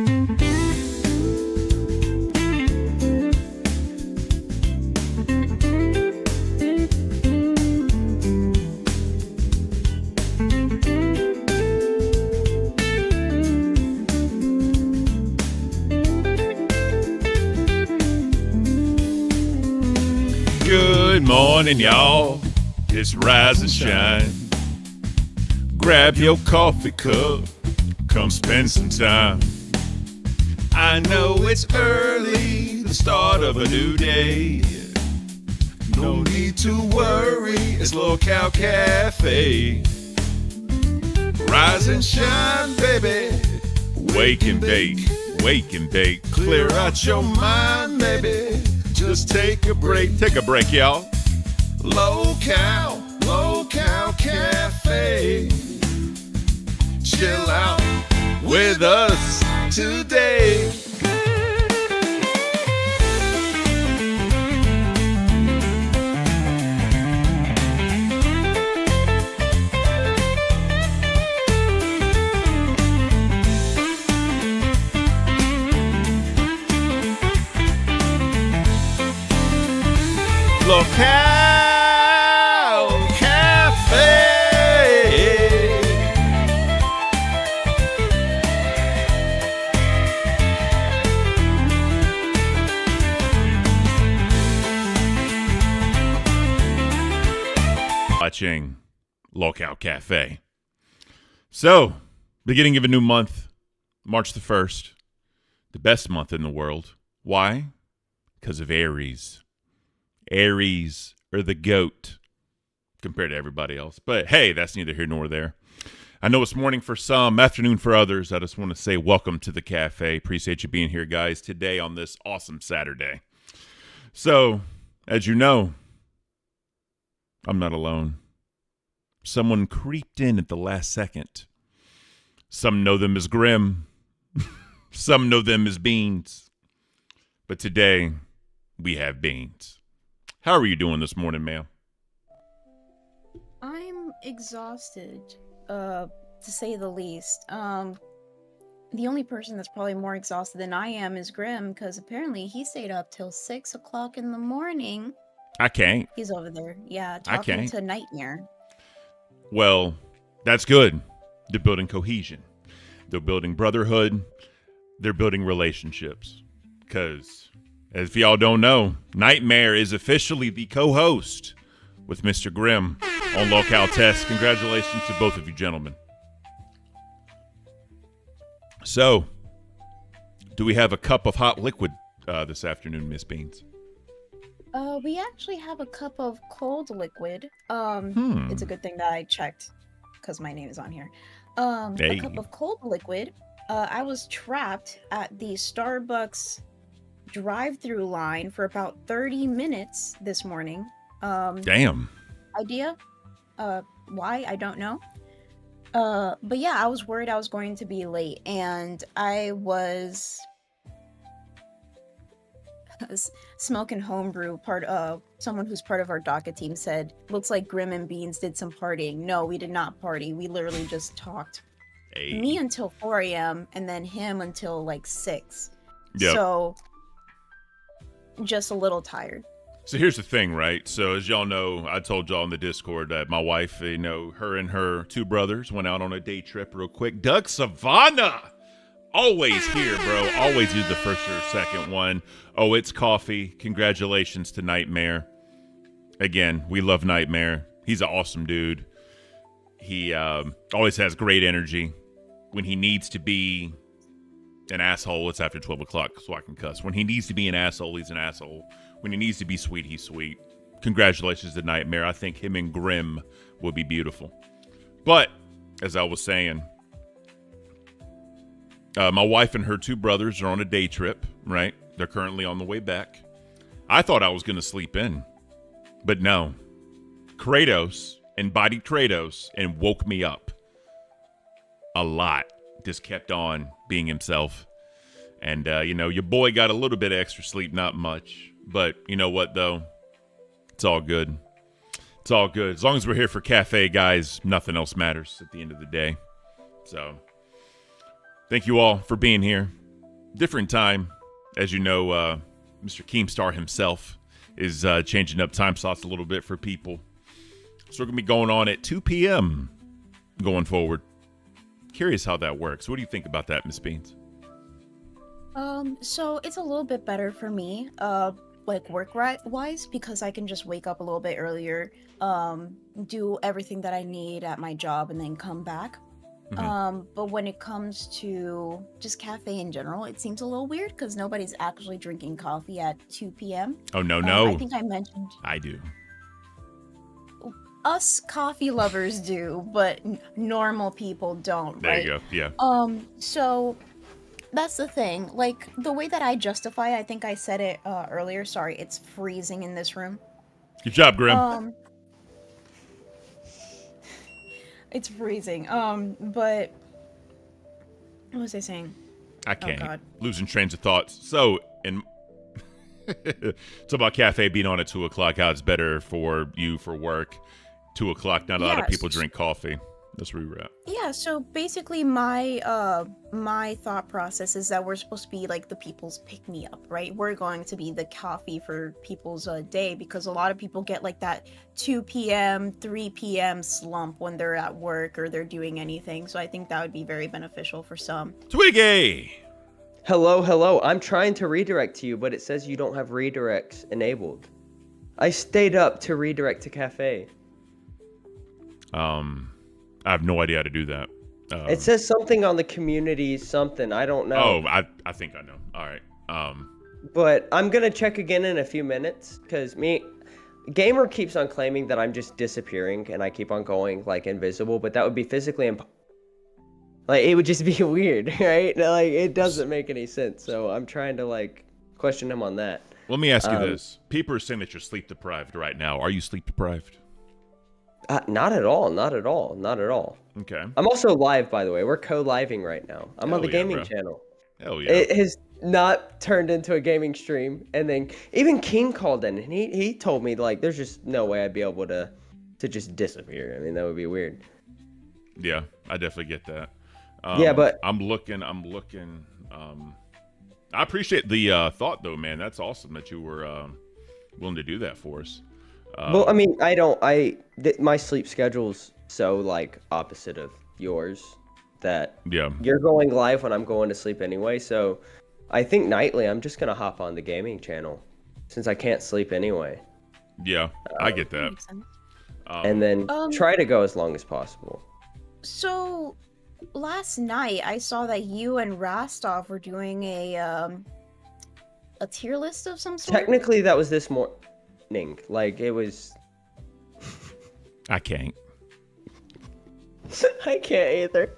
Good morning, y'all. It's Rise and Shine. Grab your coffee cup. Come spend some time. I know it's early, the start of a new day. No need to worry, it's Local Cafe. Rise and shine, baby. Wake and bake, wake and bake. Clear out your mind, baby. Just take a break. Take a break, y'all. Local Cafe. Chill out with us today. Local Cafe. Watching Local Cafe. So, beginning of a new month, March the 1st, the best month in the world. Why? Because of Aries. Aries are the goat compared to everybody else. But hey, that's neither here nor there. I know it's morning for some, afternoon for others. I just want to say welcome to the cafe. Appreciate you being here, guys, today on this awesome Saturday. So, as you know, I'm not alone. Someone creeped in at the last second. Some know them as Grim. Some know them as Beans. But today, we have Beans. How are you doing this morning, ma'am? I'm exhausted, to say the least. The only person that's probably more exhausted than I am is Grim, because apparently he stayed up till 6 o'clock in the morning. I can't. He's over there, yeah, talking to Nightmare. Well, that's good. They're building cohesion. They're building brotherhood. They're building relationships. Because, if y'all don't know, Nightmare is officially the co-host with Mr. Grimm on Local Test. Congratulations to both of you gentlemen. So, do we have a cup of hot liquid this afternoon, Miss Beans? We actually have a cup of cold liquid. It's a good thing that I checked, because my name is on here. Hey. A cup of cold liquid. I was trapped at the Starbucks drive-through line for about 30 minutes this morning. Damn. Idea? Why? I don't know. But yeah, I was worried I was going to be late, and I was smoking homebrew. Someone who's part of our DACA team said, looks like Grim and Beans did some partying. No, we did not party. We literally just talked. Hey. Me until 4 a.m. and then him until like 6. Yep. So, just a little tired. So here's the thing, right? So as y'all know, I told y'all in the Discord that my wife, her and her two brothers went out on a day trip real quick. Doug Savannah, always here, bro. Always do the first or second one. Oh, it's coffee. Congratulations to Nightmare. Again, we love Nightmare. He's an awesome dude. He always has great energy. When he needs to be an asshole, it's after 12 o'clock, so I can cuss. When he needs to be an asshole, he's an asshole. When he needs to be sweet, he's sweet. Congratulations to Nightmare. I think him and Grim will be beautiful. But, as I was saying, my wife and her two brothers are on a day trip, right? They're currently on the way back. I thought I was going to sleep in, but no. Kratos embodied Kratos and woke me up a lot. Just kept on being himself. And, your boy got a little bit of extra sleep, not much. But you know what, though? It's all good. It's all good. As long as we're here for cafe, guys, nothing else matters at the end of the day. So, thank you all for being here. different time. As you know, Mr. Keemstar himself is changing up time slots a little bit for people. So we're going to be going on at 2 p.m. going forward. Curious how that works. What do you think about that, Miss Beans? So it's a little bit better for me, like wise, because I can just wake up a little bit earlier, do everything that I need at my job, and then come back. But when it comes to just cafe in general, it seems a little weird because nobody's actually drinking coffee at 2 p.m. Oh, no. I think I mentioned I do. us coffee lovers do, but normal people don't, There right? you go. Yeah. So that's the thing. Like, the way that I justify, I think I said it earlier. Sorry, it's freezing in this room. Good job, Grim. It's freezing. But what was I saying? I can't. Oh, God. Losing trains of thoughts. So, it's about cafe being on at 2 o'clock. How it's better for you for work. 2 o'clock. Not a lot of people drink coffee. That's where we're at. Yeah, so basically my my thought process is that we're supposed to be like the people's pick-me-up, right? We're going to be the coffee for people's day, because a lot of people get like that 2 p.m., 3 p.m. slump when they're at work or they're doing anything. So I think that would be very beneficial for some. Twiggy! Hello. I'm trying to redirect to you, but it says you don't have redirects enabled. I stayed up to redirect to cafe. I have no idea how to do that. It says something on the community something. I don't know. Oh, I think I know. All right. But I'm going to check again in a few minutes because Gamer keeps on claiming that I'm just disappearing and I keep on going like invisible, but that would be physically impossible. Like, it would just be weird, right? Like, it doesn't make any sense. So I'm trying to like question him on that. Let me ask you this. People are saying that you're sleep deprived right now. Are you sleep deprived? Not at all. Okay. I'm also live, by the way. We're co-living right now. I'm on the gaming channel. Hell yeah. It has not turned into a gaming stream. And then even King called in, and he told me, like, there's just no way I'd be able to just disappear. I mean, that would be weird. Yeah, I definitely get that. Yeah, but I'm looking. I appreciate the thought, though, man. That's awesome that you were willing to do that for us. well, I mean, my sleep schedule's so like opposite of yours that you're going live when I'm going to sleep anyway. So I think nightly I'm just gonna hop on the gaming channel since I can't sleep anyway. Yeah, I get that. And then try to go as long as possible. So last night I saw that you and Rastov were doing a tier list of some sort. Technically, that was this morning. Like, it was... I can't. I can't either.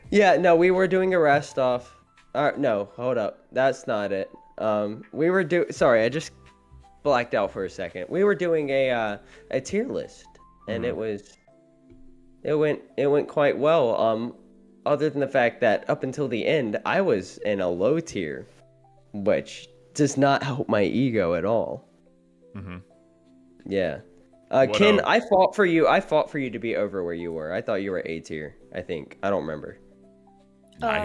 Yeah, no, we were doing a Rastov. No, hold up. That's not it. Sorry, I just blacked out for a second. We were doing a tier list, and it went quite well. Other than the fact that up until the end, I was in a low tier, which does not help my ego at all. Mm-hmm. Yeah. Ken, I fought for you to be over where you were. I thought you were A tier, I think. I don't remember.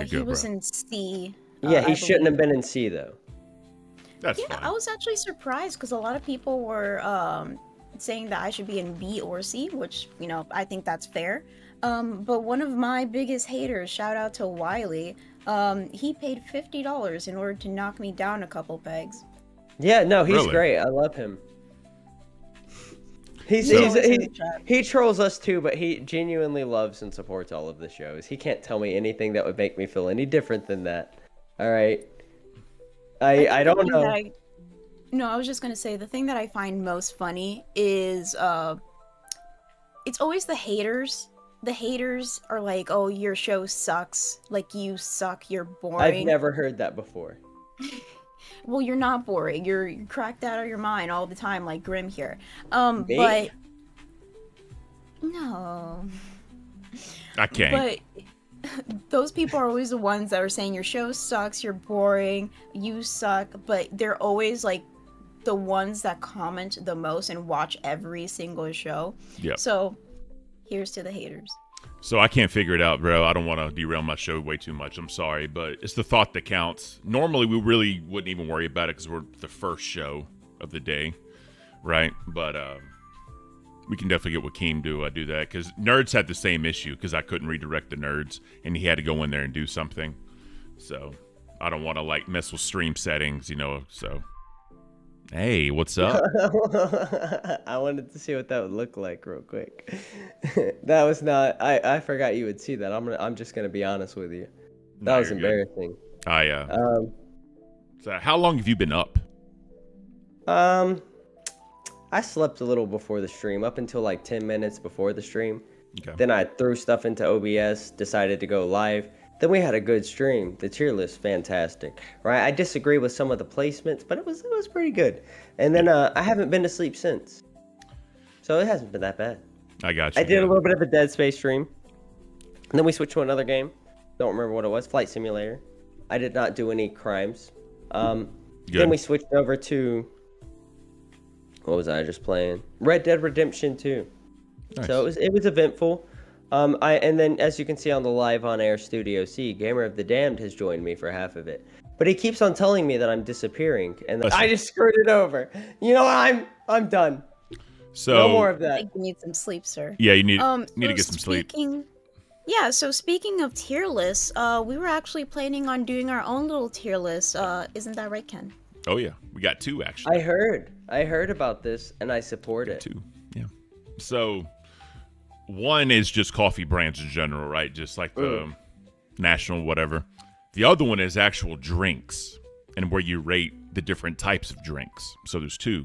He was in C. Yeah, he shouldn't have been in C, though. That's fine. I was actually surprised because a lot of people were saying that I should be in B or C, which, you know, I think that's fair. But one of my biggest haters, shout out to Wiley, he paid $50 in order to knock me down a couple pegs. Yeah, no, he's great. I love him. He trolls us too, but he genuinely loves and supports all of the shows. He can't tell me anything that would make me feel any different than that. All right. I don't know. No, I was just gonna say the thing that I find most funny is it's always the haters. The haters are like, "Oh, your show sucks. Like, you suck. You're boring." I've never heard that before. Well, you're not boring. You're cracked out of your mind all the time, like Grim here. Me? But no. I can't. But those people are always the ones that are saying your show sucks, you're boring, you suck. But they're always like the ones that comment the most and watch every single show. Yeah. So here's to the haters. So I can't figure it out, bro. I don't want to derail my show way too much. I'm sorry, but it's the thought that counts. Normally, we really wouldn't even worry about it because we're the first show of the day, right? But we can definitely get Wakeem to do that because Nerds had the same issue because I couldn't redirect the Nerds and he had to go in there and do something. So I don't want to like mess with stream settings, so. Hey, what's up? I wanted to see what that would look like real quick. That was not. I forgot you would see that. I'm just gonna be honest with you. That was embarrassing. So how long have you been up? I slept a little before the stream, up until like 10 minutes before the stream. Okay. Then I threw stuff into OBS, decided to go live. Then we had a good stream. The tier list, fantastic. Right? I disagree with some of the placements, but it was pretty good. And then I haven't been to sleep since. So it hasn't been that bad. I got you. I did a little bit of a Dead Space stream. And then we switched to another game. Don't remember what it was. Flight Simulator. I did not do any crimes. Then we switched over to... What was I just playing? Red Dead Redemption 2. Nice. So it was eventful. And then, as you can see on the live on air Studio C, Gamer of the Damned has joined me for half of it. But he keeps on telling me that I'm disappearing, and I just screwed it over. You know what? I'm done. So no more of I that. think you need some sleep, sir. Yeah, you need to get some sleep. Yeah, so speaking of tier lists, we were actually planning on doing our own little tier list. Isn't that right, Ken? Oh yeah, we got 2 actually. I heard about this, and I support it. 2, yeah. So. One is just coffee brands in general, right? Just like the national whatever. The other one is actual drinks and where you rate the different types of drinks. So there's 2.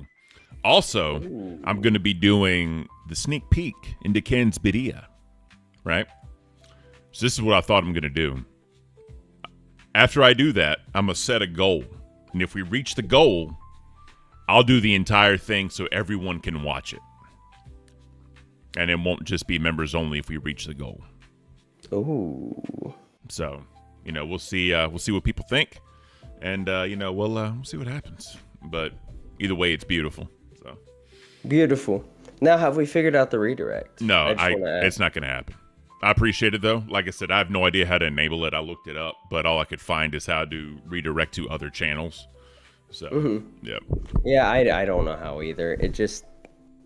Also, I'm going to be doing the sneak peek into Ken's Bidia, right? So this is what I thought I'm going to do. After I do that, I'm going to set a goal. And if we reach the goal, I'll do the entire thing so everyone can watch it. And it won't just be members only if we reach the goal. Ooh. So, we'll see what people think, and we'll see what happens. But either way, it's beautiful. So beautiful. Now, have we figured out the redirect? No, it's not going to happen. I appreciate it though. Like I said, I have no idea how to enable it. I looked it up, but all I could find is how to redirect to other channels. So, yeah. Yeah, I don't know how either.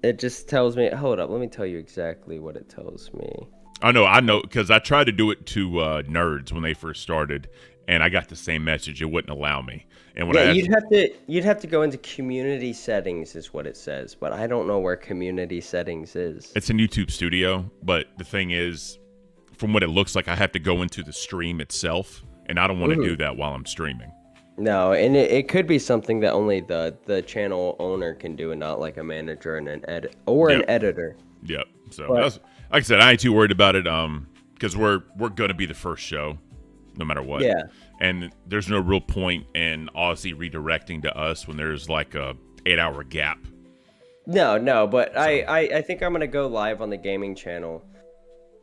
It just tells me, hold up, let me tell you exactly what it tells me. I know, because I tried to do it to Nerds when they first started, and I got the same message. It wouldn't allow me. And when you'd have to go into community settings is what it says, but I don't know where community settings is. It's in YouTube Studio, but the thing is, from what it looks like, I have to go into the stream itself, and I don't want to do that while I'm streaming. No, and it could be something that only the channel owner can do, and not like a manager and an editor. Yep. So like I said, I ain't too worried about it. Because we're gonna be the first show, no matter what. Yeah. And there's no real point in Aussie redirecting to us when there's like a 8-hour gap. No, but so. I think I'm gonna go live on the gaming channel,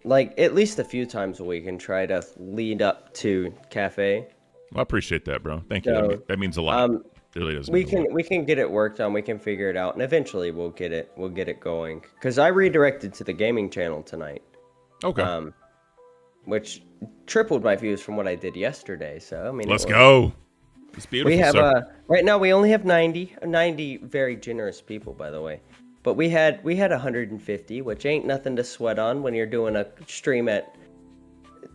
like at least a few times a week, and try to lead up to Cafe. Well, I appreciate that, bro. Thank you. So, that means a lot. It really does. We can get it worked on. We can figure it out, and eventually we'll get it going. Because I redirected to the gaming channel tonight. Okay. Which tripled my views from what I did yesterday. So I mean, let's go. It's beautiful. We have right now we only have 90 very generous people, by the way. But we had 150, which ain't nothing to sweat on when you're doing a stream at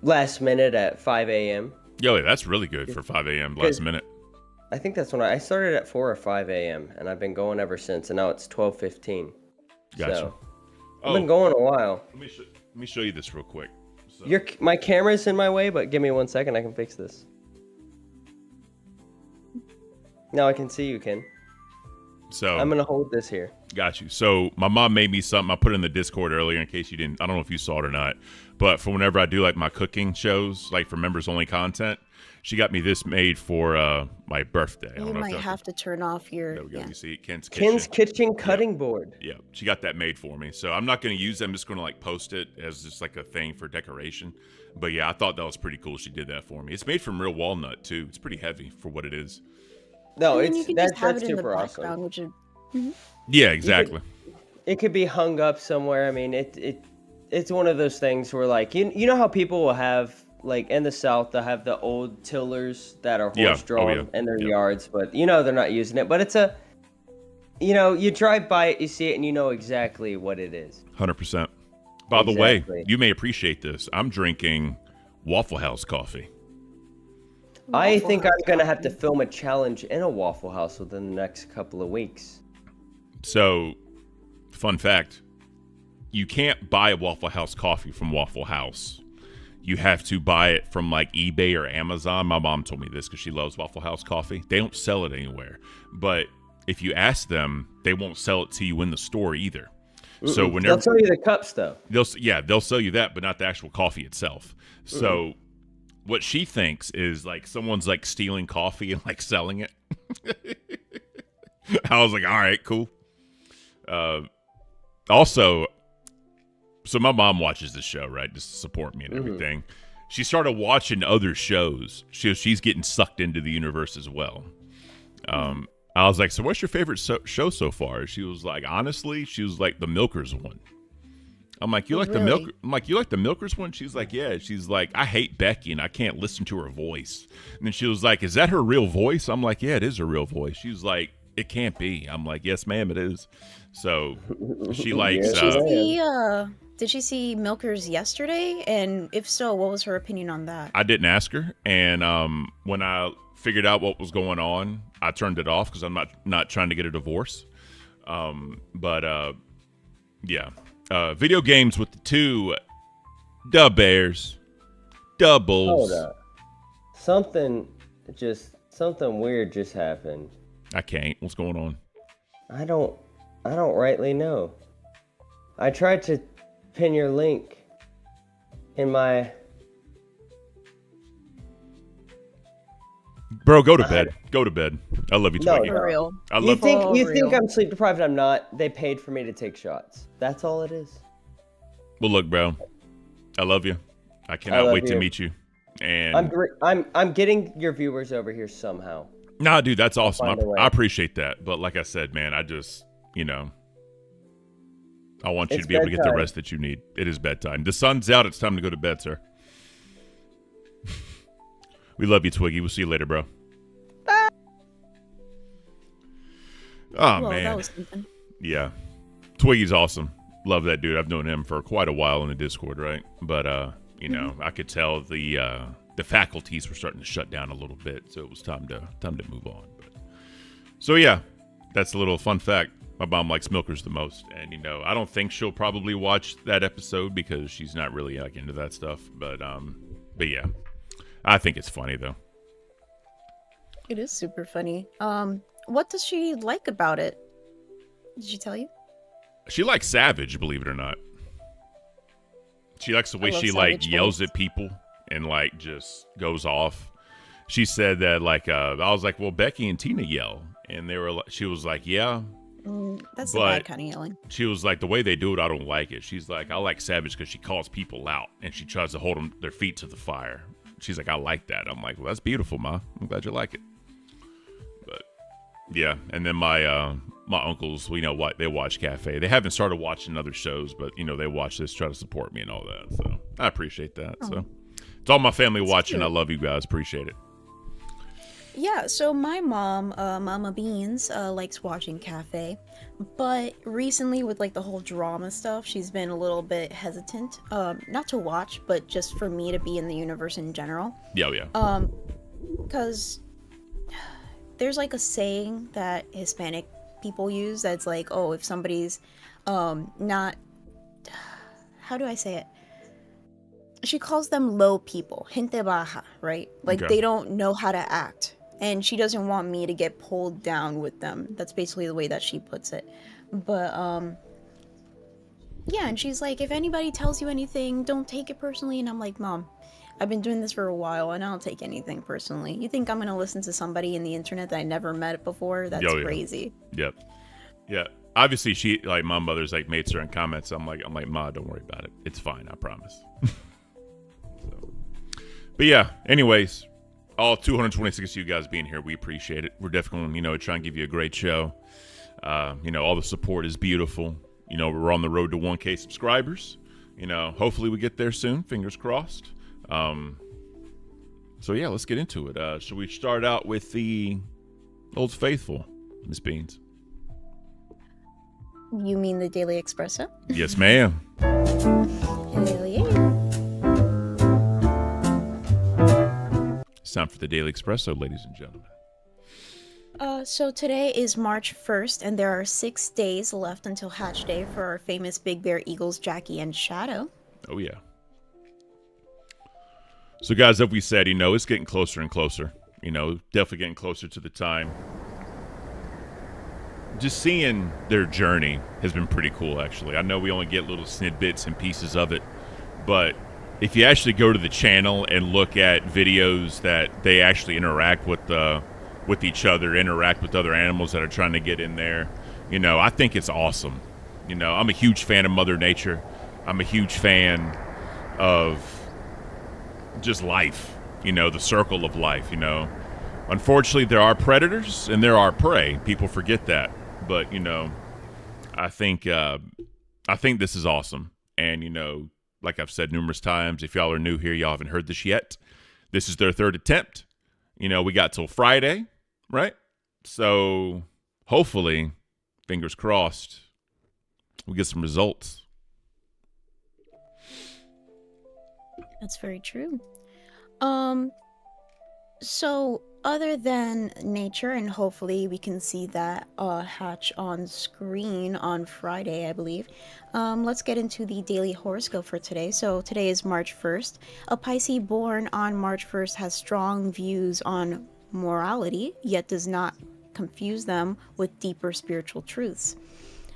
last minute at 5 a.m. Yo, that's really good for 5 a.m. last minute. I think that's when I started at 4 or 5 a.m. and I've been going ever since, and now it's 12:15. Gotcha. So, I've been going a while. Let me show you this real quick. So. My camera's in my way, but give me 1 second, I can fix this. Now I can see you, Ken. So I'm gonna hold this here. Got you. So my mom made me something. I put it in the Discord earlier in case you didn't. I don't know if you saw it or not, but for whenever I do like my cooking shows, like for members only content, she got me this made for my birthday. You might have to turn off your. There we go. You see Ken's kitchen cutting board. Yeah, she got that made for me. So I'm not going to use it. I'm just going to like post it as just like a thing for decoration. But yeah, I thought that was pretty cool. She did that for me. It's made from real walnut too. It's pretty heavy for what it is. No, that's super awesome. Which is, Yeah, exactly. It could be hung up somewhere. I mean, it's one of those things where like you know how people will have like in the South they'll have the old tillers that are Yeah. horse drawn Oh, yeah. in their Yeah. yards, but they're not using it. But it's you drive by it, you see it, and you know exactly what it is. 100%. By the way, Exactly. you may appreciate this. I'm drinking Waffle House coffee. I Waffle think House I'm gonna have to coffee. film a challenge in a Waffle House within the next couple of weeks. So, fun fact, you can't buy a Waffle House coffee from Waffle House. You have to buy it from like eBay or Amazon. My mom told me this because she loves Waffle House coffee. They don't sell it anywhere. But if you ask them, they won't sell it to you in the store either. So whenever They'll sell you the cups though. they'll sell you that, but not the actual coffee itself. So what she thinks is like someone's like stealing coffee and like selling it. I was like, all right, cool. Also, so my mom watches this show, right, just to support me and everything. She started watching other shows. She's getting sucked into the universe as well. I was like, so what's your favorite show so far? She was like, honestly, she was like the Milkers one. I'm like, you like the Really? you like the Milkers one? She's like, yeah. She's like, I hate Becky and I can't listen to her voice. And then she was like, is that her real voice? I'm like, yeah, it is her real voice. She was like, it can't be. I'm like, yes, ma'am, it is. So she likes. Did she see Milkers yesterday? And if so, what was her opinion on that? I didn't ask her, and when I figured out what was going on, I turned it off because I'm not trying to get a divorce. Video games with the two Bears doubles. Hold up. Something weird just happened. I can't. What's going on? I don't rightly know. I tried to pin your link in my. Bro, go to bed. Go to bed. I love you, No, Twiggy. For real. I You love think real. I'm sleep deprived? I'm not. They paid for me to take shots. That's all it is. Well, look, bro. I love you. I cannot love wait to you. meet you. And I'm getting your viewers over here somehow. nah, dude, that's awesome. find a way. I appreciate that. But like I said, man, I just, I want you It's to be able to get the bedtime. rest that you need. It is bedtime. The sun's out. It's time to go to bed, sir. We love you, Twiggy. We'll see you later, bro. Oh, Well, man. that was something. Yeah. Twiggy's awesome. Love that dude. I've known him for quite a while in the Discord, right? But, I could tell the faculties were starting to shut down a little bit, so it was time to move on. But, so, yeah, that's a little fun fact. My mom likes Milkers the most, and, I don't think she'll probably watch that episode because she's not really, like, into that stuff. But yeah, I think it's funny, though. It is super funny. What does she like about it? Did she tell you? She likes Savage, believe it or not. She likes the way I love she like Savage yells voice. at people and like just goes off. She said that like I was like, well, Becky and Tina yell, and she was like, yeah. That's the But- bad kind of yelling. She was like, the way they do it, I don't like it. She's like, I like Savage because she calls people out and she tries to hold their feet to the fire. She's like, I like that. I'm like, well, that's beautiful, Ma. I'm glad you like it. But yeah, and then my uncles, what they watch Cafe. They haven't started watching other shows, but they watch this, try to support me and all that. So I appreciate that. So it's all my family watching. cute. I love you guys. Appreciate it. Yeah, so my mom, Mama Beans, likes watching Cafe, but recently with like the whole drama stuff, she's been a little bit hesitant, not to watch, but just for me to be in the universe in general. Yeah. Because there's like a saying that Hispanic people use that's like, oh, if somebody's not, how do I say it? She calls them low people, gente baja, right? Like Okay. they don't know how to act. And she doesn't want me to get pulled down with them. That's basically the way that she puts it. But yeah, and she's like, if anybody tells you anything, don't take it personally. And I'm like, Mom, I've been doing this for a while and I don't take anything personally. You think I'm gonna listen to somebody in the internet that I never met before? That's Oh, yeah. crazy. Yep. Yeah. Obviously, she like my mother's like made certain comments. I'm like, Ma, don't worry about it. It's fine. I promise. But yeah. Anyways, all 226 of you guys being here, we appreciate it. We're definitely trying to give you a great show. All the support is beautiful. We're on the road to 1K subscribers. hopefully we get there soon. Fingers crossed. So yeah, let's get into it. Should we start out with the Old Faithful, Miss Beans? You mean the Daily Espresso? Yes, ma'am. Hell yeah. It's time for the Daily Espresso, ladies and gentlemen. So today is March 1st, and there are 6 days left until Hatch Day for our famous Big Bear Eagles, Jackie and Shadow. Oh, yeah. So, guys, as we said, it's getting closer and closer. Definitely getting closer to the time. Just seeing their journey has been pretty cool, actually. I know we only get little snippets and pieces of it, but if you actually go to the channel and look at videos that they actually interact with each other, interact with other animals that are trying to get in there, I think it's awesome. I'm a huge fan of Mother Nature. I'm a huge fan of just life, the circle of life, Unfortunately, there are predators and there are prey. People forget that. But, I think this is awesome. And, like I've said numerous times, if y'all are new here, y'all haven't heard this yet. This is their 3rd attempt. We got till Friday, right? So hopefully, fingers crossed, we get some results. That's very true. So other than nature, and hopefully we can see that hatch on screen on Friday, I believe, let's get into the daily horoscope for today. So today is March 1st. A Pisces born on March 1st has strong views on morality, yet does not confuse them with deeper spiritual truths.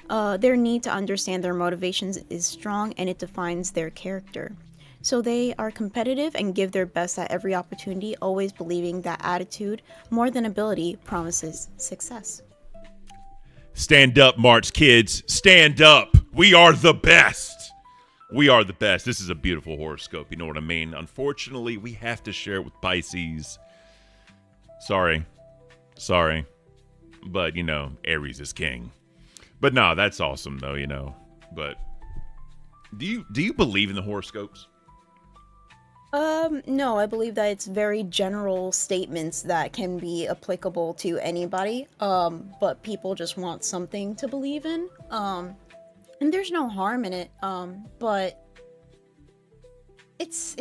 Their need to understand their motivations is strong, and it defines their character. So they are competitive and give their best at every opportunity, always believing that attitude, more than ability, promises success. Stand up, March kids. Stand up. We are the best. We are the best. This is a beautiful horoscope. You know what I mean? Unfortunately, we have to share it with Pisces. Sorry. But, Aries is king. But no, that's awesome, though, But do you believe in the horoscopes? No, I believe that it's very general statements that can be applicable to anybody, but people just want something to believe in, and there's no harm in it, but it's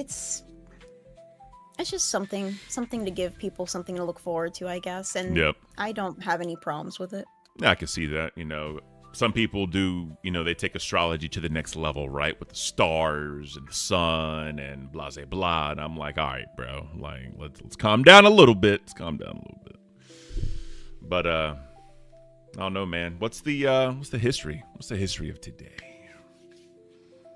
just something to give people something to look forward to, I guess, and Yep. I don't have any problems with it. Yeah, I can see that, Some people do, they take astrology to the next level, right? With the stars and the sun and blah, blah, blah. And I'm like, all right, bro. Like, let's calm down a little bit. But, I don't know, man. What's the history? What's the history of today?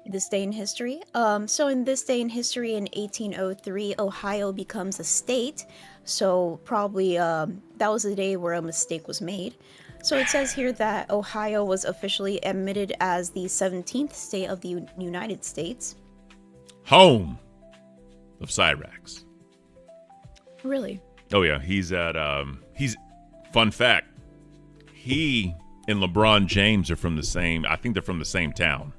This day in history? So in this day in history in 1803, Ohio becomes a state. So probably, that was the day where a mistake was made. So it says here that Ohio was officially admitted as the 17th state of the United States. Home of Cyrax. Really? Oh, yeah. Fun fact. He and LeBron James are from the same, I think they're from the same town.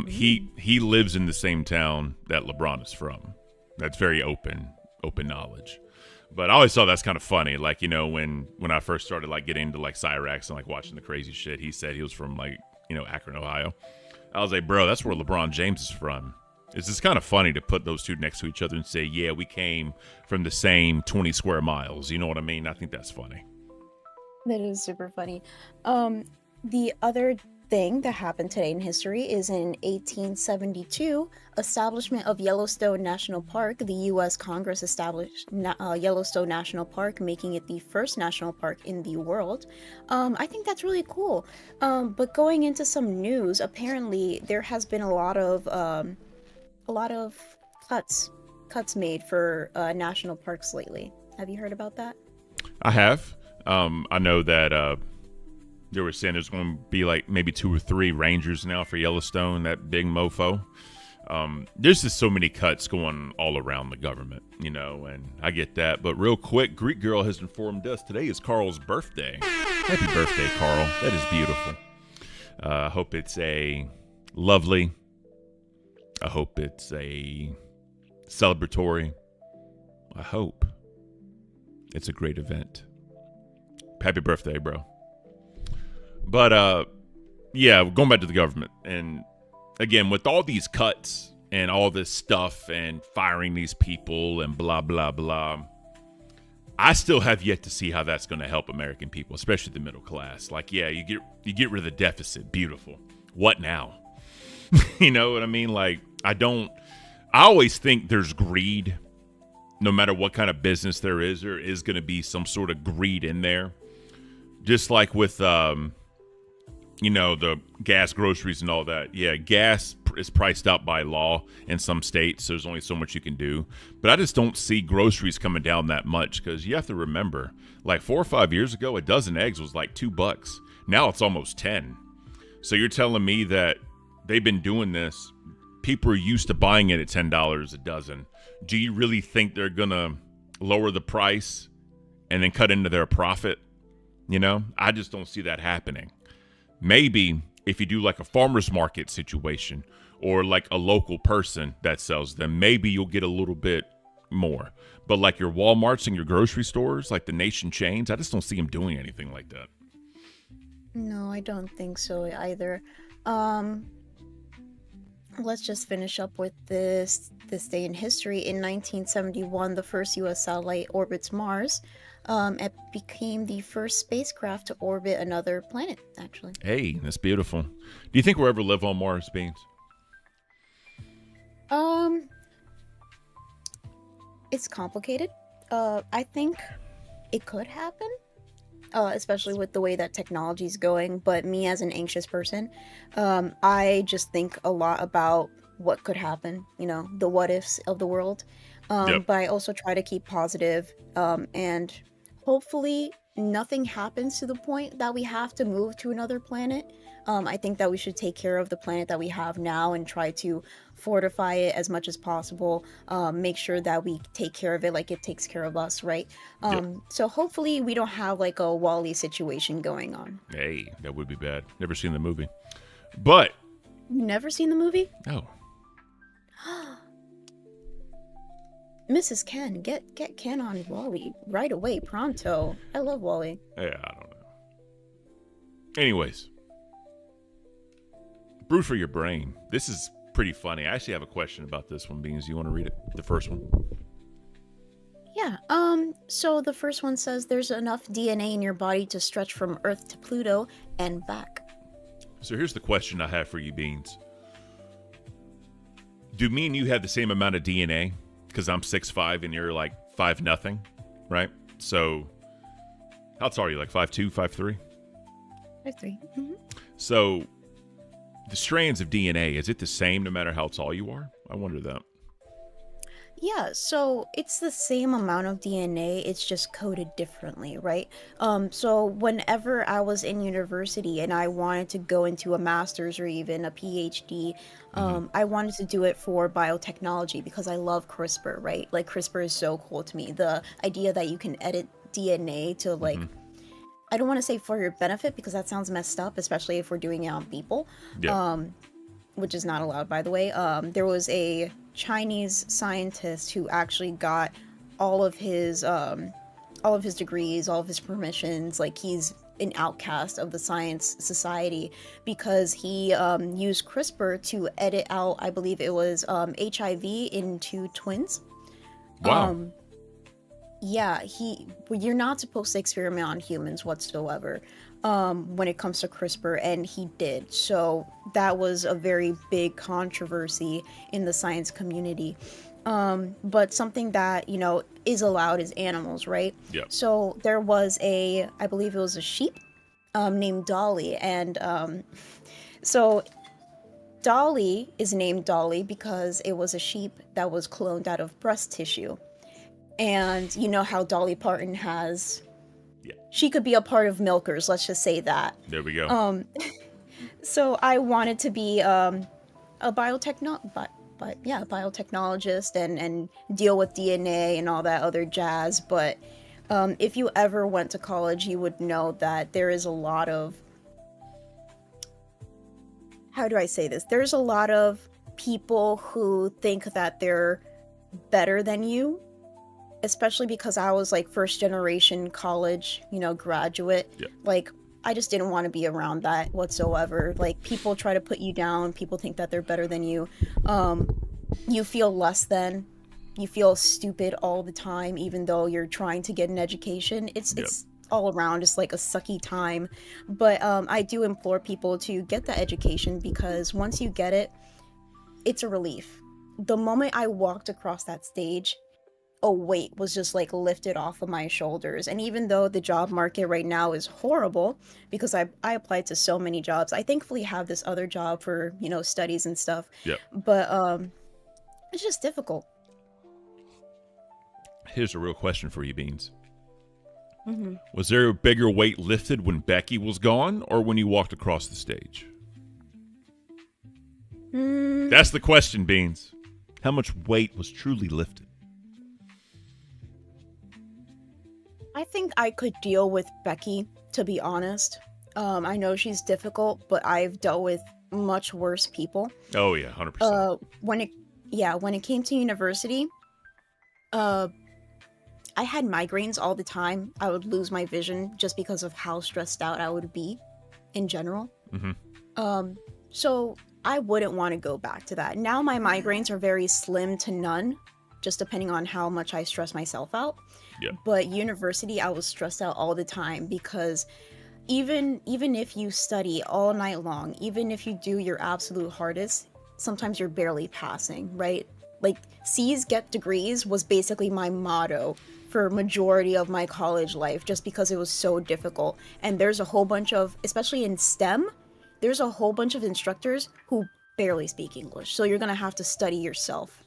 He lives in the same town that LeBron is from. That's very open knowledge. But I always thought that's kind of funny. Like, when I first started getting into Cyrax and watching the crazy shit, he said he was from Akron, Ohio. I was like, bro, that's where LeBron James is from. It's just kind of funny to put those two next to each other and say, yeah, we came from the same 20 square miles. You know what I mean? I think that's funny. That is super funny. The other thing that happened today in history is in 1872, establishment of Yellowstone National Park. The U.S. Congress established Yellowstone National Park, making it the first national park in the world. I think that's really cool. But going into some news, apparently there has been a lot of cuts made for national parks lately. Have you heard about that? I have. I know that they were saying there's going to be maybe 2 or 3 rangers now for Yellowstone, that big mofo. There's just so many cuts going all around the government, and I get that. But real quick, Greek Girl has informed us today is Carl's birthday. Happy birthday, Carl. That is beautiful. Hope it's a lovely, I hope it's a celebratory. I hope it's a great event. Happy birthday, bro. But yeah, going back to the government, and again, with all these cuts and all this stuff and firing these people and blah blah blah, I still have yet to see how that's going to help American people, especially the middle class. Like, yeah, you get rid of the deficit, beautiful. What now? You know what I mean? Like, I always think there's greed. No matter what kind of business there is going to be some sort of greed in there. Just like with, the gas, groceries, and all that. Yeah, gas is priced out by law in some states. So there's only so much you can do. But I just don't see groceries coming down that much, because you have to remember, like 4 or 5 years ago, a dozen eggs was like $2. Now it's almost 10. So you're telling me that they've been doing this. People are used to buying it at $10 a dozen. Do you really think they're going to lower the price and then cut into their profit? You know, I just don't see that happening. Maybe if you do like a farmer's market situation or like a local person that sells them, maybe you'll get a little bit more. But like your Walmarts and your grocery stores, like the nation chains, I just don't see them doing anything like that. No, I don't think so either. Let's just finish up with this day in history. In 1971, the first U.S. satellite orbits Mars. It became the first spacecraft to orbit another planet, actually. Hey, that's beautiful. Do you think we'll ever live on Mars, Beans? It's complicated. I think it could happen. Especially with the way that technology is going. But me as an anxious person, I just think a lot about what could happen, the what ifs of the world. Yep. But I also try to keep positive, and hopefully nothing happens to the point that we have to move to another planet. I think that we should take care of the planet that we have now and try to fortify it as much as possible. Make sure that we take care of it like it takes care of us, right? Yep. So hopefully we don't have like a Wall-E situation going on. Hey, that would be bad. Never seen the movie. But. Never seen the movie? Oh. Mrs. Ken, get Ken on Wall-E right away, pronto. I love Wall-E. Yeah, I don't know. Anyways. Brew for your brain. This is pretty funny. I actually have a question about this one, Beans. You want to read it? The first one? Yeah. So the first one says there's enough DNA in your body to stretch from Earth to Pluto and back. So here's the question I have for you, Beans. Do me and you have the same amount of DNA? Because I'm 6'5" and you're like 5'0", right? So how tall are you? Like 5'2", 5'3"? 5'3". Mm-hmm. So the strands of DNA, is it the same no matter how tall you are? I wonder that. Yeah, so it's the same amount of DNA, it's just coded differently, right? So whenever I was in university and I wanted to go into a master's or even a PhD, I wanted to do it for biotechnology because I love CRISPR, right? Like CRISPR is so cool to me. The idea that you can edit DNA to like, I don't want to say for your benefit because that sounds messed up, especially if we're doing it on people. Yeah. Which is not allowed, by the way. There was a Chinese scientist who actually got all of his degrees, all of his permissions. Like, he's an outcast of the science society because he used CRISPR to edit out, I believe it was HIV into twins. Wow. Yeah, you're not supposed to experiment on humans whatsoever when it comes to CRISPR, and he did. So that was a very big controversy in the science community. But something that, is allowed is animals, right? Yeah. So there was I believe it was a sheep named Dolly, and so Dolly is named Dolly because it was a sheep that was cloned out of breast tissue. And you know how Dolly Parton has... Yeah. She could be a part of Milkers, let's just say that. There we go. So I wanted to be a biotechnologist and deal with DNA and all that other jazz. But if you ever went to college, you would know that there is a lot of... How do I say this? There's a lot of people who think that they're better than you, especially because I was like first generation college, graduate. Yeah. Like, I just didn't want to be around that whatsoever. Like, people try to put you down, people think that they're better than you. You feel less than, you feel stupid all the time, even though you're trying to get an education. It's all around just like a sucky time. But I do implore people to get the education, because once you get it, it's a relief. The moment I walked across that stage, a weight was just like lifted off of my shoulders. And even though the job market right now is horrible, because I applied to so many jobs, I thankfully have this other job for, studies and stuff. Yep. But it's just difficult. Here's a real question for you, Beans. Mm-hmm. Was there a bigger weight lifted when Becky was gone, or when you walked across the stage? That's the question, Beans. How much weight was truly lifted? I think I could deal with Becky, to be honest. I know she's difficult, but I've dealt with much worse people. Oh yeah, 100%. When it came to university, I had migraines all the time. I would lose my vision just because of how stressed out I would be in general. Mm-hmm. So I wouldn't want to go back to that. Now my migraines are very slim to none, just depending on how much I stress myself out. Yeah. But university, I was stressed out all the time, because even if you study all night long, even if you do your absolute hardest, sometimes you're barely passing, right? Like, C's get degrees was basically my motto for majority of my college life, just because it was so difficult. And there's a whole bunch of, especially in STEM, there's a whole bunch of instructors who barely speak English. So you're going to have to study yourself.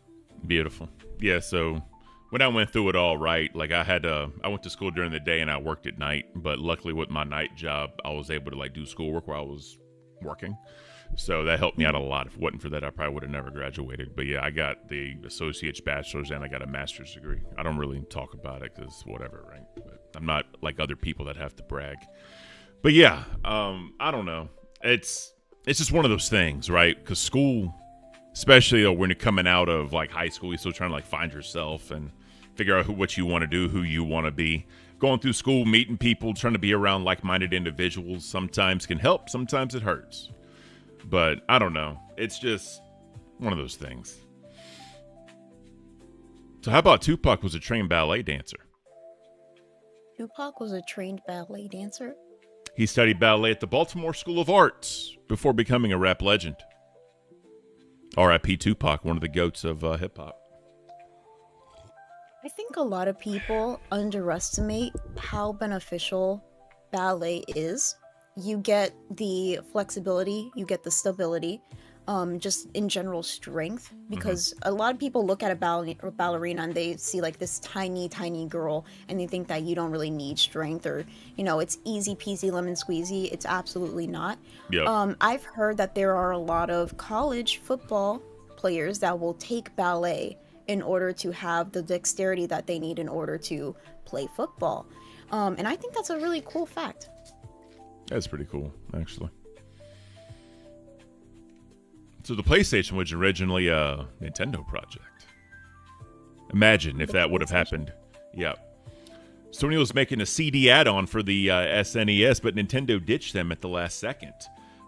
Beautiful. Yeah, so when I went through it all, right, like I went to school during the day and I worked at night, but luckily with my night job, I was able to like do schoolwork while I was working. So that helped me out a lot. If it wasn't for that, I probably would have never graduated. But yeah, I got the associate's, bachelor's, and I got a master's degree. I don't really talk about it because whatever, right? But I'm not like other people that have to brag. But yeah, I don't know. It's just one of those things, right? Because school, especially when you're coming out of like high school, you're still trying to like find yourself and figure out what you want to do, who you want to be. Going through school, meeting people, trying to be around like-minded individuals sometimes can help, sometimes it hurts. But I don't know. It's just one of those things. So how about Tupac was a trained ballet dancer? Tupac was a trained ballet dancer? He studied ballet at the Baltimore School of Arts before becoming a rap legend. R.I.P. Tupac, one of the goats of hip-hop. I think a lot of people underestimate how beneficial ballet is. You get the flexibility, you get the stability, just in general strength, because a lot of people look at a ballerina and they see like this tiny girl and they think that you don't really need strength, or it's easy peasy lemon squeezy. It's absolutely not. Yep. I've heard that there are a lot of college football players that will take ballet in order to have the dexterity that they need in order to play football, and I think that's a really cool fact. That's pretty cool, actually. So the PlayStation was originally a Nintendo project. Imagine if that would have happened. Yeah. Sony was making a CD add-on for the SNES, but Nintendo ditched them at the last second.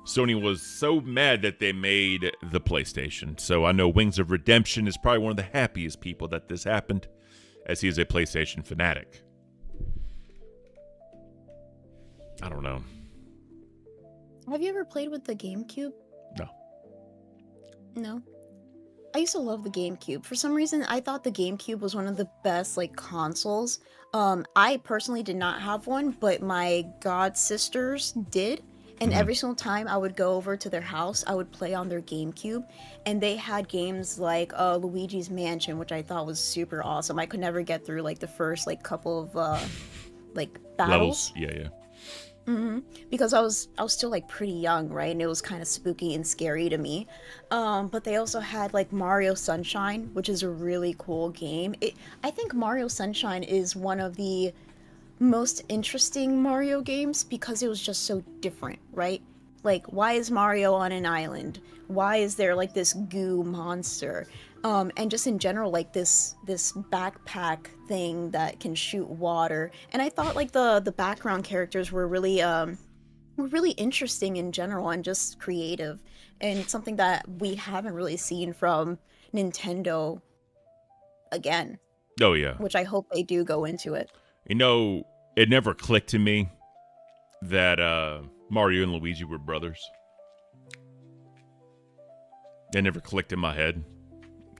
Sony was so mad that they made the PlayStation. So I know Wings of Redemption is probably one of the happiest people that this happened, as he is a PlayStation fanatic. I don't know. Have you ever played with the GameCube? No. No? I used to love the GameCube. For some reason, I thought the GameCube was one of the best, like, consoles. I personally did not have one, but my god sisters did. And every single time I would go over to their house, I would play on their GameCube. And they had games like Luigi's Mansion, which I thought was super awesome. I could never get through, like, the first, like, couple of, like, battles. Levels. Yeah. Because I was still like pretty young, right? And it was kind of spooky and scary to me. But they also had like Mario Sunshine, which is a really cool game. I think Mario Sunshine is one of the most interesting Mario games because it was just so different, right? Like, why is Mario on an island? Why is there like this goo monster? And just in general, like this backpack thing that can shoot water. And I thought like the background characters were really interesting in general and just creative, and something that we haven't really seen from Nintendo again, Oh yeah. which I hope they do go into it. You know, it never clicked to me that Mario and Luigi were brothers. It never clicked in my head.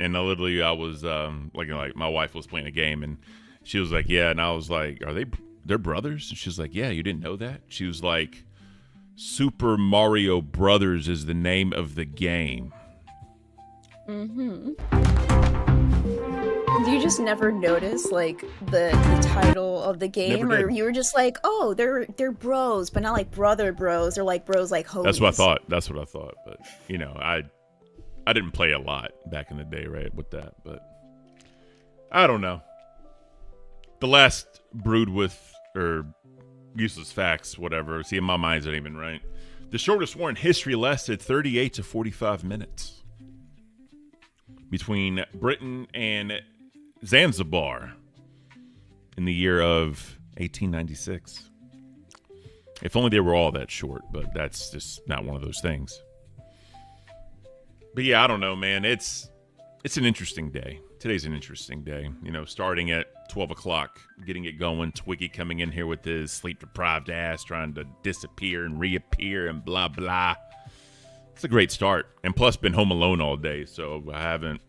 And I was like my wife was playing a game and she was like, "Yeah," and I was like, they're brothers?" And she was like, "Yeah, you didn't know that?" She was like, "Super Mario Brothers is the name of the game." Mm-hmm. Do you just never notice like the title of the game, or you were just like, "Oh, they're bros, but not like brother bros, they're like bros like homies." That's what I thought. But you know, I didn't play a lot back in the day, right, with that. But I don't know. The last Brewed with, or Useless Facts, whatever. See, in my mind's not even right. The shortest war in history lasted 38 to 45 minutes. Between Britain and Zanzibar in the year of 1896. If only they were all that short, but that's just not one of those things. But yeah, I don't know, man. It's an interesting day. Today's an interesting day. You know, starting at 12 o'clock, getting it going. Twiggy coming in here with his sleep-deprived ass, trying to disappear and reappear and blah, blah. It's a great start. And plus, been home alone all day, so I haven't,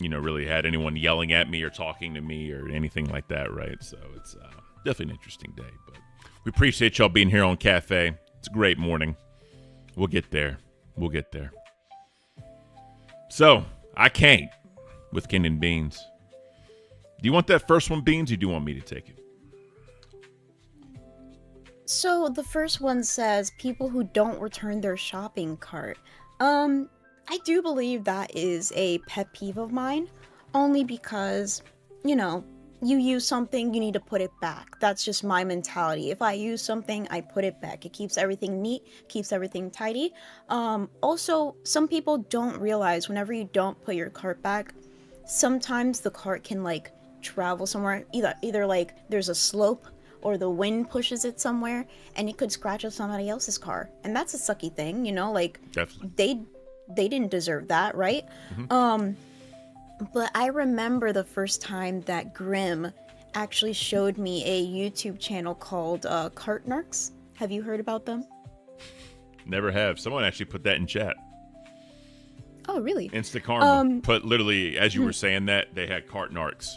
really had anyone yelling at me or talking to me or anything like that, right? So it's definitely an interesting day. But we appreciate y'all being here on Cafe. It's a great morning. We'll get there. So, I can't with Ken and Beans. Do you want that first one, Beans, or do you want me to take it? So the first one says people who don't return their shopping cart. I do believe that is a pet peeve of mine, only because, you use something, you need to put it back. That's just my mentality. If I use something, I put it back. It keeps everything neat, keeps everything tidy. Also, some people don't realize whenever you don't put your cart back, sometimes the cart can like travel somewhere. Either like there's a slope or the wind pushes it somewhere and it could scratch up somebody else's car. And that's a sucky thing, like Definitely. they didn't deserve that, right? Mm-hmm. But I remember the first time that Grim actually showed me a YouTube channel called Cart Narcs. Have you heard about them? Never have. Someone actually put that in chat. Oh, really? Insta Karma. Put literally, as you were saying that, they had Cart Narcs.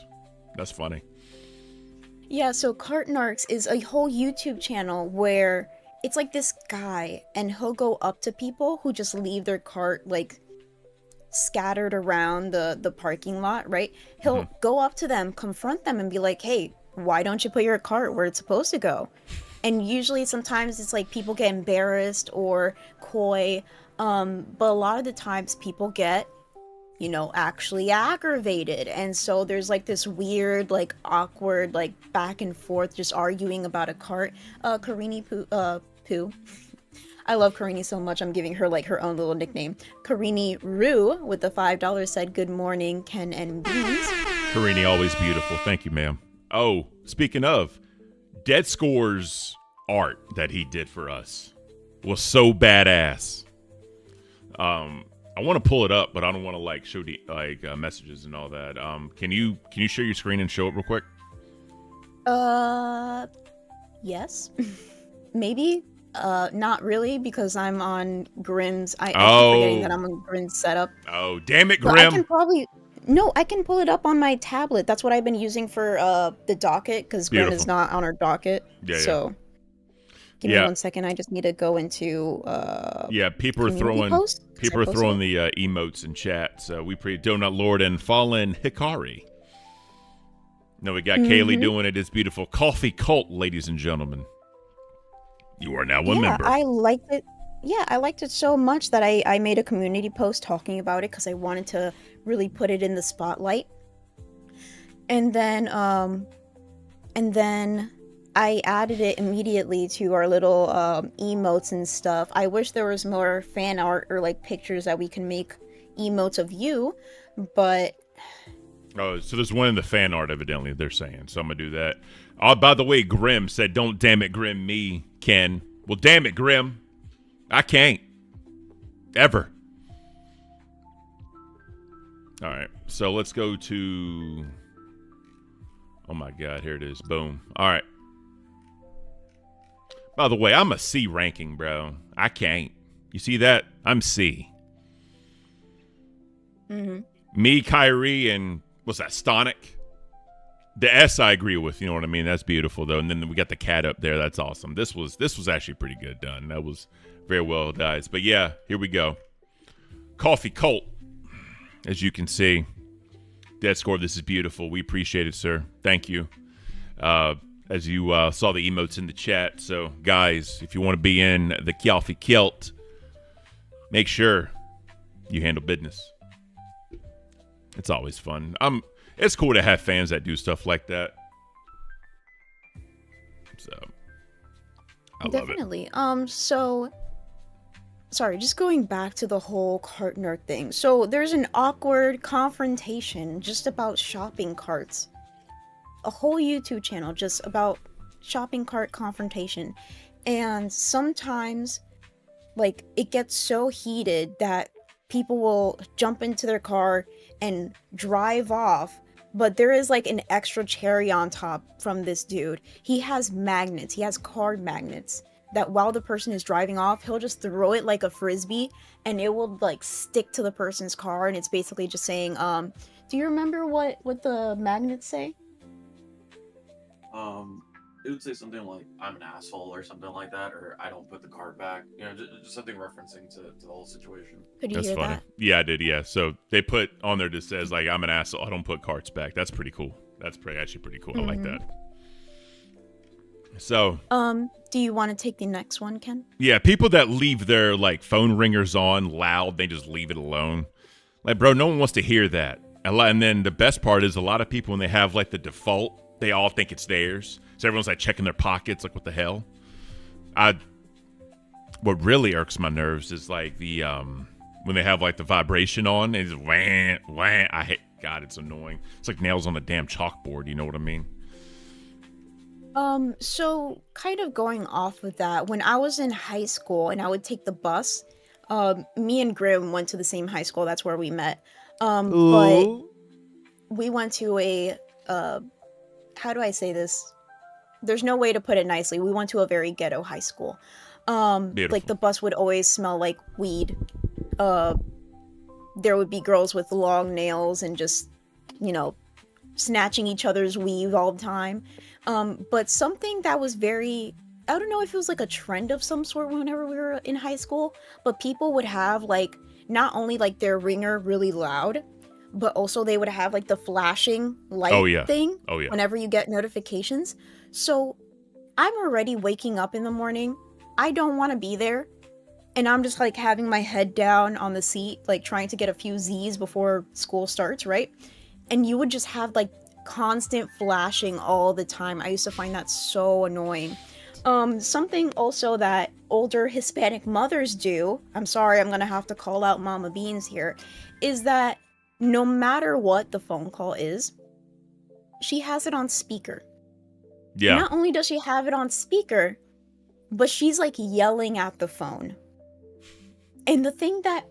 That's funny. Yeah, so Cart Narcs is a whole YouTube channel where it's like this guy, and he'll go up to people who just leave their cart, like, scattered around the parking lot, right? He'll go up to them, confront them, and be like, "Hey, why don't you put your cart where it's supposed to go?" And usually, sometimes it's like people get embarrassed or coy, but a lot of the times people get, actually aggravated. And so there's like this weird, like awkward, like back and forth, just arguing about a cart. Karini Poo. I love Karini so much, I'm giving her like her own little nickname. Karini Rue with the $5 said, "Good morning, Ken and Beans." Karini, always beautiful. Thank you, ma'am. Oh, speaking of, Dead Score's art that he did for us was so badass. I want to pull it up, but I don't want to like show the messages and all that. Can you share your screen and show it real quick? Yes. Maybe. Not really, because I'm on Grim's. I keep forgetting that I'm on Grim's setup. Oh, damn it, Grim! But I can pull it up on my tablet. That's what I've been using for the docket, because Grim is not on our docket. So, give me 1 second. I just need to go into. People are throwing the emotes in chat. So we pray Donut Lord and Fallen Hikari. No, we got Kaylee doing it. It's beautiful. Coffee Cult, ladies and gentlemen. You are now a member. I liked it. Yeah, I liked it so much that I made a community post talking about it because I wanted to really put it in the spotlight. And then I added it immediately to our little emotes and stuff. I wish there was more fan art or like pictures that we can make emotes of you, but Oh, so there's one in the fan art, evidently, they're saying. So I'm going to do that. Oh, by the way, Grim said, don't damn it, Grim me, Ken. Well, damn it, Grim. I can't. Ever. All right. So let's go to... Oh, my God. Here it is. Boom. All right. By the way, I'm a C ranking, bro. I can't. You see that? I'm C. mm-hmm. Me, Kyrie, and... What's that? Stonic? The S I agree with, you know what I mean? That's beautiful though. And then we got the cat up there. That's awesome. This was actually pretty good done. That was very well done. But yeah, here we go. Coffee Cult. As you can see. Dead Score, this is beautiful. We appreciate it, sir. Thank you. As you saw the emotes in the chat. So guys, if you want to be in the Coffee Kilt, make sure you handle business. It's always fun. It's cool to have fans that do stuff like that. So, I love it. Definitely. So, sorry, just going back to the whole cart nerd thing. So, there's an awkward confrontation just about shopping carts. A whole YouTube channel just about shopping cart confrontation. And sometimes, like, it gets so heated that people will jump into their car and drive off, but there is like an extra cherry on top from this dude. He has magnets, he has card magnets that while the person is driving off, he'll just throw it like a frisbee and it will like stick to the person's car, and it's basically just saying, do you remember what the magnets say? It would say something like, I'm an asshole or something like that, or I don't put the card back. You know, just something referencing to the whole situation. Could you That's hear funny. that? Yeah, I did, yeah. So they put on there that says, like, I'm an asshole. I don't put carts back. That's pretty cool. That's actually pretty cool. I like that. So. Do you want to take the next one, Ken? Yeah, people that leave their, like, phone ringers on loud, they just leave it alone. Like, bro, no one wants to hear that. And then the best part is a lot of people, when they have, like, the default, they all think it's theirs. So everyone's like checking their pockets, like, what the hell? What really irks my nerves is like the when they have like the vibration on and it's wham, wham. I hate, God, it's annoying. It's like nails on a damn chalkboard, you know what I mean? So kind of going off of that, when I was in high school and I would take the bus, me and Grim went to the same high school, that's where we met. But we went to a how do I say this? There's no way to put it nicely. We went to a very ghetto high school. Like the bus would always smell like weed. There would be girls with long nails and just, you know, snatching each other's weave all the time. But something that was very, I don't know if it was like a trend of some sort whenever we were in high school, but people would have like, not only like their ringer really loud, but also they would have like the flashing light thing whenever you get notifications. So I'm already waking up in the morning. I don't want to be there. And I'm just like having my head down on the seat, like trying to get a few Z's before school starts, right? And you would just have like constant flashing all the time. I used to find that so annoying. Something also that older Hispanic mothers do, I'm sorry, I'm going to have to call out Mama Beans here, is that no matter what the phone call is, she has it on speaker. Yeah. Not only does she have it on speaker, but she's like yelling at the phone. And the thing that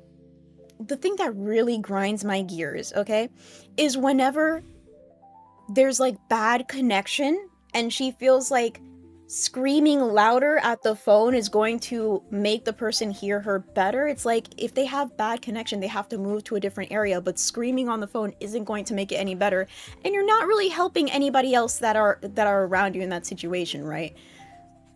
really grinds my gears, okay, is whenever there's like bad connection and she feels like screaming louder at the phone is going to make the person hear her better. It's like if they have bad connection, they have to move to a different area, but screaming on the phone isn't going to make it any better. And you're not really helping anybody else that are around you in that situation, right?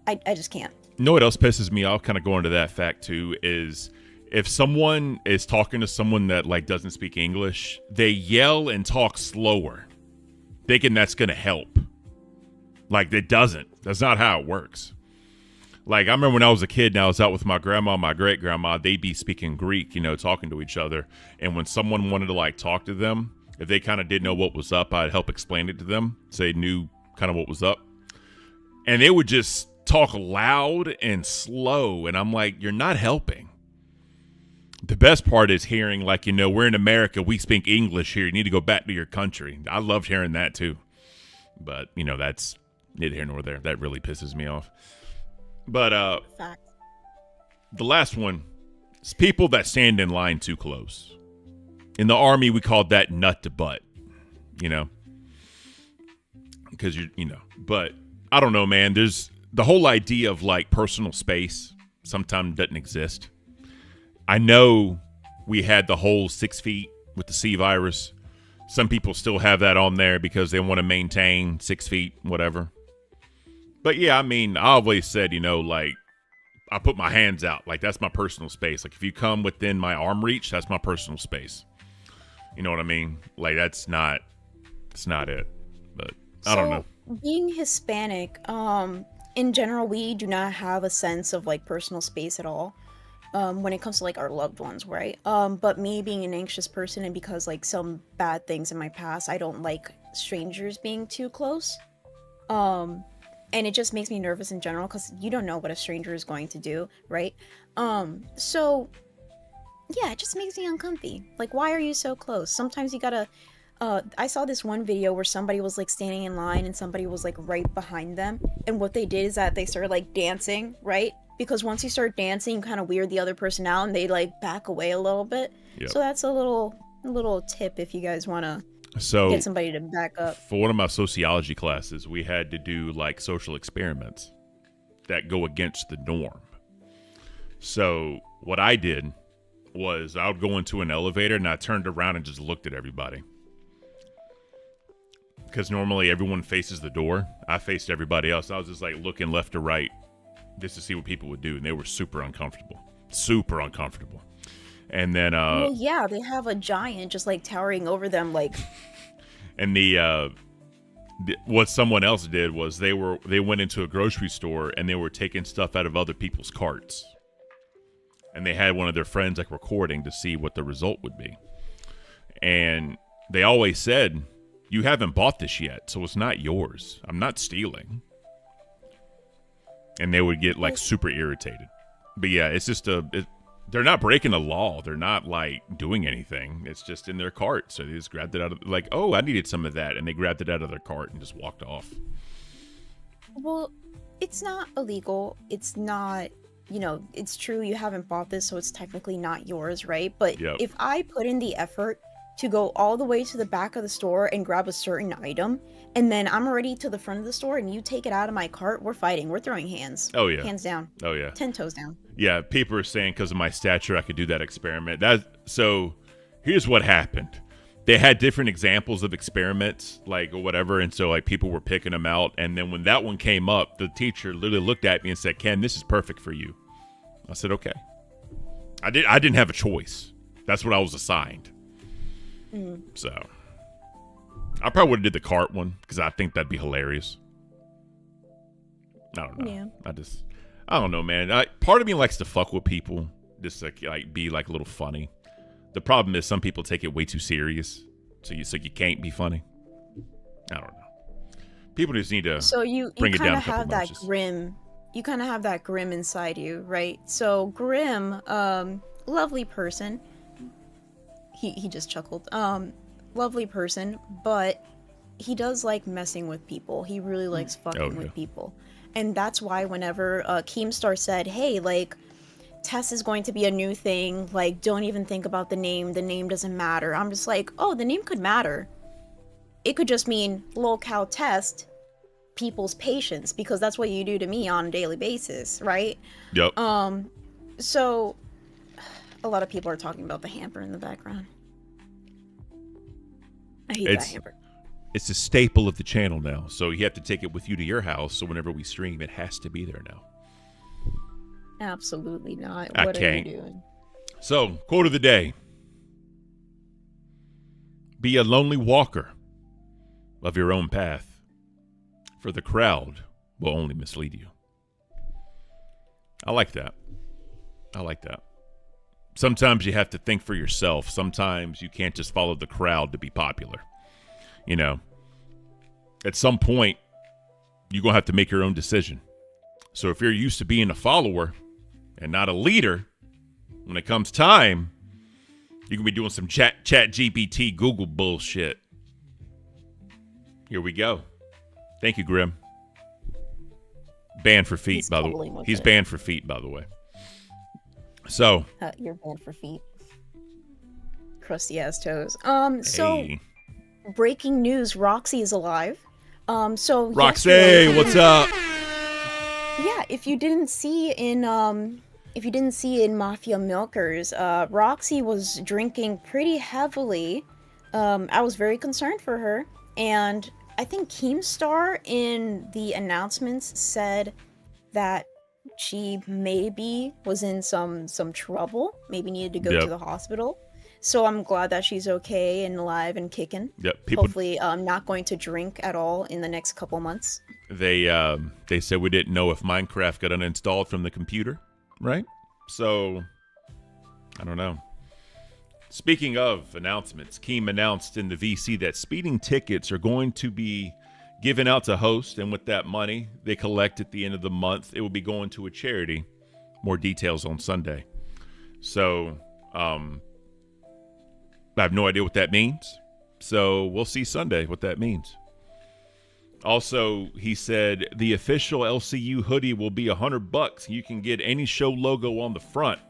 I just can't. You know what else pisses me off, kind of going to that fact too, is if someone is talking to someone that like doesn't speak English, they yell and talk slower, thinking that's going to help. Like, it doesn't. That's not how it works. Like, I remember when I was a kid and I was out with my grandma, my great-grandma, they'd be speaking Greek, you know, talking to each other. And when someone wanted to, like, talk to them, if they kind of didn't know what was up, I'd help explain it to them so they knew kind of what was up. And they would just talk loud and slow. And I'm like, you're not helping. The best part is hearing, like, we're in America. We speak English here. You need to go back to your country. I loved hearing that, too. But, that's neither here nor there. That really pisses me off. But Fact. the last one is people that stand in line too close. In the Army, we called that nut to butt, because but I don't know, man. There's the whole idea of like personal space sometimes doesn't exist. I know we had the whole 6 feet with the C virus. Some people still have that on there because they want to maintain 6 feet, whatever. But yeah, I mean, I always said, like, I put my hands out. Like, that's my personal space. Like, if you come within my arm reach, that's my personal space. You know what I mean? Like, it's not it. But I don't know. Being Hispanic, in general, we do not have a sense of like personal space at all. When it comes to like our loved ones, right? But me being an anxious person, and because like some bad things in my past, I don't like strangers being too close. And it just makes me nervous in general because you don't know what a stranger is going to do, right? So yeah, it just makes me uncomfy. Like, why are you so close? Sometimes you gotta. I saw this one video where somebody was like standing in line and somebody was like right behind them, and what they did is that they started like dancing, right? Because once you start dancing, you kind of weird the other person out, and they like back away a little bit. Yep. So that's a little tip if you guys want to get somebody to back up. For one of my sociology classes, we had to do like social experiments that go against the norm. So what I did was I would go into an elevator and I turned around and just looked at everybody. Because normally everyone faces the door. I faced everybody else. I was just like looking left to right just to see what people would do. And they were super uncomfortable. Super uncomfortable. And then well, yeah, they have a giant just like towering over them, like. And what someone else did was they went into a grocery store and they were taking stuff out of other people's carts. And they had one of their friends like recording to see what the result would be. And they always said, "You haven't bought this yet, so it's not yours. I'm not stealing." And they would get like super irritated. But yeah, it's just they're not breaking the law. They're not like doing anything. It's just in their cart. So they just grabbed it out of like, "Oh, I needed some of that." And they grabbed it out of their cart and just walked off. Well, it's not illegal. It's not, it's true you haven't bought this, so it's technically not yours, right? But Yep. if I put in the effort to go all the way to the back of the store and grab a certain item, and then I'm already to the front of the store and you take it out of my cart, we're fighting. We're throwing hands. Oh, yeah. Hands down. Oh, yeah. 10 toes down. Yeah, people are saying because of my stature, I could do that experiment. So here's what happened. They had different examples of experiments, like, or whatever, and so, like, people were picking them out. And then when that one came up, the teacher literally looked at me and said, "Ken, this is perfect for you." I said, "Okay." I didn't have a choice. That's what I was assigned. So I probably would have did the cart one because I think that'd be hilarious. I don't know. Yeah. I don't know, man. Part of me likes to fuck with people, just like be like a little funny. The problem is some people take it way too serious, so you can't be funny. I don't know. People just need to bring it down a couple notches. You kind of have that Grim inside you, right? So Grim, lovely person. He just chuckled. Lovely person, but he does like messing with people. He really likes fucking with people. And that's why whenever Keemstar said, "Hey, like, Tess is going to be a new thing, like, don't even think about the name doesn't matter." I'm just like, oh, the name could matter. It could just mean locale test people's patience, because that's what you do to me on a daily basis, right? Yep. So a lot of people are talking about the hamper in the background. I hate that hamper. It's a staple of the channel now, so you have to take it with you to your house, so whenever we stream, it has to be there now. Absolutely not. What are you doing? So, quote of the day. Be a lonely walker of your own path, for the crowd will only mislead you. I like that. Sometimes you have to think for yourself. Sometimes you can't just follow the crowd to be popular. At some point, you're going to have to make your own decision. So if you're used to being a follower and not a leader, when it comes time, you can be doing some chat GPT, Google bullshit. Here we go. Thank you, Grim. Banned for feet, He's by the cuddling way. with He's it. banned for feet, by the way. So. You're banned for feet. Crusty ass toes. So Hey. breaking news: Roxy is alive. So Roxy, yesterday- what's up? Yeah, if you didn't see in Mafia Milkers, Roxy was drinking pretty heavily. I was very concerned for her, and I think Keemstar in the announcements said that she maybe was in some trouble, maybe needed to go Yep. to the hospital. So I'm glad that she's okay and alive and kicking. Yep, people. Hopefully, not going to drink at all in the next couple months. They said we didn't know if Minecraft got uninstalled from the computer, right? So, I don't know. Speaking of announcements, Keem announced in the VC that speeding tickets are going to be given out to hosts, and with that money they collect at the end of the month, it will be going to a charity. More details on Sunday. So, I have no idea what that means. So we'll see Sunday what that means. Also, he said the official LCU hoodie will be $100. You can get any show logo on the front.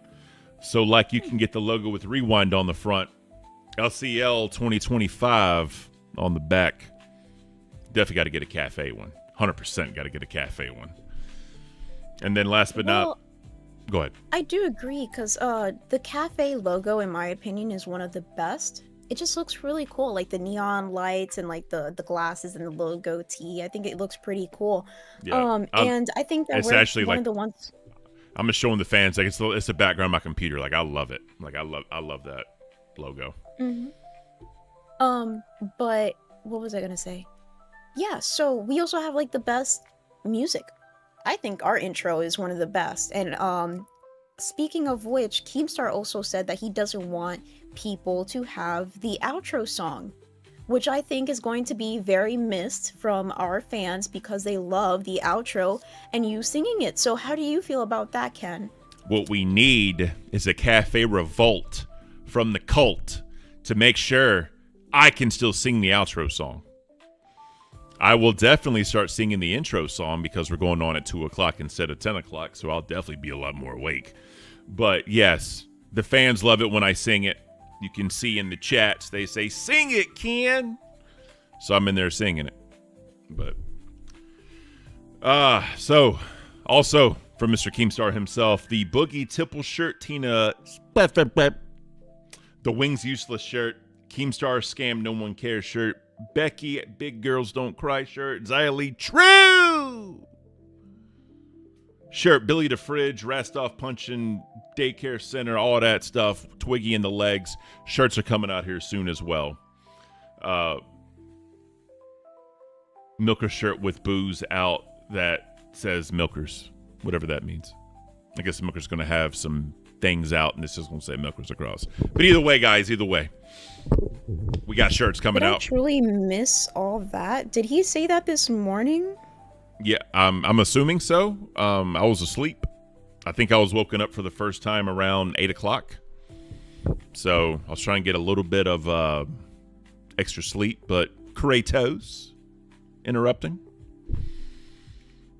So like you can get the logo with Rewind on the front, LCL 2025 on the back. Definitely got to get a cafe one. 100% got to get a cafe one. And then last but not, go ahead. I do agree, because the cafe logo, in my opinion, is one of the best. It just looks really cool, like the neon lights and like the glasses and the logo tee. I think it looks pretty cool. Yeah, and I think that it's we're actually one like of the ones. I'm just showing the fans like it's the background of my computer. Like I love it. Like I love that logo. Mm-hmm. But what was I gonna say? Yeah, so we also have like the best music. I think our intro is one of the best. And speaking of which, Keemstar also said that he doesn't want people to have the outro song, which I think is going to be very missed from our fans because they love the outro and you singing it. So how do you feel about that, Ken? What we need is a cafe revolt from the cult to make sure I can still sing the outro song. I will definitely start singing the intro song because we're going on at 2 o'clock instead of 10 o'clock, so I'll definitely be a lot more awake. But yes, the fans love it when I sing it. You can see in the chats, they say, sing it, Ken. So I'm in there singing it. But, so, also from Mr. Keemstar himself, the Boogie Tipple shirt, Tina, the Wings Useless shirt, Keemstar Scam No One Cares shirt, Becky Big Girls Don't Cry shirt, Xylee True shirt, Billy the Fridge, Rastoff Punchin' Daycare Center, all that stuff, Twiggy in the legs. Shirts are coming out here soon as well. Milker shirt with booze out that says Milkers, whatever that means. I guess Milker's going to have some things out and it's just going to say Milkers across. But either way, guys, either way, we got shirts coming Did I out. truly miss all that? Did he say that this morning? Yeah, I'm assuming so. I was asleep. I think I was woken up for the first time around 8 o'clock. So I was trying to get a little bit of extra sleep, but Kratos interrupting.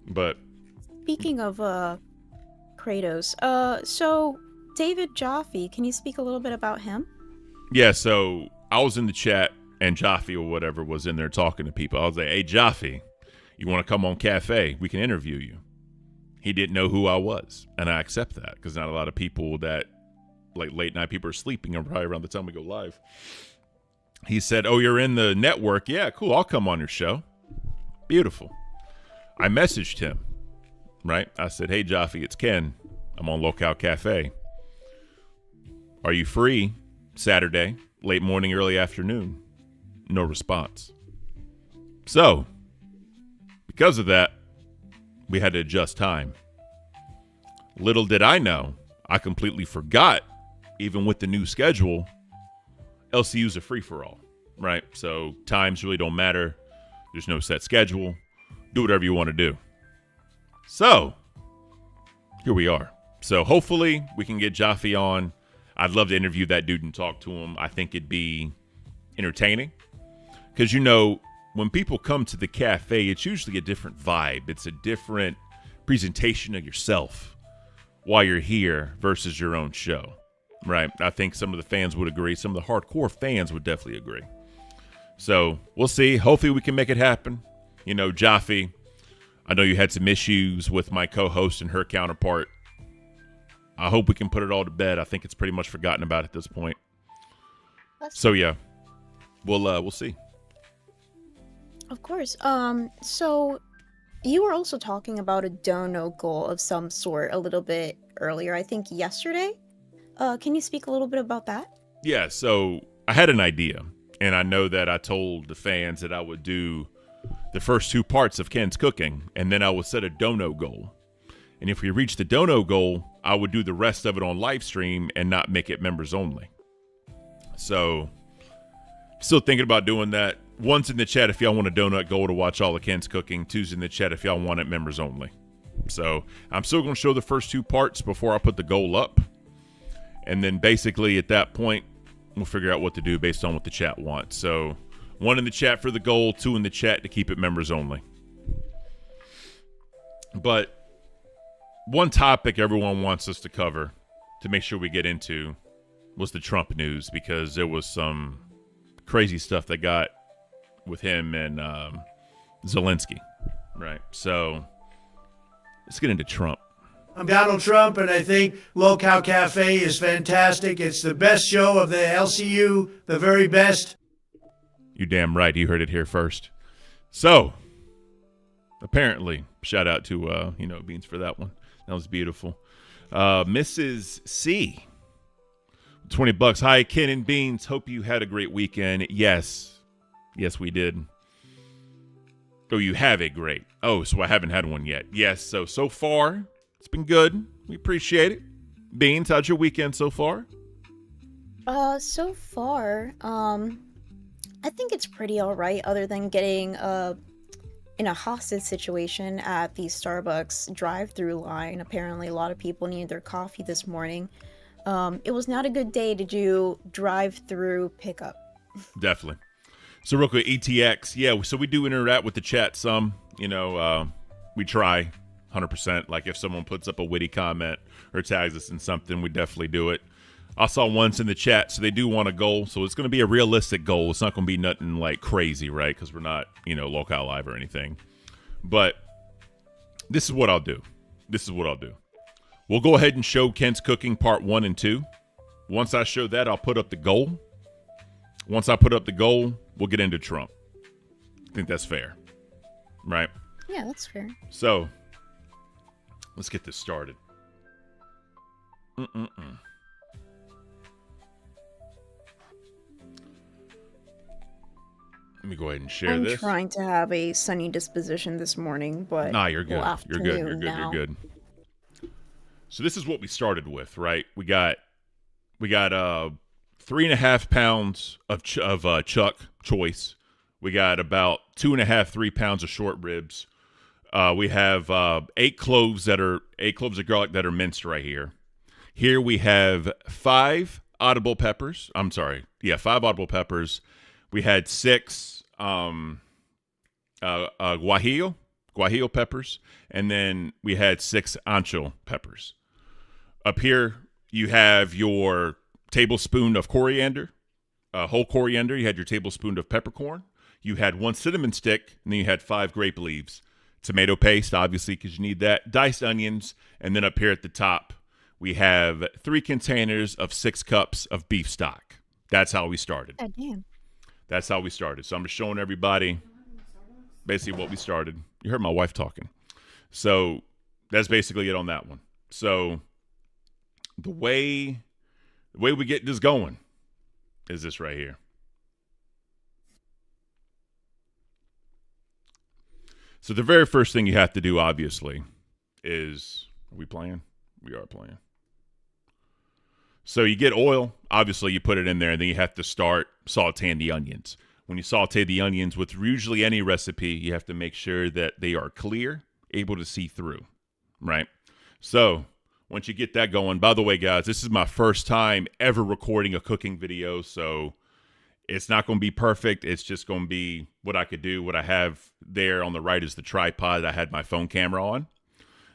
But Speaking of Kratos, so David Jaffe, can you speak a little bit about him? yeah, so I was in the chat and Jaffe or whatever was in there talking to people. I was like, hey, Jaffe, you want to come on Cafe? We can interview you. He didn't know who I was, and I accept that because not a lot of people that, like late night people are sleeping and probably around the time we go live. He said, oh, you're in the network? Yeah, cool. I'll come on your show. Beautiful. I messaged him, right? I said, hey, Jaffe, it's Ken. I'm on Locale Cafe. Are you free Saturday, late morning, early afternoon? No response. So, because of that, we had to adjust time. Little did I know, I completely forgot, even with the new schedule, LCU's a free-for-all, right? So times really don't matter. There's no set schedule. do whatever you want to do. So, here we are. So, hopefully, we can get Jaffe on. I'd love to interview that dude and talk to him. I think it'd be entertaining. Because, when people come to the cafe, it's usually a different vibe. It's a different presentation of yourself while you're here versus your own show, right? I think some of the fans would agree. Some of the hardcore fans would definitely agree. So we'll see. Hopefully we can make it happen. Jaffe, I know you had some issues with my co-host and her counterpart. I hope we can put it all to bed. I think it's pretty much forgotten about at this point. So yeah, we'll see. Of course. So you were also talking about a dono goal of some sort a little bit earlier, I think yesterday. Can you speak a little bit about that? Yeah, so I had an idea, and I know that I told the fans that I would do the first 2 parts of Ken's cooking, and then I would set a dono goal. And if we reach the dono goal, I would do the rest of it on live stream and not make it members only. So, still thinking about doing that. 1's in the chat if y'all want a donut goal to watch all of Ken's cooking. 2's in the chat if y'all want it members only. So, I'm still going to show the first 2 parts before I put the goal up. And then basically at that point, we'll figure out what to do based on what the chat wants. So, 1 in the chat for the goal, 2 in the chat to keep it members only. But one topic everyone wants us to cover to make sure we get into was the Trump news, because there was some crazy stuff that got with him and Zelensky, right? So let's get into Trump. I'm Donald Trump, and I think Locale Cafe is fantastic. It's the best show of the LCU, the very best. You damn right. You heard it here first. So, apparently, shout out to, Beans for that one. That was beautiful. Mrs. C, $20. Hi, Ken and Beans. Hope you had a great weekend. Yes, we did. Oh, you have a great. Oh, so I haven't had one yet. Yes, so far, it's been good. We appreciate it. Beans, how's your weekend so far? So far, I think it's pretty alright, other than getting, in a hostage situation at the Starbucks drive-through line. Apparently, a lot of people needed their coffee this morning. It was not a good day to do drive-through pickup. Definitely. So real quick, ETX. Yeah, so we do interact with the chat some. We try 100%. Like if someone puts up a witty comment or tags us in something, we definitely do it. I saw once in the chat, so they do want a goal. So it's going to be a realistic goal. It's not going to be nothing like crazy, right? Because we're not, Locale Live or anything. But this is what I'll do. We'll go ahead and show Ken's cooking part 1 and 2. Once I show that, I'll put up the goal. Once I put up the goal, we'll get into Trump. I think that's fair, right? Yeah, that's fair. So let's get this started. Let me go ahead and share this. I'm trying to have a sunny disposition this morning, but nah, you're good. Well, You're good. So this is what we started with, right? We got 3.5 pounds of chuck choice. We got about 2.5-3 pounds of short ribs. We have 8 cloves of garlic that are minced right here. Here we have 5 audible peppers. 5 audible peppers. We had 6 guajillo peppers, and then we had 6 ancho peppers. Up here, you have your tablespoon of coriander, whole coriander. You had your tablespoon of peppercorn. You had 1 cinnamon stick, and then you had 5 grape leaves. Tomato paste, obviously, because you need that. Diced onions, and then up here at the top, we have 3 containers of 6 cups of beef stock. That's how we started. God damn. That's how we started. So I'm just showing everybody basically what we started. You heard my wife talking. So that's basically it on that one. So the way we get this going is this right here. So the very first thing you have to do, obviously, is, are we playing? We are playing. So you get oil. Obviously, you put it in there, and then you have to start sauteing the onions. when you saute the onions with usually any recipe, you have to make sure that they are clear, able to see through, right? So once you get that going, by the way, guys, this is my first time ever recording a cooking video, so it's not going to be perfect. It's just going to be what I could do. What I have there on the right is the tripod I had my phone camera on.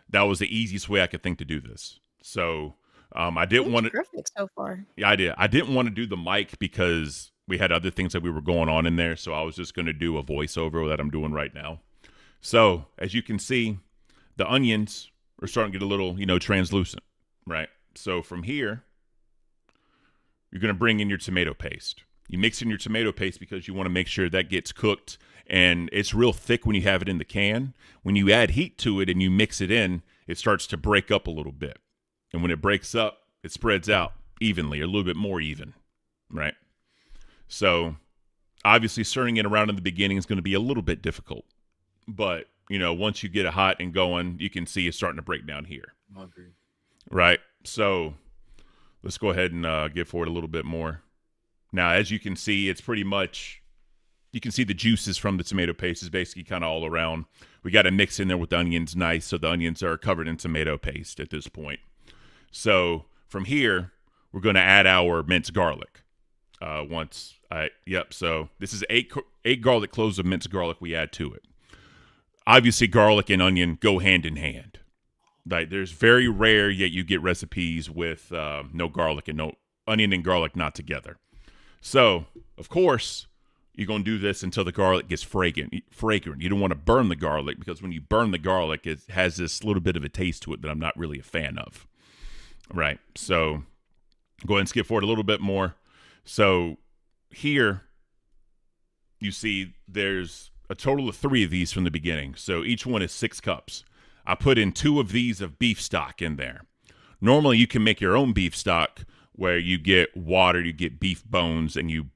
That was the easiest way I could think to do this. So I didn't want to. Perfect so far. Yeah, I did. I didn't want to do the mic because we had other things that we were going on in there. So I was just going to do a voiceover that I'm doing right now. So as you can see, the onions are starting to get a little, translucent, right? So from here, you're going to bring in your tomato paste. You mix in your tomato paste because you want to make sure that gets cooked, and it's real thick when you have it in the can. When you add heat to it and you mix it in, it starts to break up a little bit. And when it breaks up, it spreads out evenly, a little bit more even, right? So obviously stirring it around in the beginning is going to be a little bit difficult. But, once you get it hot and going, you can see it's starting to break down here. I agree. Right? So let's go ahead and get forward a little bit more. Now, as you can see, it's pretty much, you can see the juices from the tomato paste is basically kind of all around. We got to mix in there with the onions nice, so the onions are covered in tomato paste at this point. So from here, we're going to add our minced garlic. So this is eight garlic cloves of minced garlic we add to it. Obviously, garlic and onion go hand in hand. Like, there's very rare yet you get recipes with no garlic and no onion and garlic not together. So, of course, you're going to do this until the garlic gets fragrant. You don't want to burn the garlic, because when you burn the garlic, it has this little bit of a taste to it that I'm not really a fan of. Right. So go ahead and skip forward a little bit more. So here you see there's a total of 3 of these from the beginning. So each one is 6 cups. I put in 2 of these of beef stock in there. Normally you can make your own beef stock where you get water, you get beef bones, and you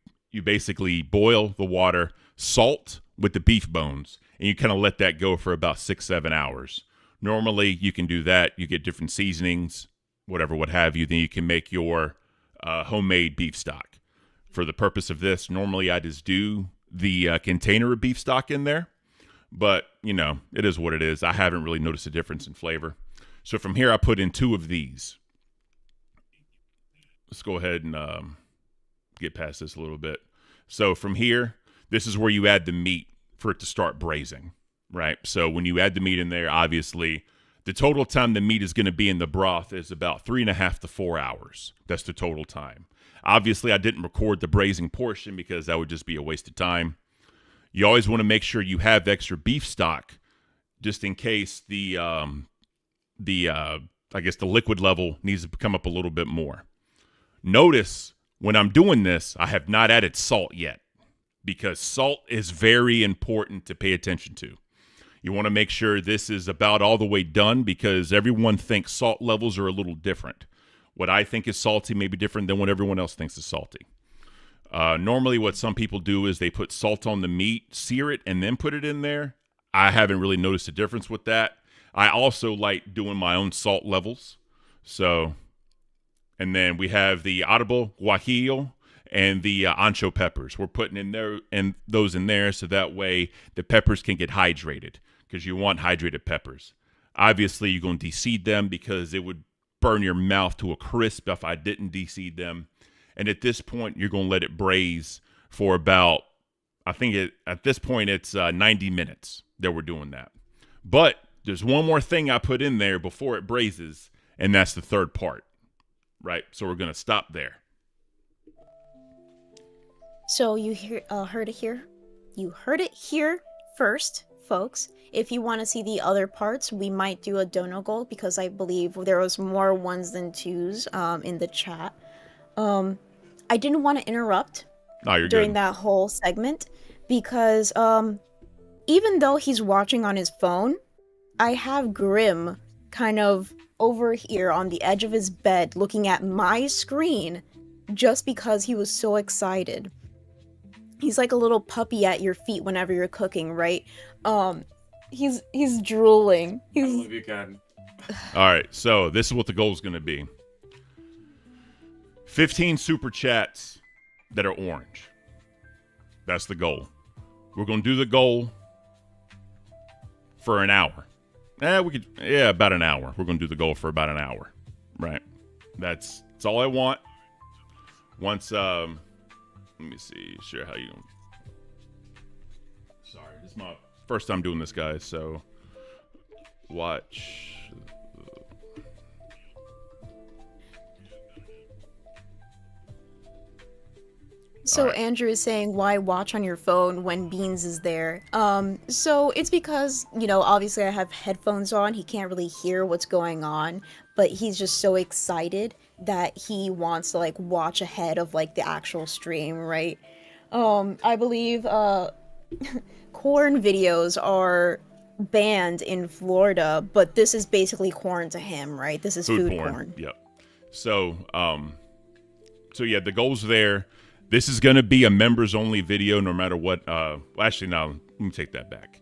basically boil the water, salt with the beef bones, and you kind of let that go for about 6-7 hours. Normally you can do that. You get different seasonings, whatever, what have you. Then you can make your homemade beef stock. For the purpose of this, normally I just do the container of beef stock in there, but it is what it is. I haven't really noticed a difference in flavor. So from here, I put in 2 of these. Let's go ahead and get past this a little bit. So from here, this is where you add the meat for it to start braising, right? So when you add the meat in there, obviously the total time the meat is going to be in the broth is about 3.5 to 4 hours. That's the total time. Obviously, I didn't record the braising portion because that would just be a waste of time. You always want to make sure you have extra beef stock just in case the liquid level needs to come up a little bit more. Notice when I'm doing this, I have not added salt yet, because salt is very important to pay attention to. You want to make sure this is about all the way done, because everyone thinks salt levels are a little different. What I think is salty may be different than what everyone else thinks is salty. Normally what some people do is they put salt on the meat, sear it, and then put it in there. I haven't really noticed a difference with that. I also like doing my own salt levels. So, and then we have the audible guajillo and the ancho peppers. We're putting in those in there so that way the peppers can get hydrated, because you want hydrated peppers. Obviously, you're going to deseed them because it would burn your mouth to a crisp if I didn't deseed them. And at this point, you're going to let it braise for about, at this point, it's 90 minutes that we're doing that. But there's one more thing I put in there before it braises, and that's the third part, right? So we're going to stop there. So you heard it here. You heard it here first, folks. If you want to see the other parts, we might do a dono goal, because I believe there was more 1s than 2s in the chat. I didn't want to interrupt during that whole segment, because even though he's watching on his phone, I have Grim kind of over here on the edge of his bed looking at my screen just because he was so excited. He's like a little puppy at your feet whenever you're cooking, right? He's drooling. I believe you can. All right, so this is what the goal is going to be. 15 super chats that are orange. That's the goal. We're going to do the goal for an hour. About an hour. We're going to do the goal for about an hour. Right. That's all I want. Once, let me see. Share how you. Sorry, this is my first time doing this, guys. So, watch. So Alright. Andrew is saying, why watch on your phone when Beans is there? So it's because, obviously I have headphones on. He can't really hear what's going on, but he's just so excited that he wants to, watch ahead of, the actual stream, right? I believe, corn videos are banned in Florida, but this is basically corn to him, right? This is food corn. Yep. So, yeah, the goal's there. This is going to be a members-only video no matter what. Actually, no, let me take that back.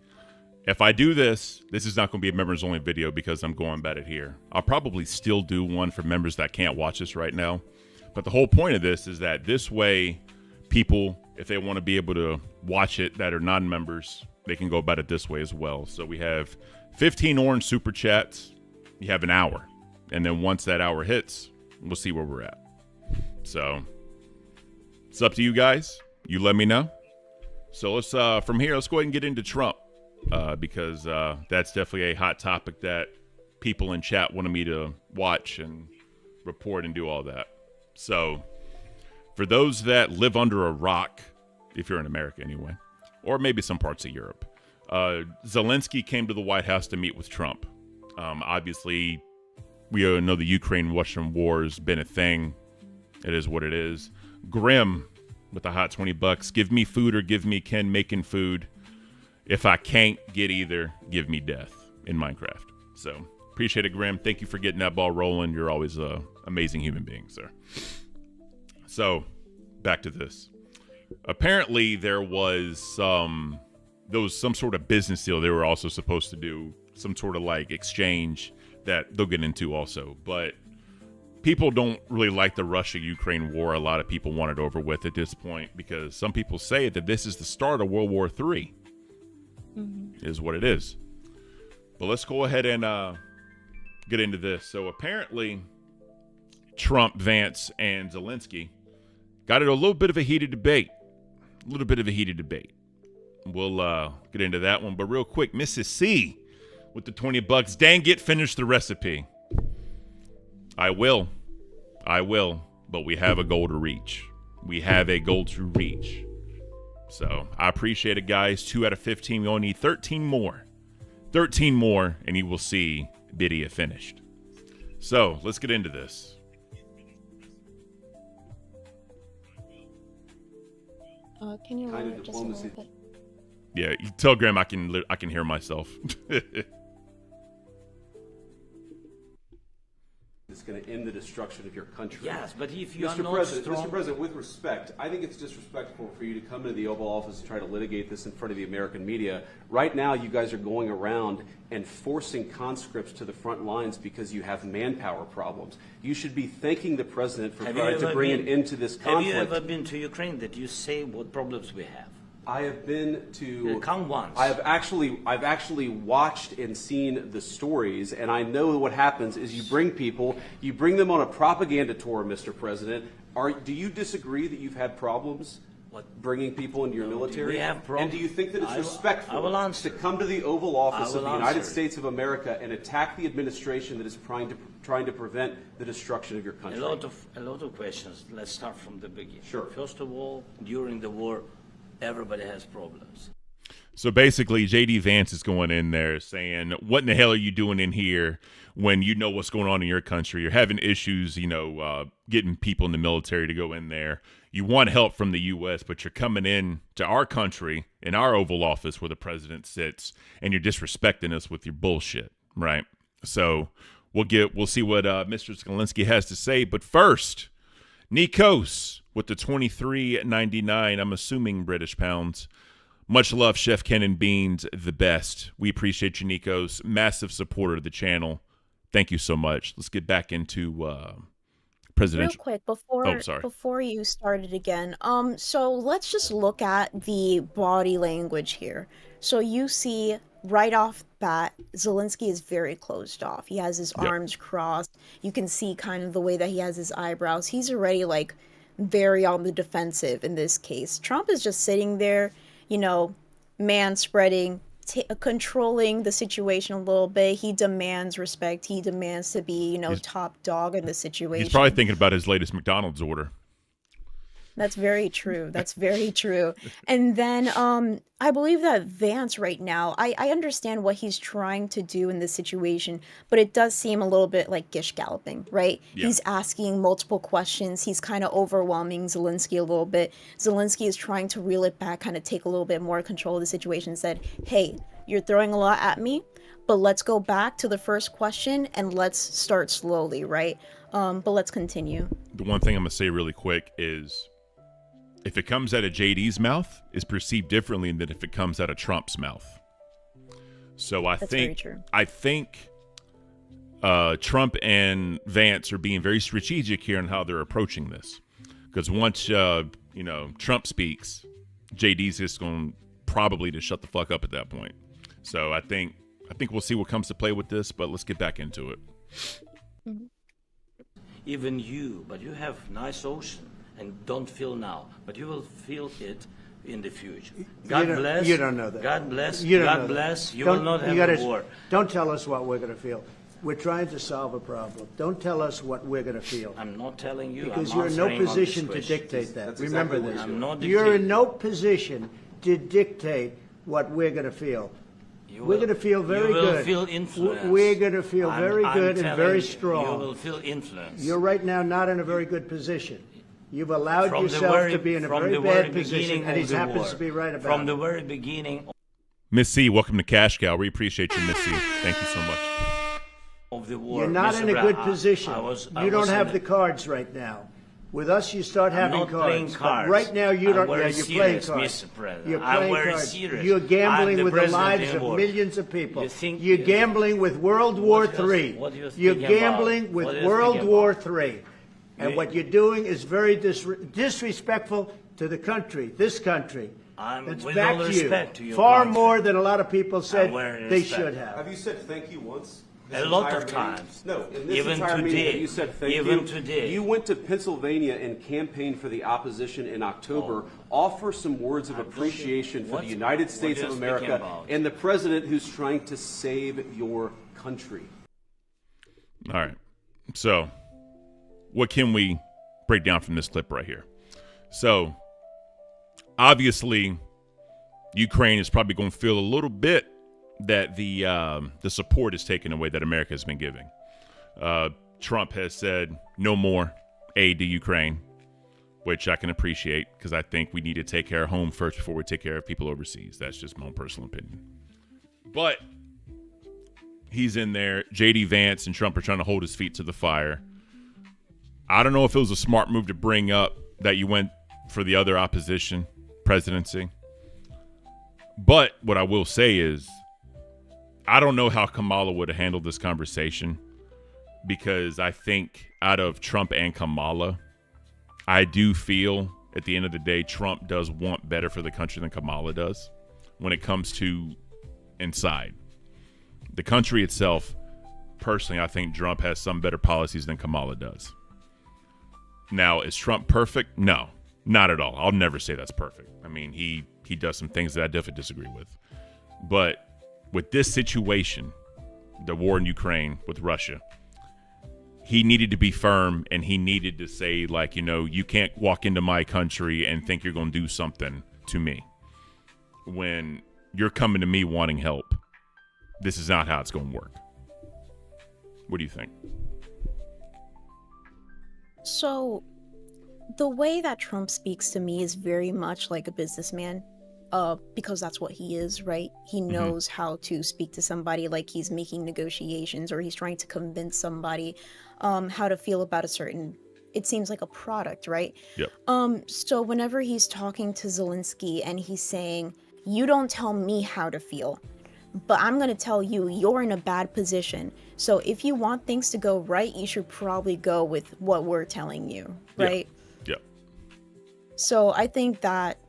If I do this is not going to be a members-only video because I'm going about it here. I'll probably still do one for members that can't watch this right now. But the whole point of this is that this way, people, if they want to be able to watch it that are non-members, they can go about it this way as well. So we have 15 orange super chats. You have an hour. And then once that hour hits, we'll see where we're at. So it's up to you guys. You let me know. So let's from here, let's go ahead and get into Trump because that's definitely a hot topic that people in chat wanted me to watch and report and do all that. So for those that live under a rock, if you're in America anyway, or maybe some parts of Europe, Zelensky came to the White House to meet with Trump. Obviously, we know the Ukraine-Russian war has been a thing. It is what it is. Grim with the hot $20. Give me food or give me Ken making food. If I can't get either, give me death in Minecraft. So appreciate it, Grim. Thank you for getting that ball rolling. You're always an amazing human being, sir. So back to this. Apparently there was some sort of business deal they were also supposed to do, some sort of exchange that they'll get into also. But people don't really like the Russia-Ukraine war. A lot of people want it over with at this point because some people say that this is the start of World War III. Is what it is. But let's go ahead and get into this. So apparently Trump, Vance, and Zelensky got into a little bit of a heated debate. We'll get into that one. But real quick, Mrs. C with the $20. Dang it, finish the recipe. I will. But we have a goal to reach. So I appreciate it, guys. 2 out of 15. We only need 13 more. 13 more, and you will see Bidia finished. So let's get into this. Can you lower it just a little bit? Yeah, you tell Graham I can hear myself. It's going to end the destruction of your country. Yes, but if you are not Mr. President, with respect, I think it's disrespectful for you to come into the Oval Office and try to litigate this in front of the American media. Right now, you guys are going around and forcing conscripts to the front lines because you have manpower problems. You should be thanking the president for trying to bring an end to this conflict. Have you ever been to Ukraine that you say what problems we have? I have been to. Come once. I've actually watched and seen the stories, and I know what happens is you bring them on a propaganda tour, Mr. President. Do you disagree that you've had problems bringing people into your military? We have problems. And do you think that it's respectful I will answer. to come to the Oval Office of the United answer. States of America and attack the administration that is trying to prevent the destruction of your country? A lot of questions. Let's start from the beginning. Sure. First of all, during the war, everybody has problems. So basically, J.D. Vance is going in there saying, what in the hell are you doing in here when you know what's going on in your country? You're having issues, getting people in the military to go in there. You want help from the U.S., but you're coming in to our country, in our Oval Office where the president sits, and you're disrespecting us with your bullshit, right? So we'll see what Mr. Zelensky has to say. But first, Nikos with the $23.99, I'm assuming British pounds. Much love, Chef Ken and Beans, the best. We appreciate you, Nikos. Massive supporter of the channel. Thank you so much. Let's get back into presidential. quick Oh, sorry. before you started again. So let's just look at the body language here. So you see right off bat, Zelensky is very closed off. He has his Yep. arms crossed. You can see kind of the way that he has his eyebrows. He's already like very on the defensive in this case. Trump is just sitting there, you know, man spreading, controlling the situation a little bit. He demands respect. He demands to be, top dog in the situation. He's probably thinking about his latest McDonald's order. That's very true. That's very true. And then I believe that Vance right now, I understand what he's trying to do in this situation, but it does seem a little bit like gish galloping, right? Yeah. He's asking multiple questions. He's kind of overwhelming Zelensky a little bit. Zelensky is trying to reel it back, kind of take a little bit more control of the situation, said, hey, you're throwing a lot at me, but let's go back to the first question and let's start slowly, right? But let's continue. The one thing I'm going to say really quick is, if it comes out of JD's mouth, it's perceived differently than if it comes out of Trump's mouth. So That's very true. I think Trump and Vance are being very strategic here in how they're approaching this. Because once Trump speaks, JD's just going probably to shut the fuck up at that point. So I think we'll see what comes to play with this, but let's get back into it. Mm-hmm. Even you, but you have nice ocean and don't feel now, but you will feel it in the future. God bless. You don't know that. God bless. You don't know God that. bless. You Don't- will not you gotta- have a war. Don't tell us what we're going to feel. We're trying to solve a problem. Don't tell us what we're going to feel. I'm not telling you. Because I'm you're in no answering on this position to question. dictate that. That's Remember exactly this. what I'm not You're dictating. in no position to dictate what we're going to feel. You We're will- going to feel very you will good. feel influence. We're going to feel I'm- very I'm good and telling very you, strong. You will feel influence. You're right now not in a very good position. You've allowed From the yourself very- to be in a from very the bad very position, beginning and he of the happens war. to be right about From it. the very beginning Miss C, welcome to Cash Cow. We appreciate you, Miss C. Thank you so much. of the war. You're not Mr. in a Brown, good position. I You don't was have in the cards right now. With us, you start I'm having not cards. playing But cards. right now, you I'm don't. very You're playing serious, cards. Mr. President. You're I'm playing very cards. serious. You're I'm gambling the with the president lives in of war. millions of people. You think- You're gambling with World War What do you- III. what do you You're think about? gambling with What do you World think War about? III. And You- what you're doing is very disrespectful to the country, this country. That's with back all to you. respect to your Far country. more than a lot of people said very they respect. should have. Have you said thank you once? A lot entire of meeting? times. No, in this Even entire meeting, today. have you said thank you. Even today. You went to Pennsylvania and campaigned for the opposition in October. Offer some words of appreciation for the United States what of are you speaking America about? and the president who's trying to save your country. All right. So, what can we break down from this clip right here? So, obviously, Ukraine is probably going to feel a little bit that the support is taken away that America has been giving. Trump has said no more aid to Ukraine, which I can appreciate because I think we need to take care of home first before we take care of people overseas. That's just my own personal opinion. But he's in there. JD Vance and Trump are trying to hold his feet to the fire. I don't know if it was a smart move to bring up that you went for the other opposition presidency. But what I will say is, I don't know how Kamala would have handled this conversation because I think out of Trump and Kamala, I do feel at the end of the day, Trump does want better for the country than Kamala does when it comes to inside. The country itself, personally, I think Trump has some better policies than Kamala does. Now, is Trump perfect? No, not at all. I'll never say that's perfect. I mean, he does some things that I definitely disagree with. But with this situation, the war in Ukraine with Russia, he needed to be firm and he needed to say, like, you can't walk into my country and think you're going to do something to me. When you're coming to me wanting help, this is not how it's going to work. What do you think? So, the way that Trump speaks to me is very much like a businessman, because that's what he is, right? He knows how to speak to somebody like he's making negotiations or he's trying to convince somebody how to feel about a certain, it seems like a product, right? Yep. So whenever he's talking to Zelensky and he's saying, you don't tell me how to feel, But I'm going to tell you, you're in a bad position. So if you want things to go right, you should probably go with what we're telling you, right? Yeah. So I think that,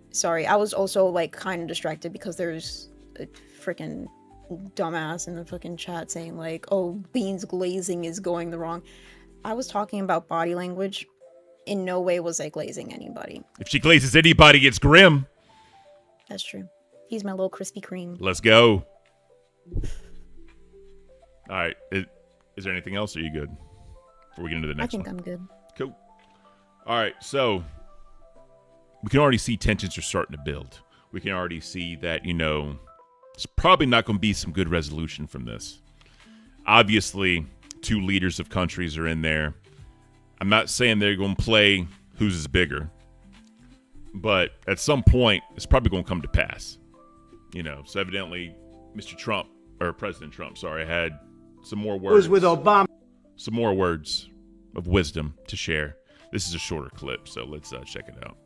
sorry, I was also like kind of distracted because there's a freaking dumbass in the fucking chat saying like, oh, Beans glazing is going the wrong. I was talking about body language. In no way was I glazing anybody. If she glazes anybody, it's Grim. That's true. He's my little Krispy Kreme. Let's go. All right. Is there anything else? Or are you good? Before we get into the next one. I think I'm good. Cool. All right. So we can already see tensions are starting to build. We can already see that, it's probably not going to be some good resolution from this. Obviously, two leaders of countries are in there. I'm not saying they're going to play whose is bigger, but at some point, it's probably going to come to pass. So evidently, President Trump, had some more words. Was with Obama. Some more words of wisdom to share. This is a shorter clip, so let's check it out.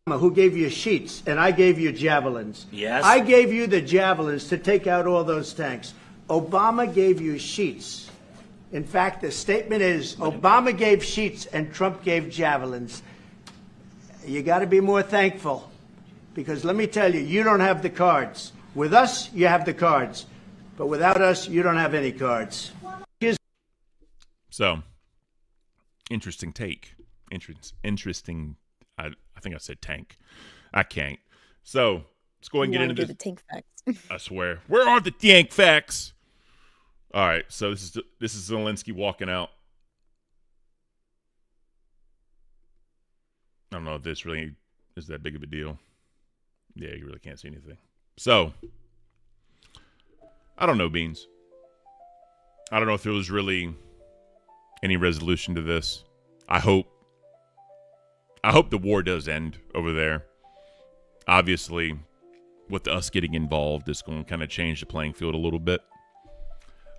Who gave you sheets, and I gave you javelins. Yes. I gave you the javelins to take out all those tanks. Obama gave you sheets. In fact, the statement is Obama gave sheets and Trump gave javelins. You got to be more thankful, because let me tell you, you don't have the cards. With us, you have the cards, but without us, you don't have any cards. So, interesting take. Interesting. I think I said tank. I can't. So let's go ahead and get into this. The tank facts. I swear. Where are the tank facts? All right. So this is Zelensky walking out. I don't know if this really is that big of a deal. Yeah, you really can't see anything. So I don't know, Beans. I don't know if there was really any resolution to this. I hope the war does end over there. Obviously, with us getting involved, it's going to kind of change the playing field a little bit.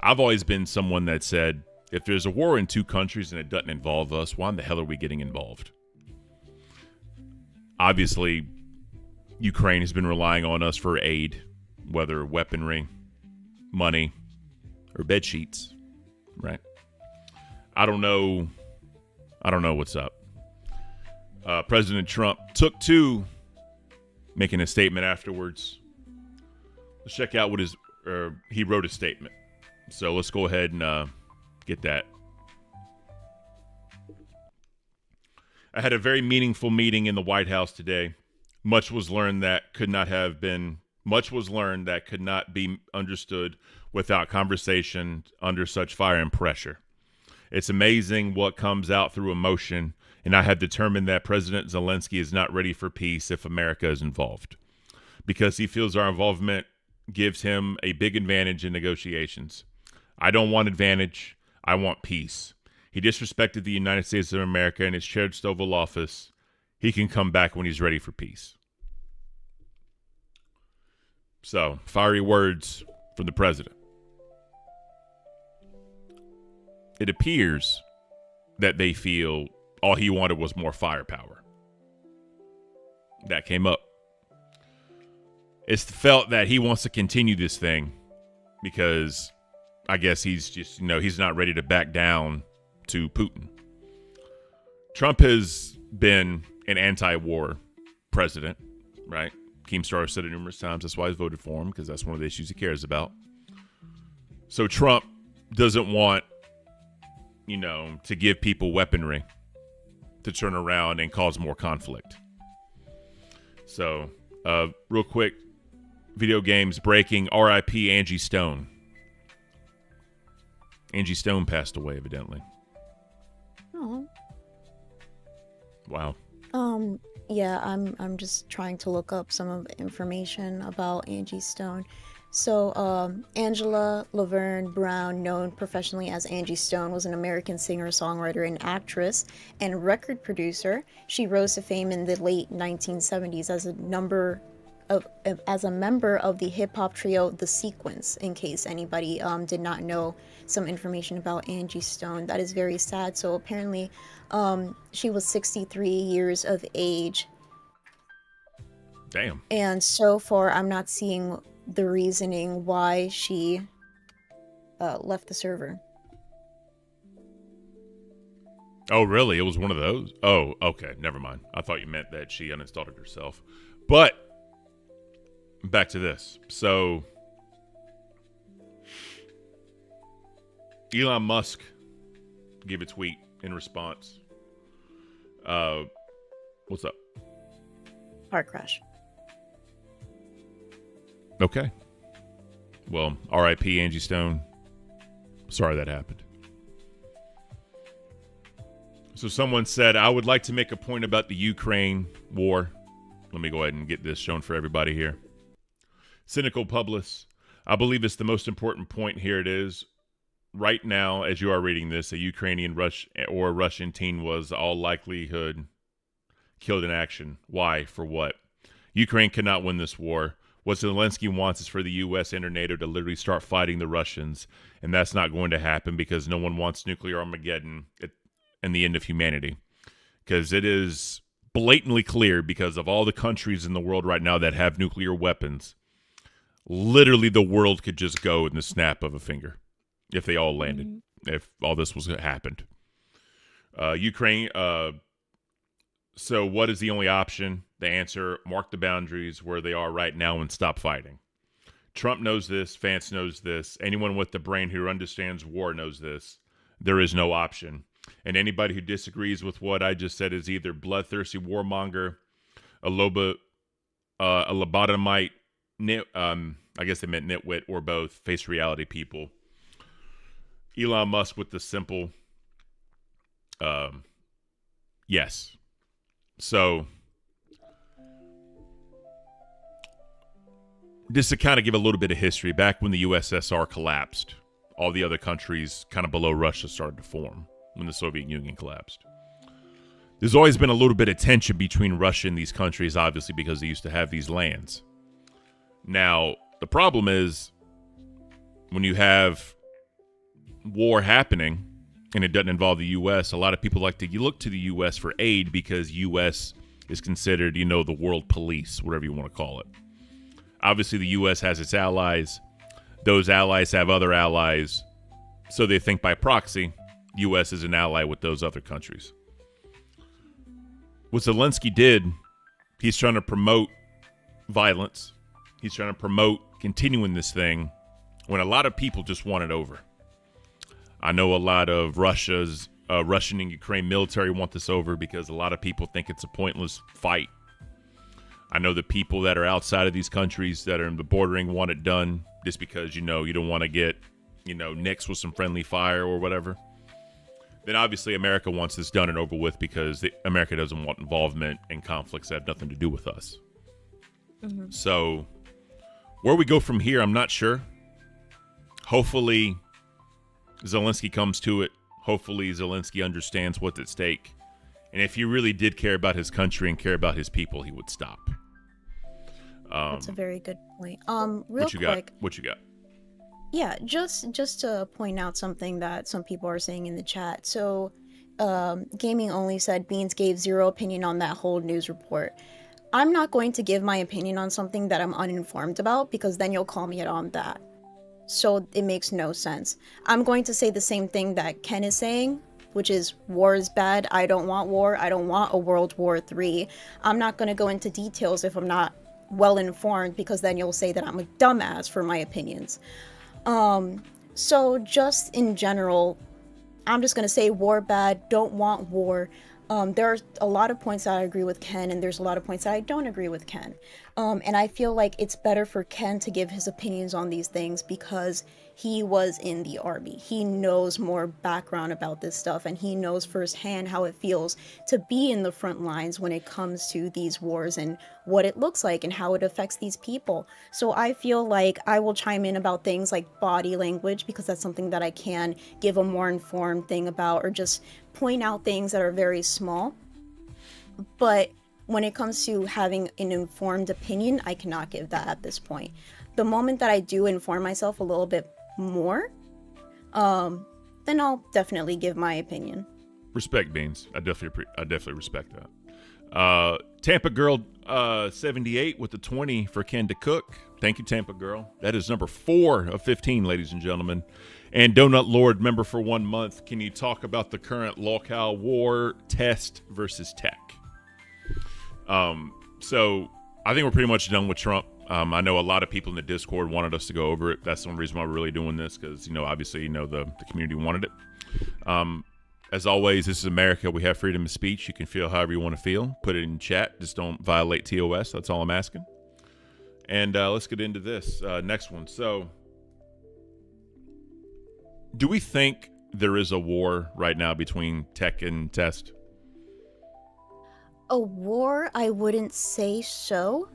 I've always been someone that said, if there's a war in two countries and it doesn't involve us, why in the hell are we getting involved? Obviously, Ukraine has been relying on us for aid, whether weaponry, money, or bed sheets, right? I don't know what's up. President Trump took to making a statement afterwards. Let's check out what he wrote a statement. So let's go ahead and get that. I had a very meaningful meeting in the White House today. Much was learned that could not be understood without conversation under such fire and pressure. It's amazing what comes out through emotion, and I have determined that President Zelensky is not ready for peace if America is involved, because he feels our involvement gives him a big advantage in negotiations. I don't want advantage. I want peace. He disrespected the United States of America and his cherished Oval Office. He can come back when he's ready for peace. So, fiery words from the president. It appears that they feel all he wanted was more firepower. That came up. It's felt that he wants to continue this thing because I guess he's just, he's not ready to back down to Putin. Trump has been an anti-war president, right? Keemstar said it numerous times. That's why he's voted for him, because that's one of the issues he cares about. So Trump doesn't want, to give people weaponry to turn around and cause more conflict. So, real quick, video games breaking, RIP Angie Stone. Angie Stone passed away, evidently. Oh. Wow. Yeah, I'm just trying to look up some of the information about Angie Stone. So, Angela Laverne Brown, known professionally as Angie Stone, was an American singer, songwriter, and actress and record producer. She rose to fame in the late 1970s as a member of the hip-hop trio The Sequence, in case anybody did not know some information about Angie Stone. That is very sad. So apparently she was 63 years of age. Damn. And so far, I'm not seeing the reasoning why she left the server. Oh, really? It was one of those? Oh, okay. Never mind. I thought you meant that she uninstalled it herself. But back to this. So Elon Musk gave a tweet in response. What's up? Car crash. Okay. Well, R.I.P. Angie Stone. Sorry that happened. So someone said, I would like to make a point about the Ukraine war. Let me go ahead and get this shown for everybody here. Cynical Publis. I believe it's the most important point. Here it is. Right now, as you are reading this, a Ukrainian Russian teen was all likelihood killed in action. Why? For what? Ukraine cannot win this war. What Zelensky wants is for the U.S. and NATO to literally start fighting the Russians, and that's not going to happen because no one wants nuclear Armageddon and the end of humanity. Because it is blatantly clear, because of all the countries in the world right now that have nuclear weapons, literally the world could just go in the snap of a finger if they all landed, if all this was happened. Ukraine, so what is the only option? The answer, mark the boundaries where they are right now and stop fighting. Trump knows this. Vance knows this. Anyone with the brain who understands war knows this. There is no option. And anybody who disagrees with what I just said is either bloodthirsty warmonger, a lobotomite, I guess they meant nitwit, or both, face reality people. Elon Musk with the simple, yes. So, just to kind of give a little bit of history, back when the USSR collapsed, all the other countries kind of below Russia started to form when the Soviet Union collapsed. There's always been a little bit of tension between Russia and these countries, obviously, because they used to have these lands. Now, the problem is when you have war happening and it doesn't involve the U.S., a lot of people like to look to the U.S. for aid because U.S. is considered, the world police, whatever you want to call it. Obviously, the U.S. has its allies. Those allies have other allies. So they think by proxy, U.S. is an ally with those other countries. What Zelensky did, he's trying to promote violence. He's trying to promote continuing this thing when a lot of people just want it over. I know a lot of Russian and Ukraine military want this over because a lot of people think it's a pointless fight. I know the people that are outside of these countries that are in the bordering want it done just because, you don't want to get, nicks with some friendly fire or whatever. Then obviously America wants this done and over with because America doesn't want involvement in conflicts that have nothing to do with us. Mm-hmm. So where we go from here, I'm not sure. Hopefully Zelensky comes to it. Hopefully Zelensky understands what's at stake. And if he really did care about his country and care about his people, he would stop. That's a very good point. What you got? Yeah, just to point out something that some people are saying in the chat. So, Gaming Only said Beans gave zero opinion on that whole news report. I'm not going to give my opinion on something that I'm uninformed about because then you'll call me out on that. So it makes no sense. I'm going to say the same thing that Ken is saying, which is war is bad. I don't want war. I don't want a World War III. I'm not going to go into details if I'm not well informed because then you'll say that I'm a dumbass for my opinions. So just in general, I'm just going to say war bad, don't want war. There are a lot of points that I agree with Ken, and there's a lot of points that I don't agree with Ken. And I feel like it's better for Ken to give his opinions on these things because he was in the army. He knows more background about this stuff, and he knows firsthand how it feels to be in the front lines when it comes to these wars and what it looks like and how it affects these people. So I feel like I will chime in about things like body language because that's something that I can give a more informed thing about or just point out things that are very small. But when it comes to having an informed opinion, I cannot give that at this point. The moment that I do inform myself a little bit more, then I'll definitely give my opinion. Respect, Beans. I definitely respect that. Tampa girl 78 with the 20 for Ken to Cook. Thank you, Tampa Girl. That is number 4 of 15, ladies and gentlemen. And Donut Lord, member for 1 month. Can you talk about the current locale war, test versus tech? So I think we're pretty much done with Trump. I know a lot of people in the Discord wanted us to go over it. That's the one reason why we're really doing this, because, obviously, the community wanted it. As always, this is America. We have freedom of speech. You can feel however you want to feel. Put it in chat. Just don't violate TOS. That's all I'm asking. And let's get into this next one. So, do we think there is a war right now between tech and test? A war, I wouldn't say so.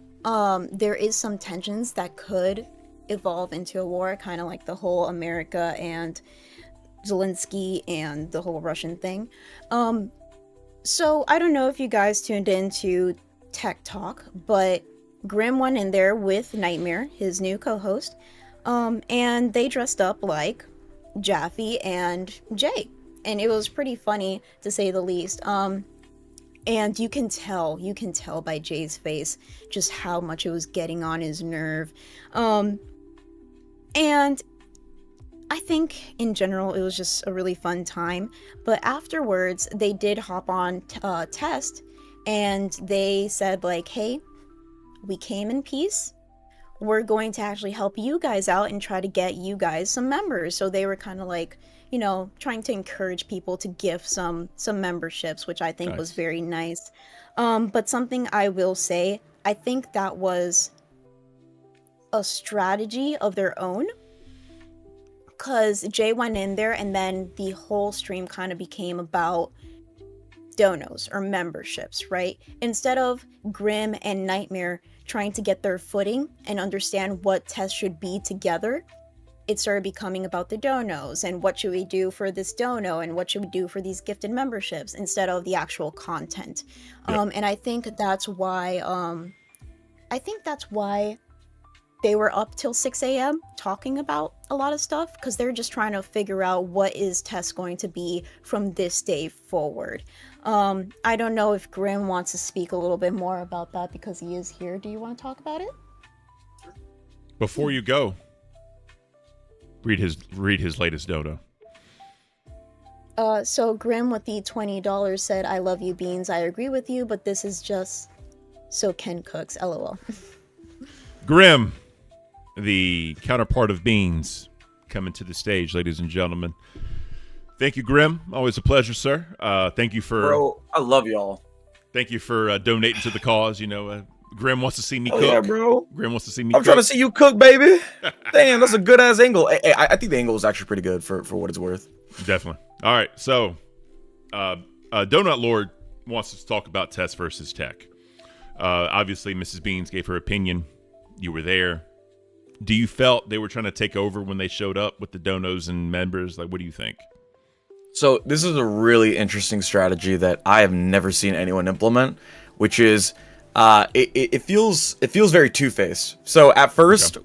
There is some tensions that could evolve into a war, kind of like the whole America and Zelensky and the whole Russian thing. So I don't know if you guys tuned into Tech Talk, but Grim went in there with Nightmare, his new co-host, and they dressed up like Jaffe and Jay, and it was pretty funny to say the least. And you can tell by Jay's face just how much it was getting on his nerve. And I think in general it was just a really fun time. But afterwards, they did hop on Test, and they said like, hey, we came in peace. We're going to actually help you guys out and try to get you guys some members. So they were kind of like, trying to encourage people to give some memberships, which I think was very nice. But something I will say, I think that was a strategy of their own, because Jay went in there and then the whole stream kind of became about donos or memberships, right? Instead of Grim and Nightmare trying to get their footing and understand what tests should be together, it started becoming about the donos and what should we do for this dono and what should we do for these gifted memberships instead of the actual content. Yep. And I think that's why they were up till 6 a.m. talking about a lot of stuff, because they're just trying to figure out what is test going to be from this day forward. I don't know if Grim wants to speak a little bit more about that because he is here. Do you want to talk about it? Before you go, read his latest dono. So Grim with the $20 said, I love you, Beans. I agree with you, but this is just so Ken cooks. LOL. Grim, the counterpart of Beans, coming to the stage, ladies and gentlemen. Thank you, Grim. Always a pleasure, sir. Thank you for... Bro, I love y'all. Thank you for donating to the cause. Grim wants to see me cook. Yeah, bro. Grim wants to see me I'm cook. trying to see you cook, baby. Damn, that's a good-ass angle. I think the angle is actually pretty good for what it's worth. Definitely. All right, so Donut Lord wants us to talk about test versus tech. Obviously, Mrs. Beans gave her opinion. You were there. Do you felt they were trying to take over when they showed up with the donos and members? Like, what do you think? So this is a really interesting strategy that I have never seen anyone implement, which is it feels very two-faced. So at first,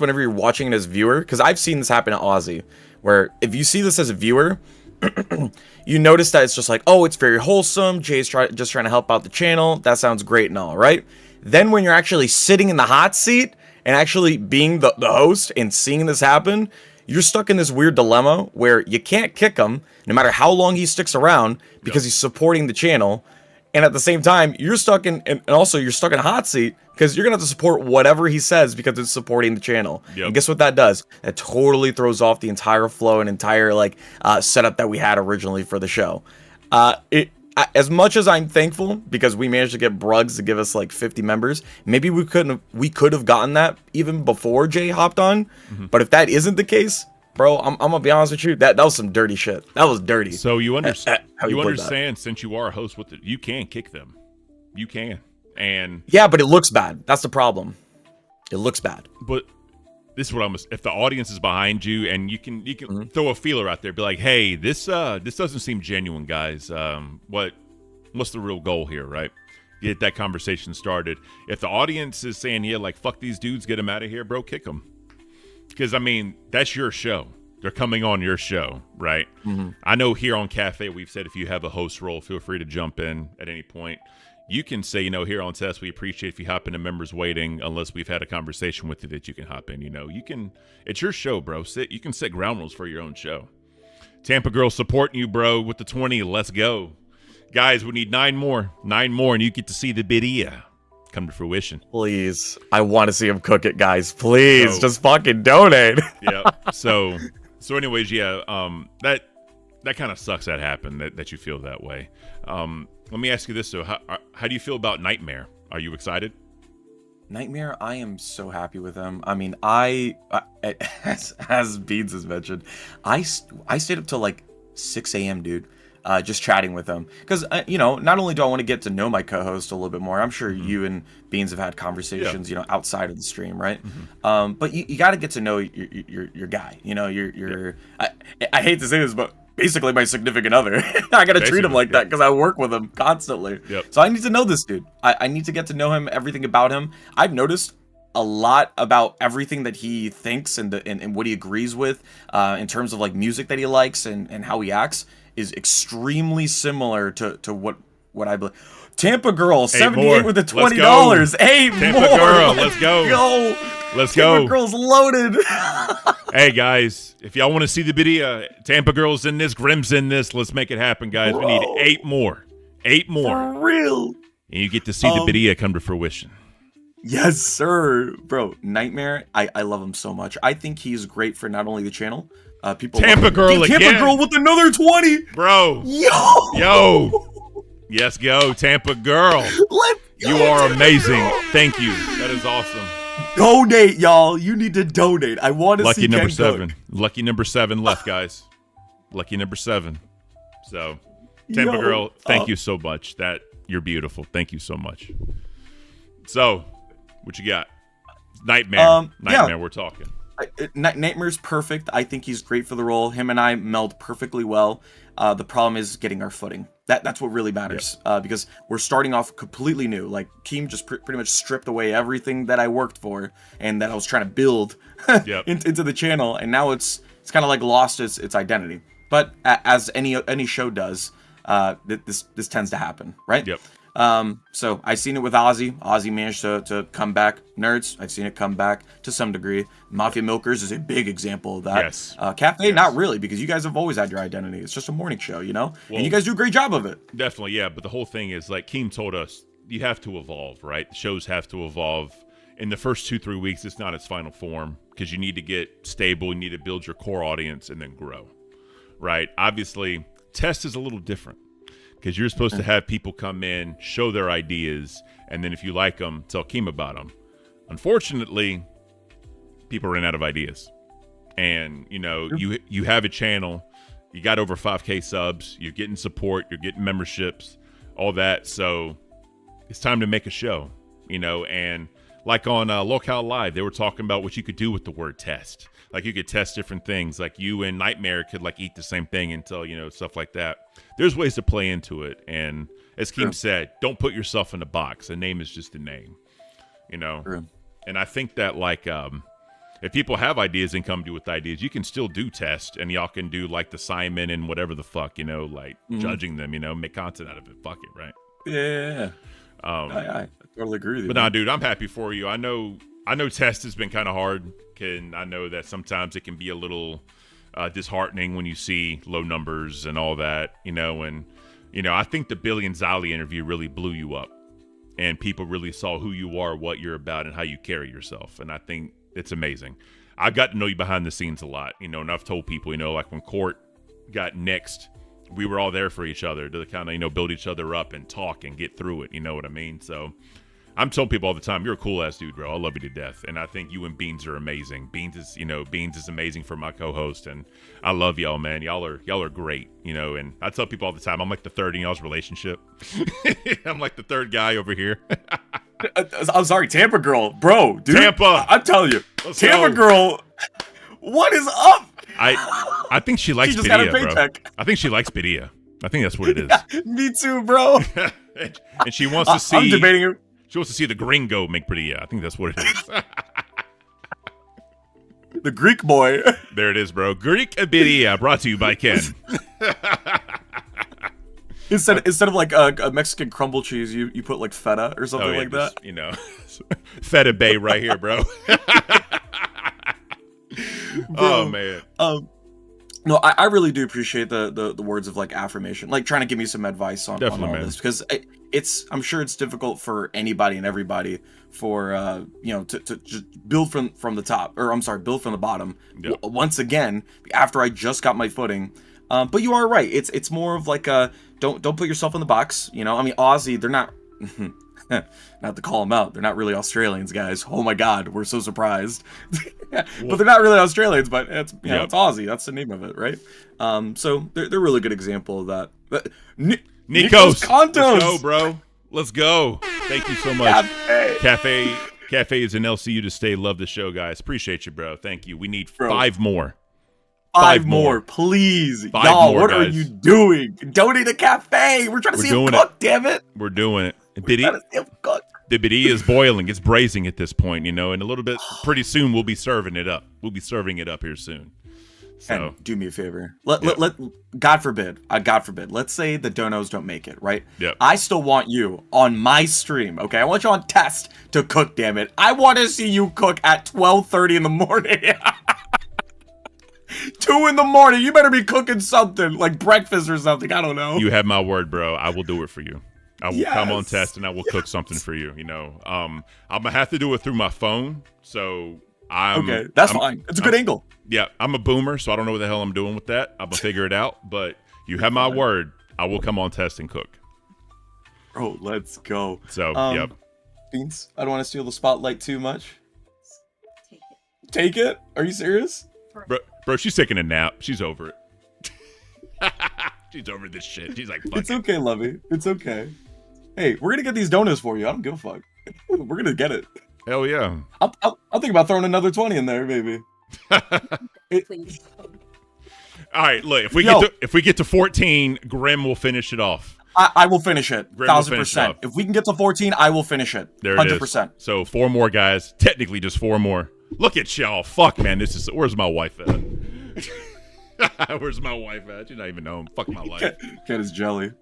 whenever you're watching it as a viewer, because I've seen this happen at Aussie, where if you see this as a viewer, you notice that it's just like, oh, it's very wholesome. Jay's just trying to help out the channel. That sounds great and all, right? Then when you're actually sitting in the hot seat and actually being the host and seeing this happen, you're stuck in this weird dilemma where you can't kick him no matter how long he sticks around because he's supporting the channel. And at the same time, you're stuck in, and also you're stuck in a hot seat because you're going to have to support whatever he says because it's supporting the channel. Yep. And guess what that does? That totally throws off the entire flow and entire setup that we had originally for the show. As much as I'm thankful because we managed to get Bruggs to give us like 50 members, maybe we could have gotten that even before Jay hopped on. Mm-hmm. But if that isn't the case, bro, I'm gonna be honest with you, that was some dirty shit. That was dirty. So you understand? You understand? Since you are a host with it, you can kick them. You can, and yeah, but it looks bad. That's the problem. It looks bad. But this is what I'm. If the audience is behind you, and you can mm-hmm. throw a feeler out there, be like, hey, this doesn't seem genuine, guys. What's the real goal here, right? Get that conversation started. If the audience is saying, yeah, like fuck these dudes, get them out of here, bro, kick them. Because I mean, that's your show. They're coming on your show, right? Mm-hmm. I know here on Cafe we've said if you have a host role, feel free to jump in at any point. you can say, here on Test, we appreciate if you hop into members waiting, unless we've had a conversation with you that you can hop in. You can, it's your show, bro. You can set ground rules for your own show. Tampa Girl supporting you, bro, with the 20. Let's go. Guys, we need 9 more, and you get to see the video come to fruition. Please. I want to see him cook it, guys. Please, So- just fucking donate. Yeah. So anyways, yeah, that kind of sucks that happened, that you feel that way. Let me ask you this, though. How do you feel about Nightmare? Are you excited? Nightmare, I am so happy with him. I mean, as Beans has mentioned, I stayed up till like 6 a.m., dude, just chatting with him. Because, not only do I want to get to know my co-host a little bit more, I'm sure you and Beans have had conversations, outside of the stream, right? But you got to get to know your guy. I hate to say this, but basically my significant other. I gotta treat him like that because I work with him constantly. So I need to know this dude. I need to get to know him, everything about him. I've noticed a lot about everything that he thinks and what he agrees with in terms of like music that he likes and how he acts is extremely similar to what I believe. Tampa Girl, 78 with the $20. 8 Tampa more. Girl, let's go. Let's go. Tampa Girl's loaded. Hey, guys, if y'all want to see the video, Tampa Girl's in this, Grim's in this. Let's make it happen, guys. Bro. We need 8 more. 8 more. For real. And you get to see the video come to fruition. Yes, sir. Bro, Nightmare, I love him so much. I think he's great for not only the channel, people Tampa Girl again. Tampa Girl with another 20. Bro. Yo. Yes, go, Tampa Girl. You are amazing. Thank you. That is awesome. Donate, y'all. You need to donate. I want to see Lucky number Ken 7. cook. Lucky number 7 left, guys. Lucky number 7. So, Tampa Girl, thank you so much. You're beautiful. Thank you so much. So, what you got? Nightmare. Nightmare, we're talking. Nightmare's perfect. I think he's great for the role. Him and I meld perfectly well. The problem is getting our footing. That's what really matters. Because we're starting off completely new. Like, Keem just pretty much stripped away everything that I worked for and that I was trying to build into the channel, and now it's kind of like lost its identity. But as any show does, this tends to happen, right? Yep. So I've seen it with Ozzy. Ozzy managed to come back. Nerds, I've seen it come back to some degree. Mafia Milkers is a big example of that. Yes. Cafe, not really, because you guys have always had your identity. It's just a morning show, Well, and you guys do a great job of it. Definitely, yeah. But the whole thing is, like Keem told us, you have to evolve, right? Shows have to evolve. In the first 2-3 weeks, it's not its final form because you need to get stable. You need to build your core audience and then grow, right? Obviously, Test is a little different. Because you're supposed to have people come in, show their ideas, and then if you like them, tell Keem about them. Unfortunately, people ran out of ideas. And, you have a channel, you got over 5K subs, you're getting support, you're getting memberships, all that. So it's time to make a show, and like on Locale Live, they were talking about what you could do with the word test. Like you could test different things. Like you and Nightmare could like eat the same thing until, stuff like that. There's ways to play into it. And as Keem said, don't put yourself in a box. A name is just a name, True. And I think that like, if people have ideas and come to you with ideas, you can still do test and y'all can do like the Simon and whatever the fuck, like judging them, make content out of it. Fuck it. Right. Yeah. I totally agree with you. But nah, dude, I'm happy for you. I know test has been kind of hard. And I know that sometimes it can be a little disheartening when you see low numbers and all that, and, I think the Billy and Zali interview really blew you up and people really saw who you are, what you're about, and how you carry yourself. And I think it's amazing. I've got to know you behind the scenes a lot, and I've told people, like when Court got next, we were all there for each other to kind of, build each other up and talk and get through it. You know what I mean? So I'm telling people all the time, you're a cool ass dude, bro. I love you to death. And I think you and Beans are amazing. Beans is amazing for my co-host. And I love y'all, man. Y'all are great, and I tell people all the time, I'm like the third in y'all's relationship. I'm like the third guy over here. I'm sorry, Tampa Girl, bro, dude. Tampa. I'm telling you, Let's Tampa go. Girl, what is up? I think she likes She just got a Bidia, bro. paycheck. I think she likes Bidia. I think that's what it is. Me too, bro. And she wants to see. I'm debating her. She wants to see the gringo make Bidia. I think that's what it is. The Greek boy. There it is, bro. Greek Bidia, brought to you by Ken. instead of like a Mexican crumble cheese, you put like feta or something like that. You know, feta bay right here, bro. Oh man. No, I really do appreciate the words of like affirmation, like trying to give me some advice on all man. this, because I'm sure it's difficult for anybody and everybody for to just build from the top, or I'm sorry, build from the bottom. Yep. Once again, after I just got my footing. But you are right. It's more of like a don't put yourself in the box. You know, I mean, Aussie, they're not. Not to call them out, they're not really Australians, guys. Oh my God, we're so surprised. But they're not really Australians, but it's it's Aussie. That's the name of it, right? So they're a really good example of that. But Nikos, Contos. Let's go, bro. Let's go. Thank you so much. Cafe is an LCU to stay. Love the show, guys. Appreciate you, bro. Thank you. We need 5 more. 5 more, please. 5 Y'all, more, what guys. are you doing? Donate a cafe. We're trying to see him cook, damn it. We're doing it. The biddy is boiling. It's braising at this point, and a little bit, pretty soon we'll be serving it up. We'll be serving it up here soon. So And do me a favor. Let God forbid, let's say the donos don't make it, right? Yep. I still want you on my stream, okay? I want you on test to cook, damn it. I want to see you cook at 12:30 in the morning. 2 in the morning. You better be cooking something like breakfast or something. I don't know. You have my word, bro. I will do it for you. I will come on Yes. test and I will cook something for you. I'm gonna have to do it through my phone. So Okay, that's fine. It's a good angle. Yeah, I'm a boomer, so I don't know what the hell I'm doing with that. I'm gonna figure it out. But you have my word. I will come on test and cook. Bro, let's go. So yep. Beans, I don't want to steal the spotlight too much. Take it? Are you serious? Bro, she's taking a nap. She's over it. She's over this shit. She's like, fuck It's okay, Lovey. It's okay. Hey, we're gonna get these donuts for you. I don't give a fuck. We're gonna get it. Hell yeah. I'll think about throwing another 20 in there, baby. Please. All right, look. If we get to 14, Grim will finish it off. I will finish it. Grim will finish it 1,000%. up. If we can get to 14, I will finish it. There it 100%. is. So 4 more, guys. Technically, just 4 more. Look at y'all. Fuck, man. Where's my wife at? Where's my wife at? She's not even home. Fuck my life. Cat is jelly.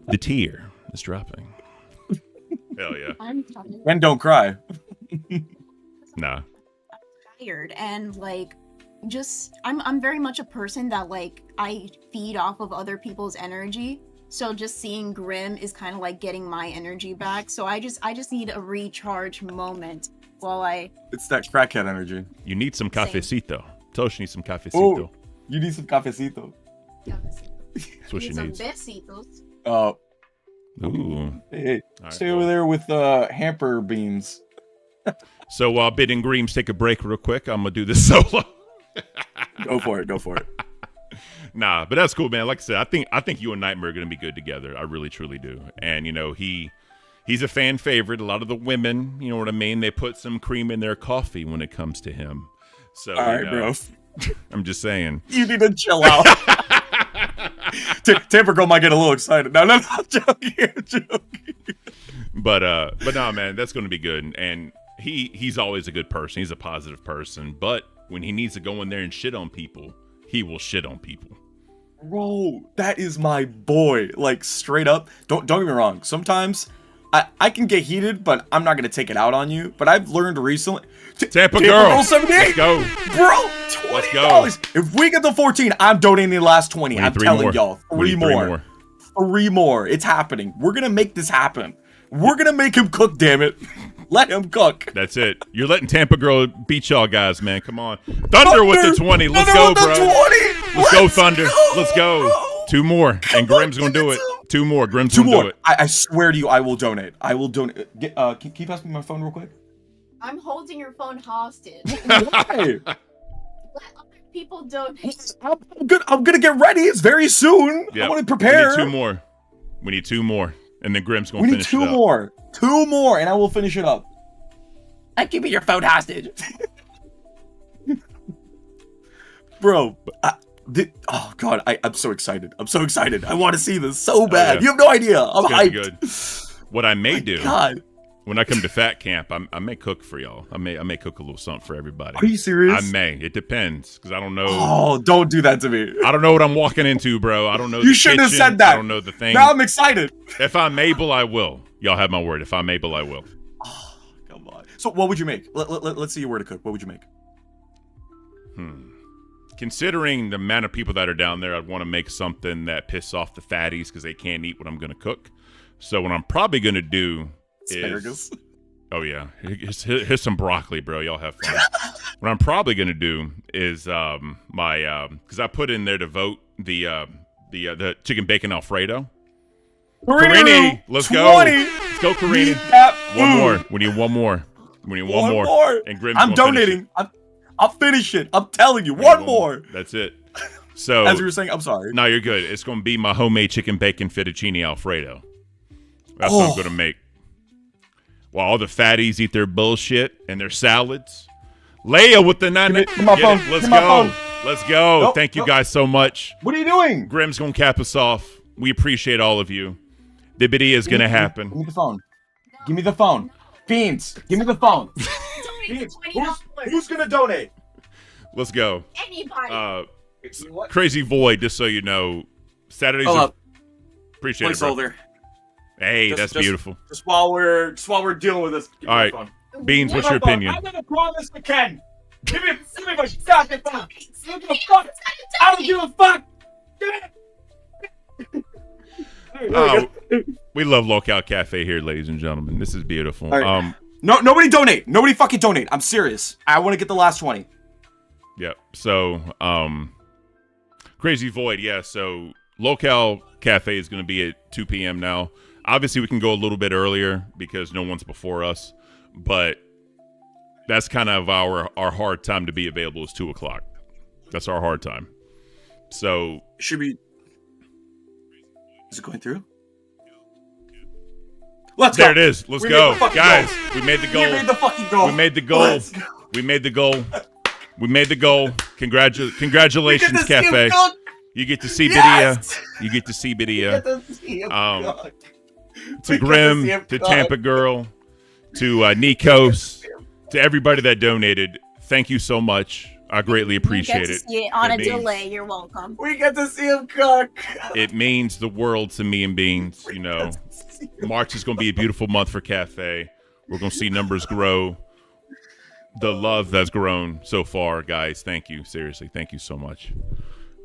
The tear is dropping. Hell yeah. I'm tired. And don't cry. Nah. I'm tired and I'm very much a person that I feed off of other people's energy. So just seeing Grim is kind of like getting my energy back. So I just need a recharge moment while It's that crackhead energy. You need some cafecito. Tosh needs some cafecito. Oh, you need some cafecito. That's what she need needs. some besitos. Ooh. Hey, All right, stay over there with hamper beans. So while Bid and Greaves take a break real quick, I'm going to do this solo. Go for it. Nah, but that's cool, man. Like I said, I think you and Nightmare are going to be good together. I really, truly do. And, he's a fan favorite. A lot of the women, you know what I mean? They put some cream in their coffee when it comes to him. So, all right, bro. I'm just saying. You need to chill out. Tamper Girl might get a little excited. No, I'm joking. But no, man, that's going to be good. And he's always a good person. He's a positive person. But when he needs to go in there and shit on people, he will shit on people. Bro, that is my boy. Like, straight up. Don't get me wrong. Sometimes I can get heated, but I'm not going to take it out on you. But I've learned recently. Tampa Girl 78. Let's go. Bro, $20. Let's go. If we get to 14, I'm donating the last 20. I'm telling more. y'all. We need three more. 3 more. It's happening. We're going to make this happen. We're going to make him cook, damn it. Let him cook. That's it. You're letting Tampa Girl beat y'all guys, man. Come on. Thunder with the 20. Let's go, bro. Let's go, Thunder. Let's go. Bro. 2 more. And Grim's going to do it. 2 more. Grim's Two going to more. do it. I swear to you, I will donate. I will donate. Can you pass me my phone real quick? I'm holding your phone hostage. Why? Let other people donate. I'm gonna get ready. It's very soon. Yeah. I want to prepare. We need 2 more. We need 2 more. And then Grim's going We to need finish it 2 up. more. 2 more, and I will finish it up. I'm keeping your phone hostage. Bro, oh god, I'm so excited. I'm so excited. I want to see this so bad. yeah. You have no idea. I'm It's gonna be hyped. good. What I may do God. when I come to fat camp, I may cook for y'all. I may cook a little something for everybody. Are you serious? I may. It depends because I don't know. Oh, don't do that to me. I don't know what I'm walking into, bro. I don't know. You shouldn't have said that. I don't know the thing. Now I'm excited. If I'm able, I will. Y'all have my word. If I'm able, I will. Oh, come on. So what would you make? Let's see your word to cook. What would you make? Considering the amount of people that are down there, I'd want to make something that pisses off the fatties because they can't eat what I'm going to cook. So what I'm probably going to do Asparagus. is... Oh, yeah. Here's some broccoli, bro. Y'all have fun. What I'm probably going to do is my... Because I put in there to vote the chicken bacon Alfredo. Carini, let's go. Let's go, Carini. One more. We need one more. We need one more. And Grimm's I'm donating. I'll finish it. I'm telling you. One more. That's it. So, as you were saying, I'm sorry. No, you're good. It's going to be my homemade chicken bacon fettuccine Alfredo. That's what I'm going to make. While all the fatties eat their bullshit and their salads. Leia with the 9 minutes. Let's go. Let's go. Nope, Thank you guys so much. What are you doing? Grimm's going to cap us off. We appreciate all of you. The video is going to happen. Give me the phone. Give me the phone. Beans, give me the phone. Beans, who's going to donate? Let's go. Anybody. Crazy Void, just so you know, Saturdays are... Appreciate it, bro. Hey, that's beautiful. Just while we're dealing with this. All right. Beans, what's your opinion? I'm going to promise to Ken. Give me my fucking phone. I don't give a fuck. I don't give a fuck. We love Lockout Cafe here, ladies and gentlemen. This is beautiful. Right. Nobody donate. Nobody fucking donate. I'm serious. I want to get the last 20. Yep. So, Crazy Void, yeah. So, Locale Cafe is going to be at 2 p.m. now. Obviously, we can go a little bit earlier because no one's before us. But that's kind of our hard time to be available is 2 o'clock. That's our hard time. So, should be... Is it going through? Let's go. There it is. Let's go. Guys, we made the goal. We made the fucking goal. We made the goal. We made the goal. We made the goal. Congratulations, Cafe. You get to see Bidia. You get to see Bidia. To Grim, to Tampa Girl, to Nikos, to everybody that donated. Thank you so much. I greatly appreciate it. See it on a delay. You're welcome. We get to see him cook. It means the world to me and Beans. You know, March is going to be a beautiful month for Cafe. We're going to see numbers grow. The love that's grown so far, guys. Thank you. Seriously, thank you so much.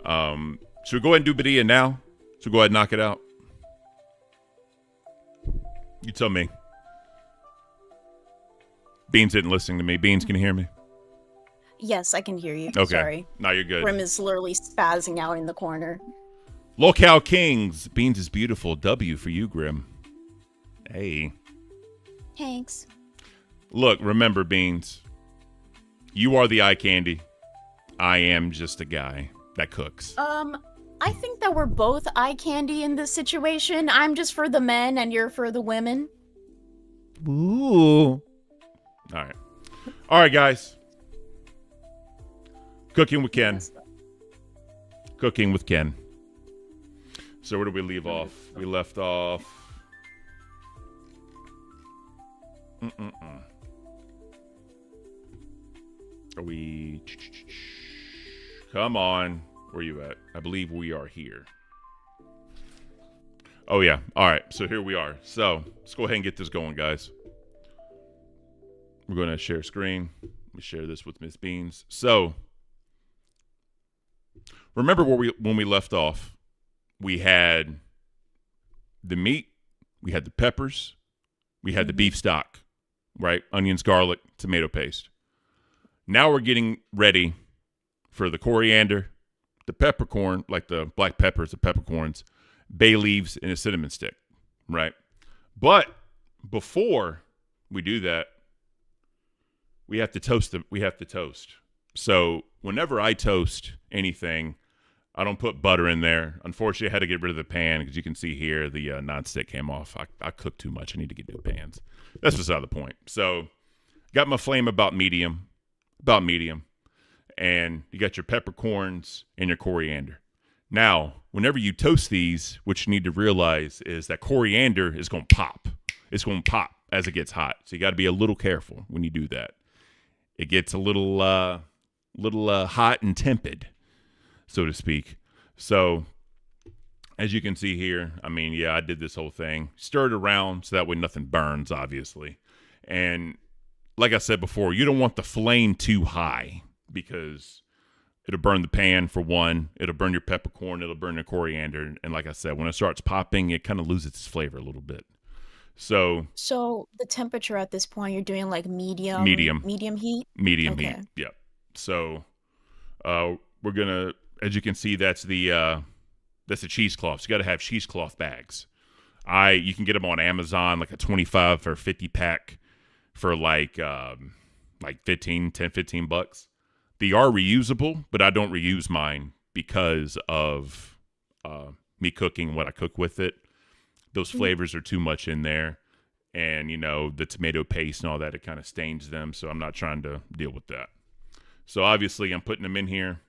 Should we go ahead and do Badia now? Should we go ahead and knock it out? You tell me. Beans isn't listening to me. Beans, can you hear me? Yes, I can hear you. Okay. Sorry. No, you're good. Grim is literally spazzing out in the corner. Locale Kings. Beans is beautiful. W for you, Grim. Hey. Thanks. Look, remember, Beans. You are the eye candy. I am just a guy that cooks. I think that we're both eye candy in this situation. I'm just for the men and you're for the women. Ooh. All right. All right, guys. Cooking with Ken. Cooking with Ken. So where did we leave off? We left off... Are we... Come on. Where are you at? I believe we are here. Oh, yeah. All right. So here we are. So let's go ahead and get this going, guys. We're going to share screen. Let me share this with Miss Beans. So remember when we left off, we had the meat, we had the peppers, we had the beef stock, right? Onions, garlic, tomato paste. Now we're getting ready for the coriander, the peppercorn, like the black peppers, the peppercorns, bay leaves, and a cinnamon stick, right? But before we do that, we have to toast them. We have to toast. So whenever I toast anything, I don't put butter in there. Unfortunately, I had to get rid of the pan because you can see here the nonstick came off. I cooked too much. I need to get new pans. That's beside the point. So got my flame about medium, and you got your peppercorns and your coriander. Now, whenever you toast these, what you need to realize is that coriander is going to pop. It's going to pop as it gets hot. So you got to be a little careful when you do that. It gets a little hot and tepid, so to speak. So as you can see here, I mean, yeah, I did this whole thing. Stir it around so that way nothing burns, obviously. And like I said before, you don't want the flame too high because it'll burn the pan for one. It'll burn your peppercorn. It'll burn your coriander. And like I said, when it starts popping, it kind of loses its flavor a little bit. So the temperature at this point, you're doing like medium heat? Medium Okay. heat, yep. So we're going to, as you can see, that's the cheesecloth. So you got to have cheesecloth bags. You can get them on Amazon, like a 25 or 50 pack for like 10, 15 bucks. They are reusable, but I don't reuse mine because of me cooking what I cook with it. Those flavors are too much in there. And, the tomato paste and all that, it kind of stains them. So I'm not trying to deal with that. So obviously I'm putting them in here.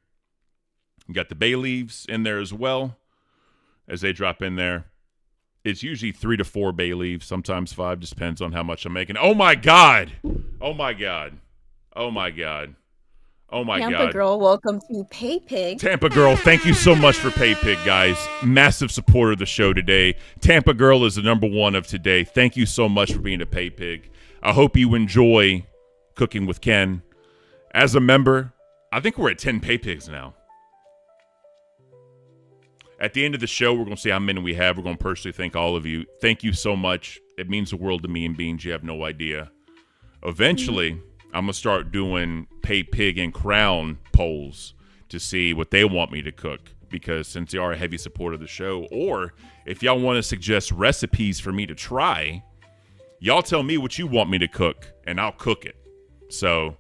Got the bay leaves in there as well as they drop in there. It's usually 3 to 4 bay leaves, sometimes 5, just depends on how much I'm making. Oh my God. Oh my God. Oh my God. Oh my God. Tampa Girl, welcome to Pay Pig. Tampa Girl, thank you so much for Pay Pig, guys. Massive supporter of the show today. Tampa Girl is the #1 of today. Thank you so much for being a Pay Pig. I hope you enjoy cooking with Ken. As a member, I think we're at 10 Pay Pigs now. At the end of the show, we're going to see how many we have. We're going to personally thank all of you. Thank you so much. It means the world to me and Beans. You have no idea. Eventually, I'm going to start doing Pay Pig and Crown polls to see what they want me to cook. Because since they are a heavy supporter of the show, or if y'all want to suggest recipes for me to try, y'all tell me what you want me to cook, and I'll cook it. So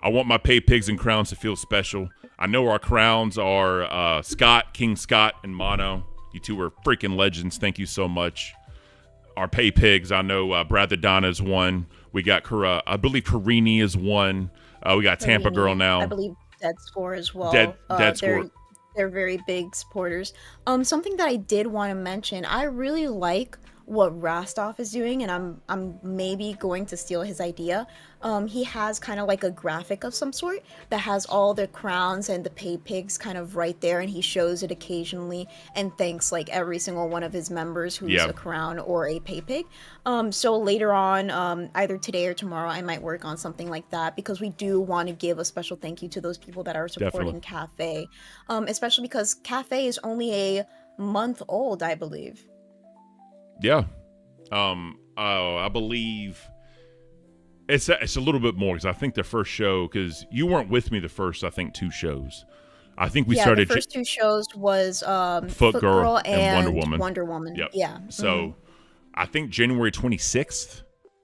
I want my Pay Pigs and Crowns to feel special. I know our crowns are Scott, King Scott, and Mono. You two are freaking legends. Thank you so much. Our Pay Pigs, I know Brother Donna's one. We got, I believe Karini is one. We got Tampa Girl now. I believe Dead Score as well. Dead Score. They're very big supporters. Something that I did want to mention, I really like what Rastov is doing, and I'm maybe going to steal his idea. He has kind of like a graphic of some sort that has all the crowns and the Pay Pigs kind of right there, and he shows it occasionally and thanks like every single one of his members who's a crown or a Pay Pig. So later on, either today or tomorrow, I might work on something like that because we do want to give a special thank you to those people that are supporting Cafe, especially because Cafe is only a month old, I believe. Yeah. I believe it's a little bit more because I think the first show, because you weren't with me the first, I think 2 shows. I think we started. The first 2 shows was Foot Girl and Wonder Woman. Yep. Yeah. So I think January 26th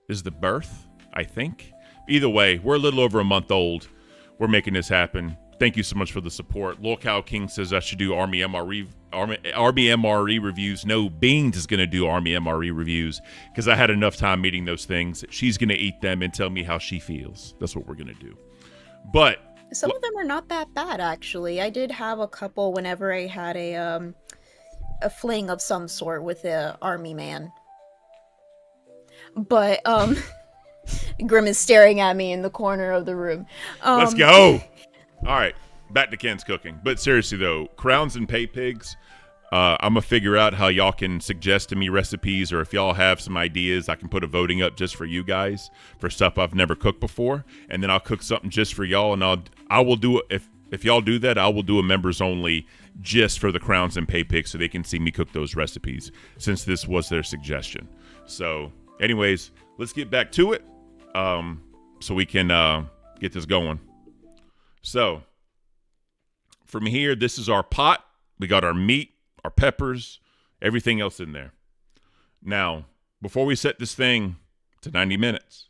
is the birth, I think. Either way, we're a little over a month old. We're making this happen. Thank you so much for the support. Lil Cow King says I should do Army MRE reviews. No, Beans is going to do Army MRE reviews because I had enough time meeting those things. She's going to eat them and tell me how she feels. That's what we're going to do. But some of them are not that bad, actually. I did have a couple whenever I had a fling of some sort with the army man. But Grim is staring at me in the corner of the room. Let's go. All right, back to Ken's cooking. But seriously, though, Crowns and Pay Pigs, I'm going to figure out how y'all can suggest to me recipes, or if y'all have some ideas, I can put a voting up just for you guys for stuff I've never cooked before, and then I'll cook something just for y'all, and I will do it. If y'all do that, I will do a members only just for the Crowns and Pay Pigs so they can see me cook those recipes, since this was their suggestion. So, anyways, let's get back to it so we can get this going. So, from here, this is our pot. We got our meat, our peppers, everything else in there. Now, before we set this thing to 90 minutes,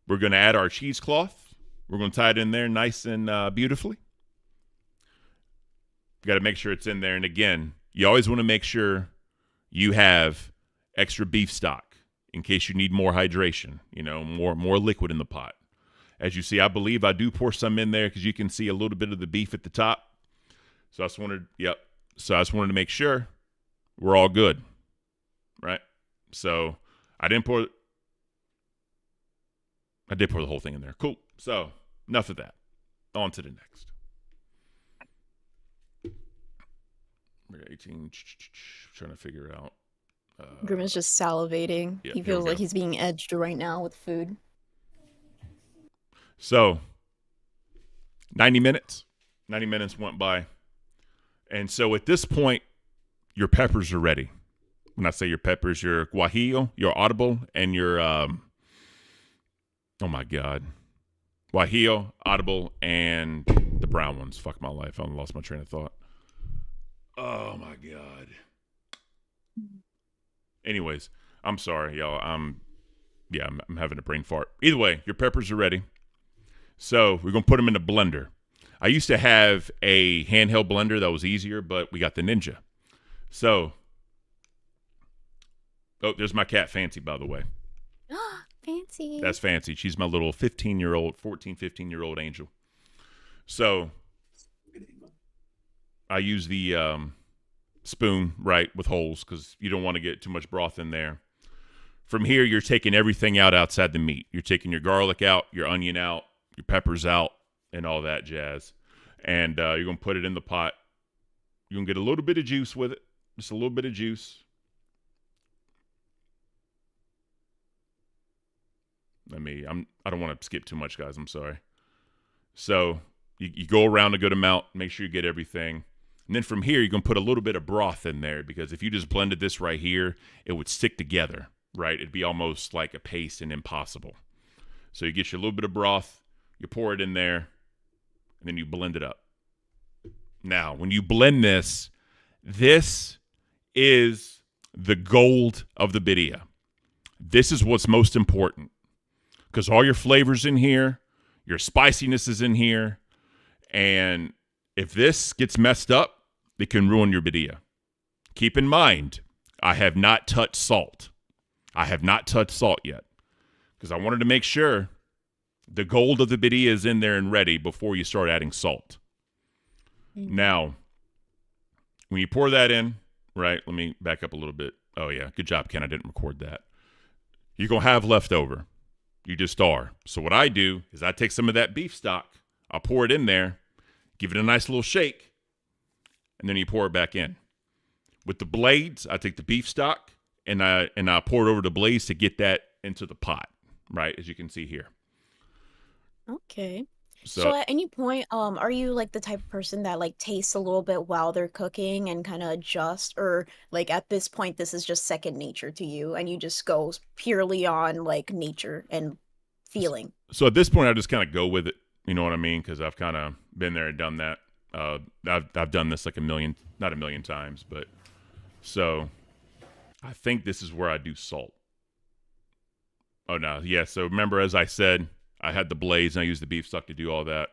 we're going to add our cheesecloth. We're going to tie it in there nice and beautifully. Got to make sure it's in there. And again, you always want to make sure you have extra beef stock in case you need more hydration, more liquid in the pot. As you see, I believe I do pour some in there because you can see a little bit of the beef at the top. So I just wanted to make sure we're all good, right? So I didn't pour I did pour the whole thing in there. Cool. So, enough of that. On to the next. We're at 18. Trying to figure out. Grim is just salivating. Yeah, He here we feels like go. he's being edged right now with food. So, 90 minutes. 90 minutes went by. And so at this point, your peppers are ready. When I say your peppers, your guajillo, your audible, and your, oh my God. Guajillo, audible, and the brown ones. Fuck my life. I lost my train of thought. Oh my God. Anyways, I'm sorry, y'all. I'm having a brain fart. Either way, your peppers are ready. So we're going to put them in the blender. I used to have a handheld blender that was easier, but we got the Ninja. So, oh, there's my cat, Fancy, by the way. Fancy. That's Fancy. She's my little 15-year-old angel. So, I use the spoon, right, with holes because you don't want to get too much broth in there. From here, you're taking everything out outside the meat. You're taking your garlic out, your onion out, your peppers out, and all that jazz. And you're going to put it in the pot. You're going to get a little bit of juice with it. Just a little bit of juice. I don't want to skip too much, guys. I'm sorry. So you go around a good amount. Make sure you get everything. And then from here, you're going to put a little bit of broth in there because if you just blended this right here, it would stick together, right? It'd be almost like a paste and impossible. So you get your little bit of broth. You pour it in there. And then you blend it up. Now, when you blend this is the gold of the bidia. This is what's most important. Because all your flavors in here, your spiciness is in here, and if this gets messed up, it can ruin your bidia. Keep in mind, I have not touched salt. I have not touched salt yet because I wanted to make sure the gold of the bidia is in there and ready before you start adding salt. Mm-hmm. Now, when you pour that in, right, let me back up a little bit. Oh, yeah, good job, Ken. I didn't record that. You're going to have leftover. You just are. So what I do is I take some of that beef stock, I'll pour it in there, give it a nice little shake, and then you pour it back in. With the blades, I take the beef stock and I pour it over the blades to get that into the pot, right, as you can see here. Okay. So So at any point, are you like the type of person that like tastes a little bit while they're cooking and kind of adjust, or like at this point, this is just second nature to you and you just go purely on like nature and feeling? So at this point, I just kind of go with it. You know what I mean? Because I've kind of been there and done that. I've done this like not a million times, but so I think this is where I do salt. Oh no, yeah. So remember, as I said, I had the blaze and I used the beef stock to do all that.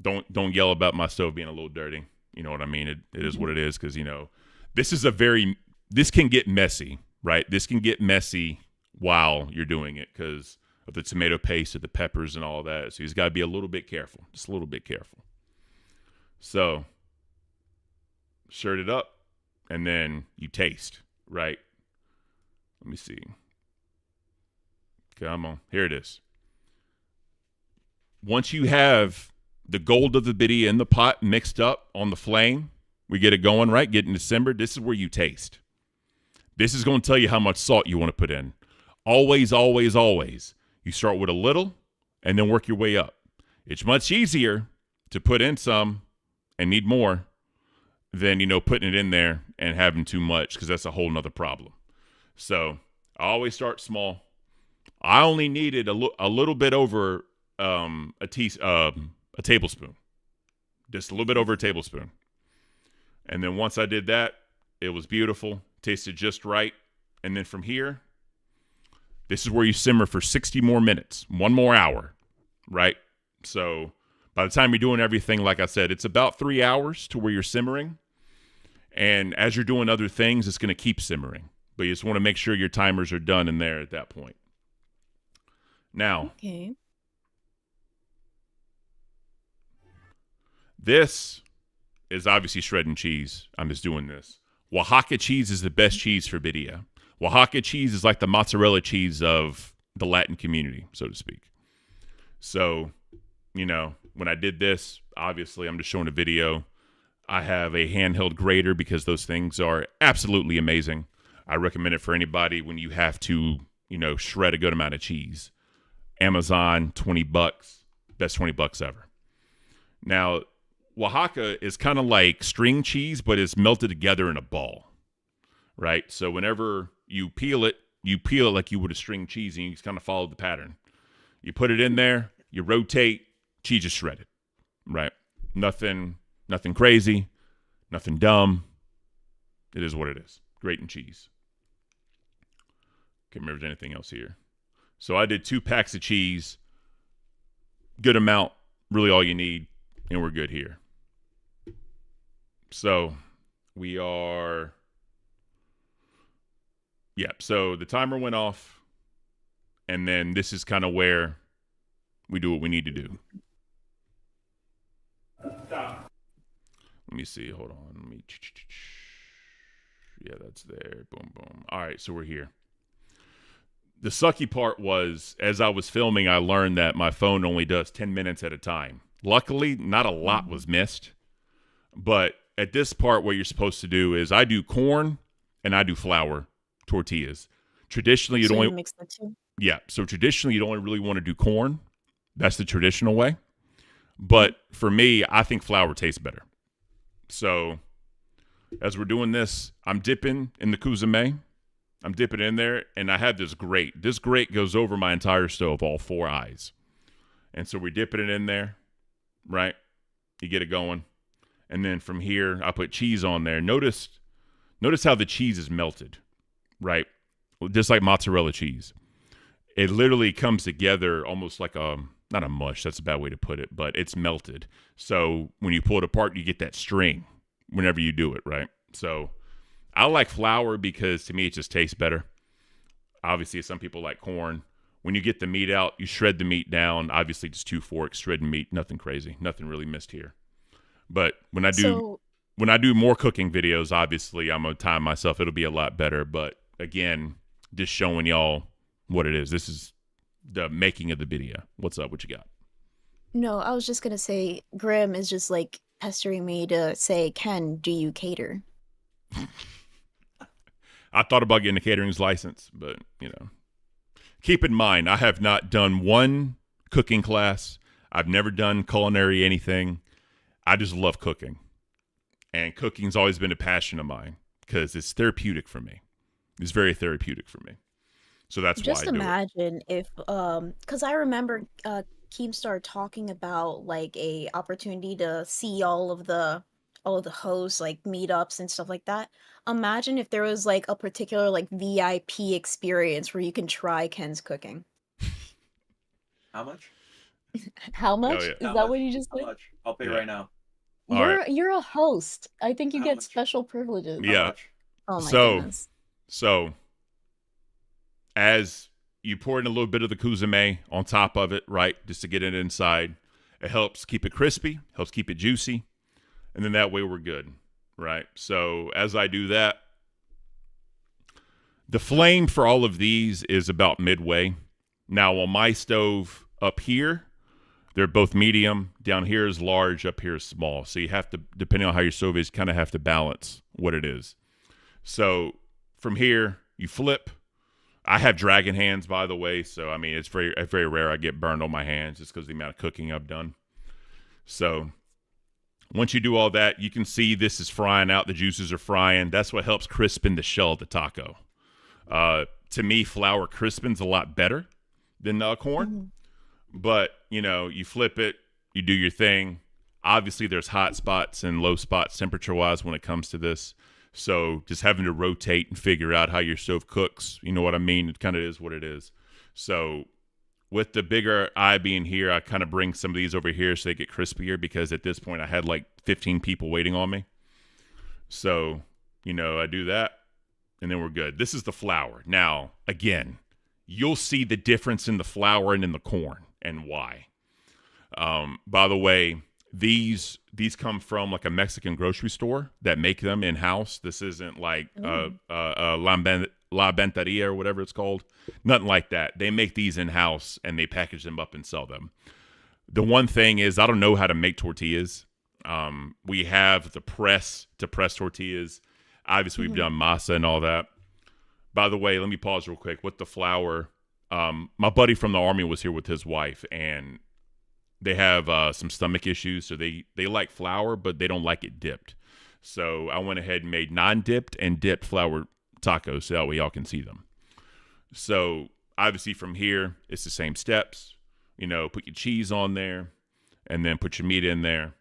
Don't yell about my stove being a little dirty. You know what I mean? It is what it is because, you know, this can get messy, right? This can get messy while you're doing it because of the tomato paste, of the peppers and all that. So he's got to be a little bit careful, just a little bit careful. So stir it up and then you taste, right? Let me see. Come on. Here it is. Once you have the gold of the bidia in the pot mixed up on the flame, we get it going, right? Getting December. This is where you taste. This is going to tell you how much salt you want to put in. Always, always, always. You start with a little and then work your way up. It's much easier to put in some and need more than, you know, putting it in there and having too much because that's a whole nother problem. So I always start small. I only needed a little bit over a tablespoon, just a little bit over a tablespoon. And then once I did that, it was beautiful, tasted just right. And then from here, this is where you simmer for 60 more minutes, 1 more hour, right? So by the time you're doing everything, like I said, it's about 3 hours to where you're simmering. And as you're doing other things, it's going to keep simmering. But you just want to make sure your timers are done in there at that point. Now, Okay. this is obviously shredding cheese. I'm just doing this. Oaxaca cheese is the best cheese for bidia. Oaxaca cheese is like the mozzarella cheese of the Latin community, so to speak. So, when I did this, obviously I'm just showing a video. I have a handheld grater because those things are absolutely amazing. I recommend it for anybody when you have to, shred a good amount of cheese. Amazon, $20, best $20 ever. Now, Oaxaca is kind of like string cheese, but it's melted together in a ball, right? So whenever you peel it like you would a string cheese, and you just kind of follow the pattern. You put it in there, you rotate, cheese is shredded, right? Nothing crazy, nothing dumb. It is what it is. Grating cheese. Can't remember if there's anything else here. So I did 2 packs of cheese. Good amount, really all you need, and we're good here. So we are... Yeah, so the timer went off, and then this is kind of where we do what we need to do. Stop. Let me see. Hold on. Yeah, that's there. Boom, boom. All right, so we're here. The sucky part was, as I was filming, I learned that my phone only does 10 minutes at a time. Luckily, not a lot was missed. But at this part, what you're supposed to do is I do corn and I do flour tortillas. Traditionally, you'd only mix the two. Yeah, so traditionally you'd only really want to do corn. That's the traditional way. But for me, I think flour tastes better. So as we're doing this, I'm dipping in the kuzume. I'm dipping in there, and I have this grate. This grate goes over my entire stove, all 4 eyes. And so we're dipping it in there, right? You get it going. And then from here, I put cheese on there. Notice how the cheese is melted, right? Just like mozzarella cheese. It literally comes together almost like not a mush, that's a bad way to put it, but it's melted. So when you pull it apart, you get that string whenever you do it, right? So I like flour because to me it just tastes better. Obviously, some people like corn. When you get the meat out, you shred the meat down. Obviously, just 2 forks, shredding meat, nothing crazy, nothing really missed here. But when I do more cooking videos, obviously I'm gonna time myself. It'll be a lot better. But again, just showing y'all what it is. This is the making of the video. What's up? What you got? No, I was just gonna say, Grim is just like pestering me to say, Ken, do you cater? I thought about getting a catering's license, but, keep in mind, I have not done one cooking class. I've never done culinary anything. I just love cooking. And cooking's always been a passion of mine because it's therapeutic for me. It's very therapeutic for me. So that's why I do it. Just imagine if, because I remember Keemstar talking about like a opportunity to see all of the hosts, like meetups and stuff like that. Imagine if there was like a particular like VIP experience where you can try Ken's cooking. How much? How much? yeah. Is How that much? what you just How said? much? I'll pay Yeah. right now. All right. You're a host. I think you How get much? special privileges. How Yeah. much? Oh my So- goodness. So as you pour in a little bit of the kuzume on top of it, right, just to get it inside, it helps keep it crispy, helps keep it juicy, and then that way we're good, right? So as I do that, the flame for all of these is about midway. Now on my stove up here, they're both medium. Down here is large, up here is small. So you have to, depending on how your stove is, kind of have to balance what it is. So from here, you flip. I have dragon hands, by the way. So, I mean, it's very rare I get burned on my hands just because of the amount of cooking I've done. So once you do all that, you can see this is frying out. The juices are frying. That's what helps crispen the shell of the taco. To me, flour crispens a lot better than corn. But, you flip it, you do your thing. Obviously, there's hot spots and low spots temperature-wise when it comes to this. So just having to rotate and figure out how your stove cooks, you know what I mean? It kind of is what it is. So with the bigger eye being here, I kind of bring some of these over here so they get crispier because at this point I had like 15 people waiting on me. So, I do that and then we're good. This is the flour. Now, again, you'll see the difference in the flour and in the corn and why. By the way, these come from like a Mexican grocery store that make them in-house. This isn't like La Venteria or whatever it's called. Nothing like that. They make these in-house, and they package them up and sell them. The one thing is, I don't know how to make tortillas. We have the press to press tortillas. Obviously, we've done masa and all that. By the way, let me pause real quick. With the flour, my buddy from the Army was here with his wife, and they have some stomach issues, so they like flour, but they don't like it dipped. So I went ahead and made non-dipped and dipped flour tacos so that way y'all can see them. So obviously from here, it's the same steps. You know, put your cheese on there and then put your meat in there.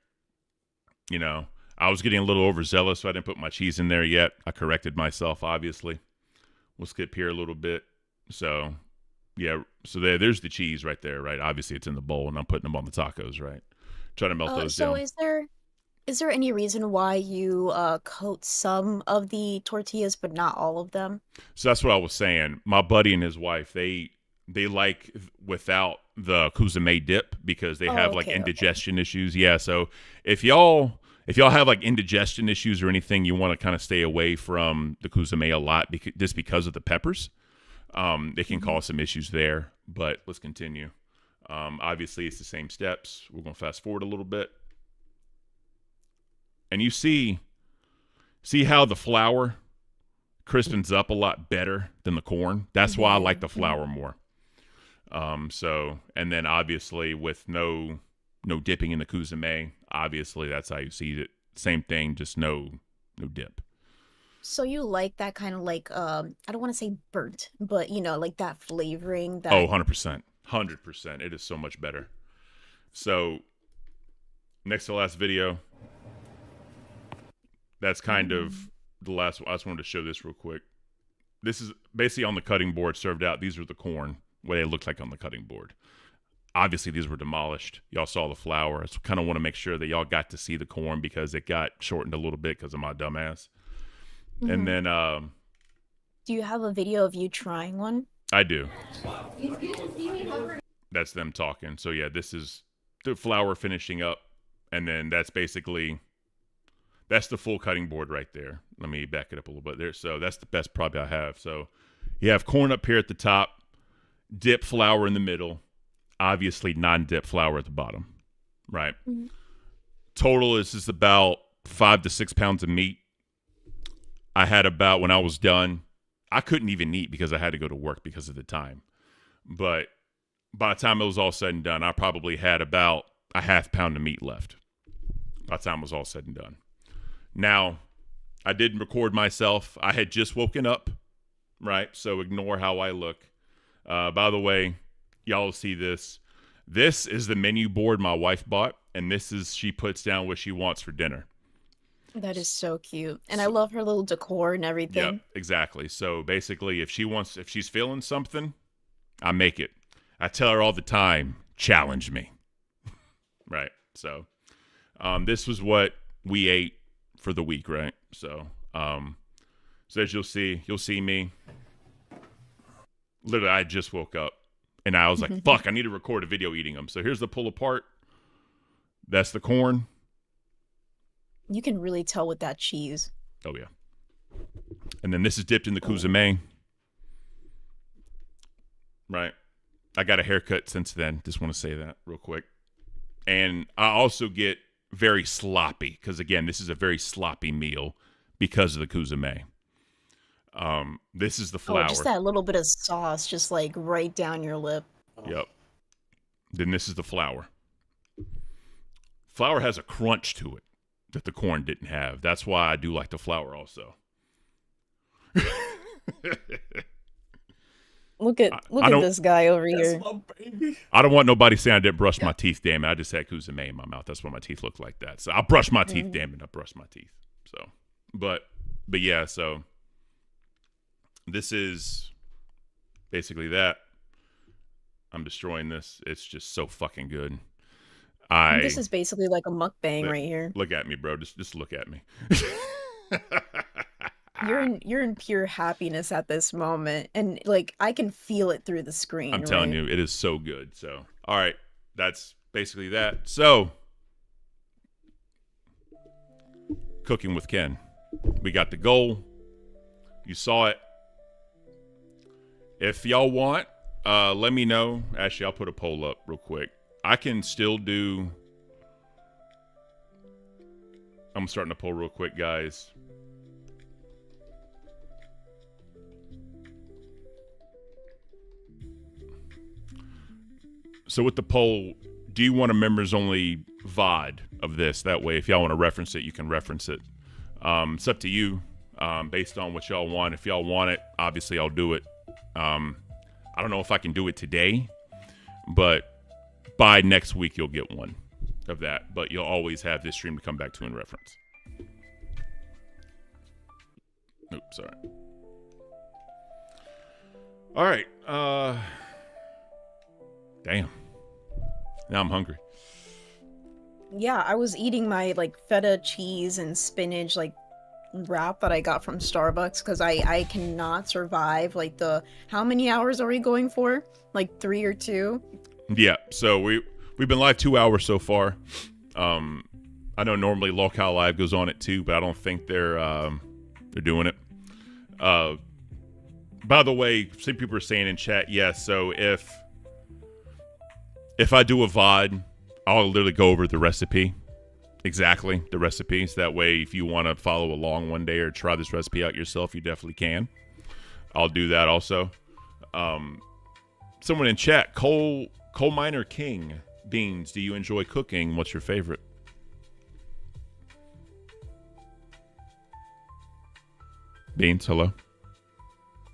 You know, I was getting a little overzealous, so I didn't put my cheese in there yet. I corrected myself, obviously. We'll skip here a little bit. So, yeah, so there's the cheese right there, right? Obviously, it's in the bowl, and I'm putting them on the tacos, right? Trying to melt those down. So is there any reason why you coat some of the tortillas but not all of them? So that's what I was saying. My buddy and his wife, they like without the kuzume dip because they have like indigestion issues. Yeah, so if y'all have like indigestion issues or anything, you want to kind of stay away from the kuzume a lot just because of the peppers. It can cause some issues there, but let's continue. Obviously, it's the same steps. We're going to fast forward a little bit. And you see how the flour crispens up a lot better than the corn. That's why I like the flour more. And then obviously with no dipping in the kuzume, obviously that's how you see it. Same thing, just no dip. So you like that kind of like I don't want to say burnt, but you know, like that flavoring that 100%. 100%. It is so much better. So next to the last video, that's kind of the last one. I just wanted to show this real quick. This is basically on the cutting board served out. These are the corn, what they look like on the cutting board. Obviously, these were demolished. Y'all saw the flour. I just kind of want to make sure that y'all got to see the corn because it got shortened a little bit because of my dumbass. And then... do you have a video of you trying one? I do. That's them talking. So, yeah, this is the flour finishing up. And then that's basically... That's the full cutting board right there. Let me back it up a little bit there. So that's the best probably I have. So you have corn up here at the top, dip flour in the middle, obviously non-dip flour at the bottom, right? Total is about 5 to 6 pounds of meat. I had about, when I was done, I couldn't even eat because I had to go to work because of the time. But by the time it was all said and done, I probably had about a half pound of meat left by the time it was all said and done. Now, I didn't record myself. I had just woken up, right? So ignore how I look. By the way, y'all will see this. This is the menu board my wife bought, and she puts down what she wants for dinner. That is so cute. And I love her little decor and everything. Yep, exactly. So basically, if she's feeling something, I make it. I tell her all the time, challenge me. Right? So this was what we ate for the week, right? So as you'll see me. Literally, I just woke up and I was like, fuck, I need to record a video eating them. So here's the pull apart. That's the corn. You can really tell with that cheese. Oh, yeah. And then this is dipped in the kuzume. Right. I got a haircut since then. Just want to say that real quick. And I also get very sloppy because, again, this is a very sloppy meal because of the kuzume. This is the flour. Oh, just that little bit of sauce just like right down your lip. Yep. Then this is the flour. Flour has a crunch to it that the corn didn't have. That's why I do like the flour also. Look at this guy over here. My baby. I don't want nobody saying I didn't brush my teeth, damn it. I just had kuzume in my mouth. That's why my teeth look like that. So I brush my teeth, damn it. I brush my teeth. So, but yeah, so this is basically that. I'm destroying this. It's just so fucking good. This is basically like a mukbang right here. Look at me, bro. Just look at me. You're in pure happiness at this moment, and like I can feel it through the screen. I'm telling you, it is so good. So, all right, that's basically that. So, cooking with Ken. We got the goal. You saw it. If y'all want, let me know. Actually, I'll put a poll up real quick. I can still do. I'm starting a poll real quick, guys. So with the poll, do you want a members only VOD of this? That way, if y'all want to reference it, you can reference it. It's up to you, based on what y'all want. If y'all want it, obviously I'll do it. I don't know if I can do it today, but by next week you'll get one of that. But you'll always have this stream to come back to in reference. Oops, sorry. All right. Damn. Now I'm hungry. Yeah, I was eating my like feta cheese and spinach like wrap that I got from Starbucks because I cannot survive like the how many hours are we going for? Like 3 or 2? Yeah, so we've been live 2 hours so far. I know normally Locale Live goes on at 2, but I don't think they're doing it. By the way, some people are saying in chat, yes. So if I do a VOD, I'll literally go over the recipe, exactly the recipes. That way, if you want to follow along one day or try this recipe out yourself, you definitely can. I'll do that also. Someone in chat, Coal Miner King Beans, do you enjoy cooking? What's your favorite? Beans, hello.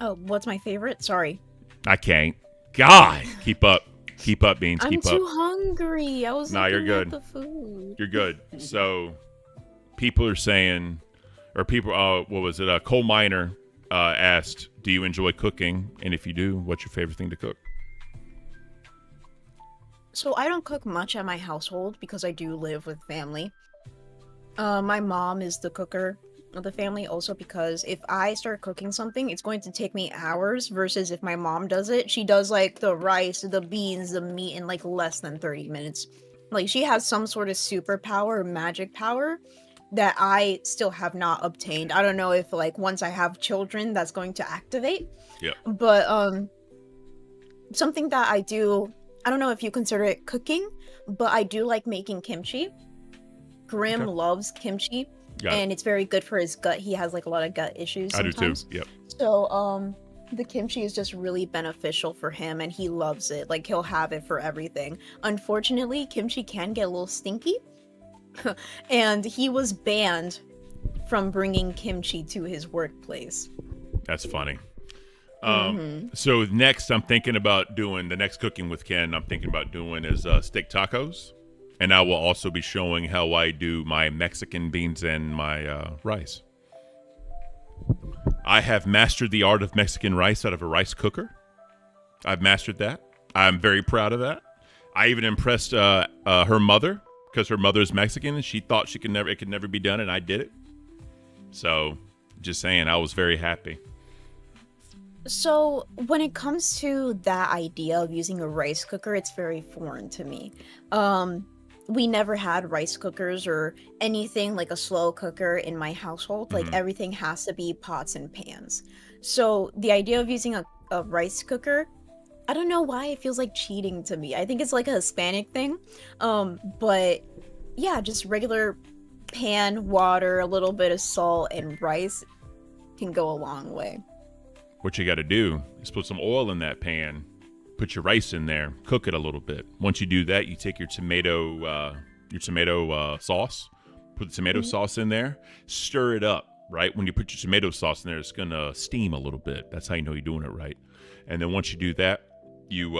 Oh, what's my favorite? Sorry. I can't. God, keep up. Keep up, Beans. I'm Keep up. too hungry. I was Nah, you're looking good. at the food. You're good. So, people are saying, or people, what was it? Coal Miner asked, do you enjoy cooking? And if you do, what's your favorite thing to cook? So I don't cook much at my household because I do live with family. My mom is the cooker of the family also because if I start cooking something, it's going to take me hours versus if my mom does it, she does like the rice, the beans, the meat in like less than 30 minutes. Like she has some sort of superpower or magic power that I still have not obtained. I don't know if like once I have children that's going to activate. Yeah. But something that I do, I don't know if you consider it cooking, but I do like making kimchi. Grim loves kimchi. And it's very good for his gut. He has like a lot of gut issues sometimes. I do too. Yep. So the kimchi is just really beneficial for him and he loves it. Like he'll have it for everything. Unfortunately, kimchi can get a little stinky. And he was banned from bringing kimchi to his workplace. That's funny. So next I'm thinking about doing the next cooking with Ken. I'm thinking about doing is steak tacos. And I will also be showing how I do my Mexican beans and my rice. I have mastered the art of Mexican rice out of a rice cooker. I've mastered that. I'm very proud of that. I even impressed her mother because her mother is Mexican and she thought it could never be done, and I did it. So, just saying, I was very happy. So when it comes to that idea of using a rice cooker, it's very foreign to me. We never had rice cookers or anything like a slow cooker in my household. Like everything has to be pots and pans. So the idea of using a rice cooker, I don't know why it feels like cheating to me. I think it's like a Hispanic thing. But yeah, just regular pan, water, a little bit of salt, and rice can go a long way. What you got to do is put some oil in that pan. Put your rice in there, cook it a little bit. Once you do that, you take your tomato sauce, put the tomato sauce in there, stir it up, right? When you put your tomato sauce in there, it's going to steam a little bit. That's how you know you're doing it right. And then once you do that, you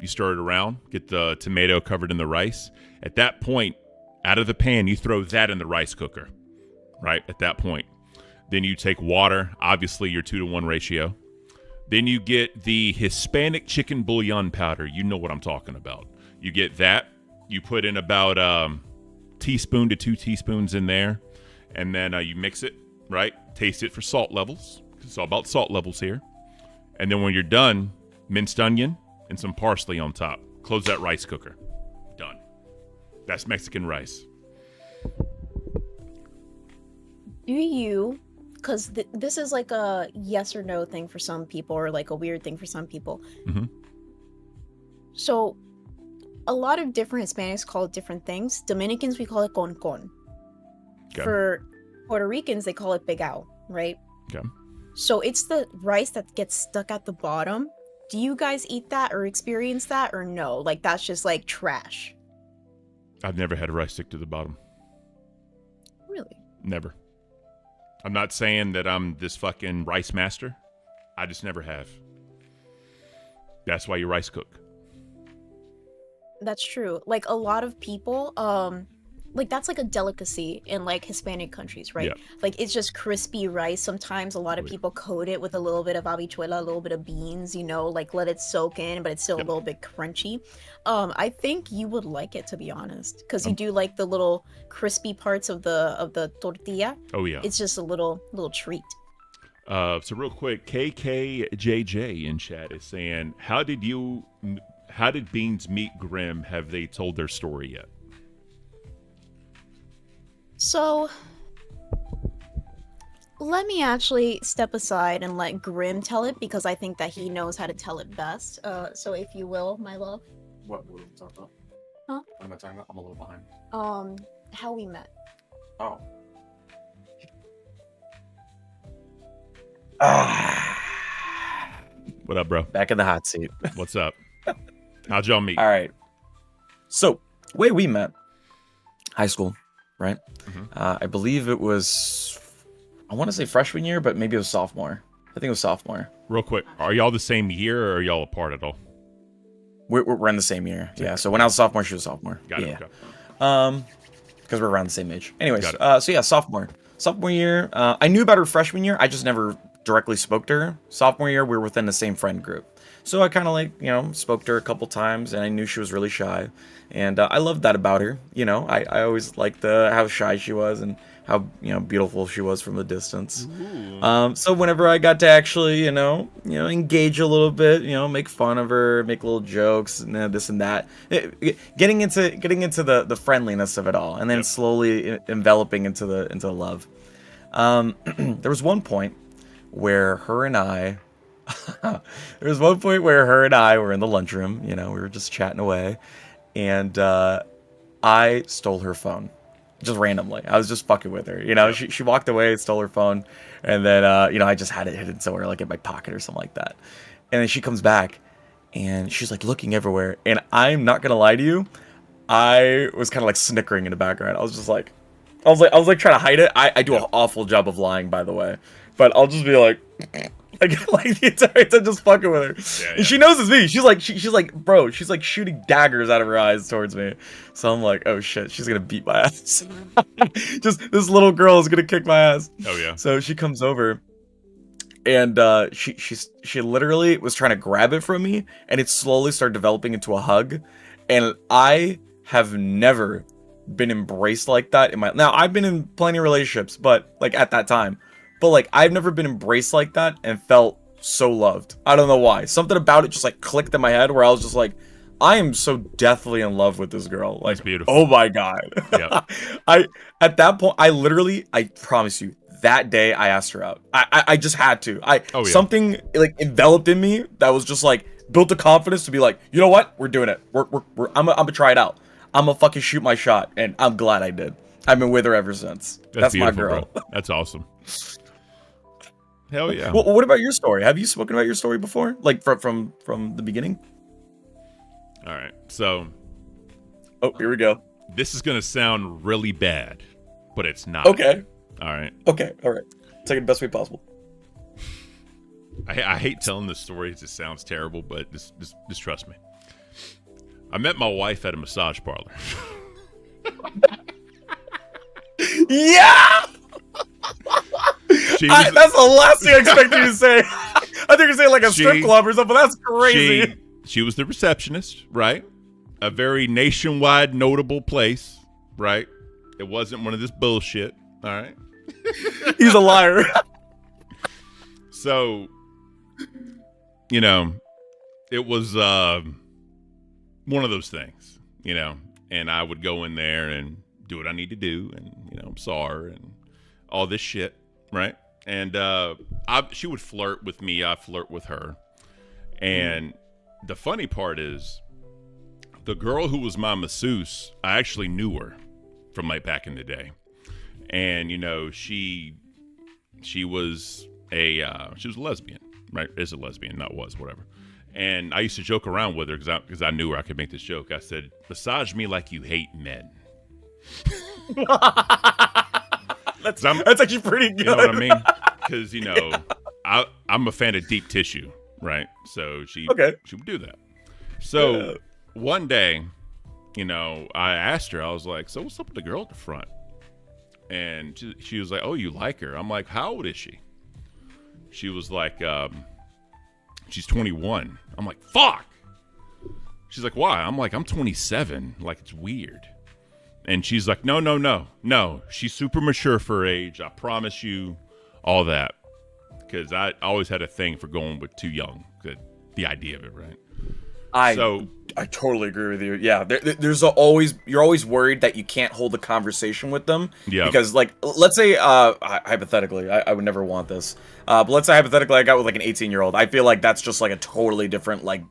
stir it around, get the tomato covered in the rice. At that point, out of the pan, you throw that in the rice cooker, right? At that point. Then you take water, obviously your 2-to-1 ratio. Then you get the Hispanic chicken bouillon powder. You know what I'm talking about. You get that. You put in about teaspoon to 2 teaspoons in there. And then you mix it, right? Taste it for salt levels. It's all about salt levels here. And then when you're done, minced onion and some parsley on top. Close that rice cooker. Done. That's Mexican rice. Do you because this is like a yes or no thing for some people, or like a weird thing for some people. Mm-hmm. So, a lot of different Hispanics call it different things. Dominicans, we call it con con. Okay. For Puerto Ricans, they call it pegao, right? Okay. So it's the rice that gets stuck at the bottom. Do you guys eat that or experience that, or no? Like, that's just like trash. I've never had a rice stick to the bottom. Really? Never. I'm not saying that I'm this fucking rice master. I just never have. That's why you rice cook. That's true. Like, a lot of people, like, that's like a delicacy in like Hispanic countries, right? Yeah. Like, it's just crispy rice. Sometimes a lot of Oh, yeah. people coat it with a little bit of habichuela, a little bit of beans, you know, like let it soak in, but it's still Yep. a little bit crunchy. I think you would like it, to be honest, because you do like the little crispy parts of the tortilla. Oh yeah. It's just a little treat. So real quick, KKJJ in chat is saying, how did Beans meet Grimm? Have they told their story yet? So, let me actually step aside and let Grimm tell it, because I think that he knows how to tell it best. So if you will, my love. What are we talking about? Huh? What am I talking about? I'm a little behind. How we met. Oh. What up, bro? Back in the hot seat. What's up? How'd y'all meet? All right. So, way we met, high school, right? Mhm. I believe it was, I want to say freshman year, but maybe it was sophomore. I think it was sophomore. Real quick, are y'all the same year or are y'all apart at all? We're in the same year. Yeah. So when I was sophomore, she was sophomore. Got it. Yeah. Okay. Because we're around the same age. Anyways, Got so yeah, sophomore year. I knew about her freshman year. I just never directly spoke to her. Sophomore year, we were within the same friend group. So I kind of like, spoke to her a couple times, and I knew she was really shy. And I loved that about her. I always liked how shy she was and how, beautiful she was from a distance. So whenever I got to actually, engage a little bit, make fun of her, make little jokes and this and that, getting into the friendliness of it all, and then slowly enveloping into the love. There was one point where her and I were in the lunchroom. We were just chatting away, and I stole her phone. Just randomly. I was just fucking with her. She walked away, stole her phone, and then, I just had it hidden somewhere, like in my pocket or something like that. And then she comes back, and she's like looking everywhere. And I'm not gonna lie to you, I was kind of like snickering in the background. I was like trying to hide it. I do an awful job of lying, by the way, but I'll just be like the entire time just fucking with her. Yeah. And she knows it's me. She's like, bro, she's like shooting daggers out of her eyes towards me. So I'm like, oh shit, she's gonna beat my ass. Just this little girl is gonna kick my ass. Oh yeah. So she comes over, and she literally was trying to grab it from me, and it slowly started developing into a hug. And I have never been embraced like that in my. Now I've been in plenty of relationships, but like at that time. But, like, I've never been embraced like that and felt so loved. I don't know why. Something about it just, like, clicked in my head where I was just like, I am so deathly in love with this girl. Like, That's beautiful. Oh, my God. Yeah. At that point, I promise you, that day I asked her out. I just had to. Something, like, enveloped in me that was just, like, built the confidence to be like, you know what? We're doing it. I'm gonna try it out. I'm gonna fucking shoot my shot. And I'm glad I did. I've been with her ever since. That's my girl. Bro. That's awesome. Hell yeah. Well, what about your story? Have you spoken about your story before? Like from the beginning? All right. So. Oh, here we go. This is going to sound really bad, but it's not. Okay. All right. Okay. All right. Take it the best way possible. I hate telling this story. It just sounds terrible, but just trust me. I met my wife at a massage parlor. Yeah! That's the last thing I expected you to say. I think you're going to say like a strip club or something. That's crazy. She was the receptionist, right? A very nationwide notable place, right? It wasn't one of this bullshit, all right? He's a liar. So, it was one of those things, and I would go in there and do what I need to do, and, saw her and all this shit, right? And she would flirt with me. I flirt with her. And the funny part is, the girl who was my masseuse, I actually knew her from like back in the day. And, you know, she was a lesbian, right? Is a lesbian, not was, whatever. And I used to joke around with her because I knew her. I could make this joke. I said, massage me like you hate men. That's actually pretty good. You know what I mean? Because, you know, I'm a fan of deep tissue, right? So she would do that. So one day, you know, I asked her, I was like, so what's up with the girl at the front? And she was like, oh, you like her? I'm like, how old is she? She was like, she's 21. I'm like, fuck. She's like, why? I'm like, I'm 27. Like, it's weird. And she's like, no. She's super mature for her age. I promise you all that. Because I always had a thing for going with too young. The idea of it, right? I totally agree with you. Yeah, you're always worried that you can't hold a conversation with them. Yeah. Because, like, let's say, hypothetically, I would never want this. But let's say, hypothetically, I got with, like, an 18-year-old. I feel like that's just, like, a totally different, like,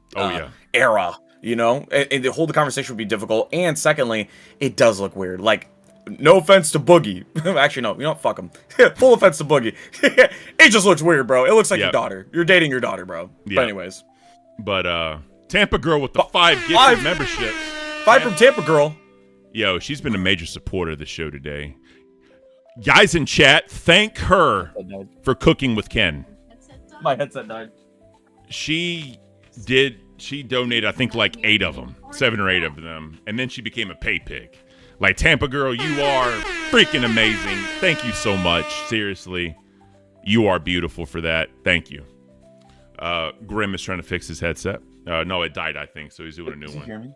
era, you know? And to hold the conversation would be difficult. And secondly, it does look weird. Like, no offense to Boogie. Actually, no. You know what? Fuck him. Full offense to Boogie. It just looks weird, bro. It looks like your daughter. You're dating your daughter, bro. Yeah. But anyways. But, Tampa Girl with the 5 gifted memberships. 5 from Tampa Girl. Yo, she's been a major supporter of the show today. Guys in chat, thank her for cooking with Ken. My headset died. She donated, I think, like 8 of them. 7 or 8 of them. And then she became a pay pig. Like, Tampa Girl, you are freaking amazing. Thank you so much. Seriously. You are beautiful for that. Thank you. Grim is trying to fix his headset. No, it died, I think, so he's doing a new one. Hear me?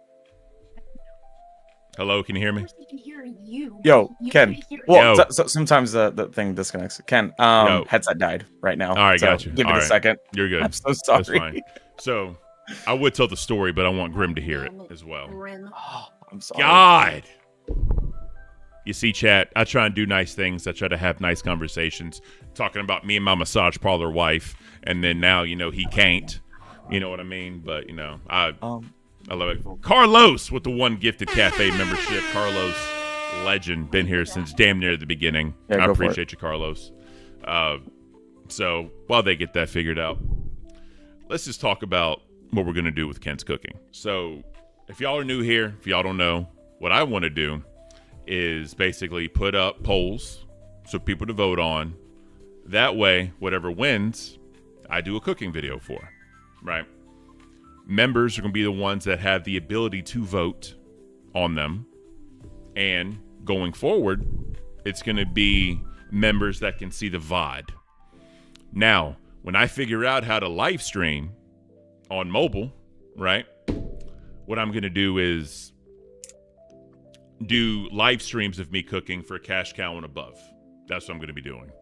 Hello, can you hear me? I can hear you. Yo, Ken. Well, Yo. sometimes the thing disconnects. Ken, headset died right now. All right, so got you. Give it All a second. You're good. I'm so sorry. That's fine. So, I would tell the story, but I want Grim to hear it as well. Oh, I'm sorry. God! You see, chat, I try and do nice things. I try to have nice conversations. Talking about me and my massage parlor wife, and then now, you know, he can't. You know what I mean? But, you know, I love it. Carlos with the 1 gifted cafe membership. Carlos, legend. Been here since damn near the beginning. Yeah, I appreciate you, Carlos. So, while they get that figured out, let's just talk about what we're going to do with Ken's cooking. So, if y'all are new here, if y'all don't know, what I want to do is basically put up polls so people to vote on. That way, whatever wins, I do a cooking video for. Right? Members are going to be the ones that have the ability to vote on them. And going forward, it's going to be members that can see the VOD. Now, when I figure out how to live stream on mobile, right? What I'm going to do is do live streams of me cooking for a cash cow and above. That's what I'm going to be doing.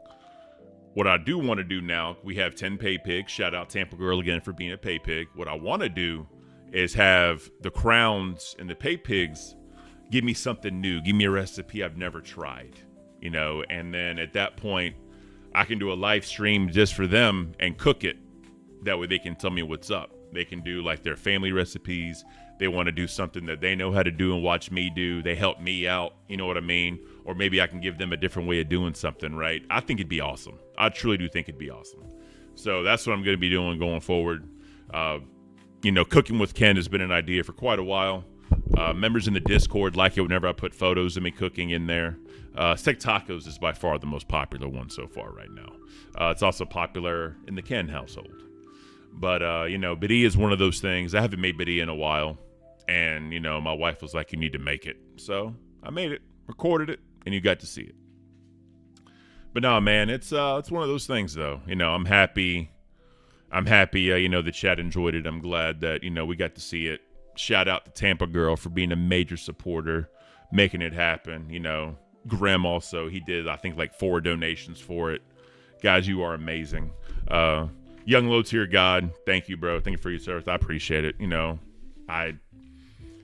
What I do want to do now, we have 10 pay pigs. Shout out Tampa Girl again for being a pay pig. What I want to do is have the crowns and the pay pigs give me something new. Give me a recipe I've never tried, you know, and then at that point, I can do a live stream just for them and cook it. That way they can tell me what's up. They can do like their family recipes. They want to do something that they know how to do and watch me do. They help me out. You know what I mean? Or maybe I can give them a different way of doing something, right? I think it'd be awesome. I truly do think it'd be awesome. So that's what I'm going to be doing going forward. You know, cooking with Ken has been an idea for quite a while. Members in the Discord like it whenever I put photos of me cooking in there. Steak tacos is by far the most popular one so far right now. It's also popular in the Ken household. But, you know, biddy is one of those things. I haven't made biddy in a while. And, you know, my wife was like, you need to make it. So I made it, recorded it, and you got to see it. But no, man, it's one of those things, though. You know, I'm happy. You know, the chat enjoyed it. I'm glad that, you know, we got to see it. Shout out to Tampa Girl for being a major supporter, making it happen. You know, Grim also, he did, I think, like 4 donations for it. Guys, you are amazing. Young Loads here, God, thank you, bro. Thank you for your service. I appreciate it. You know,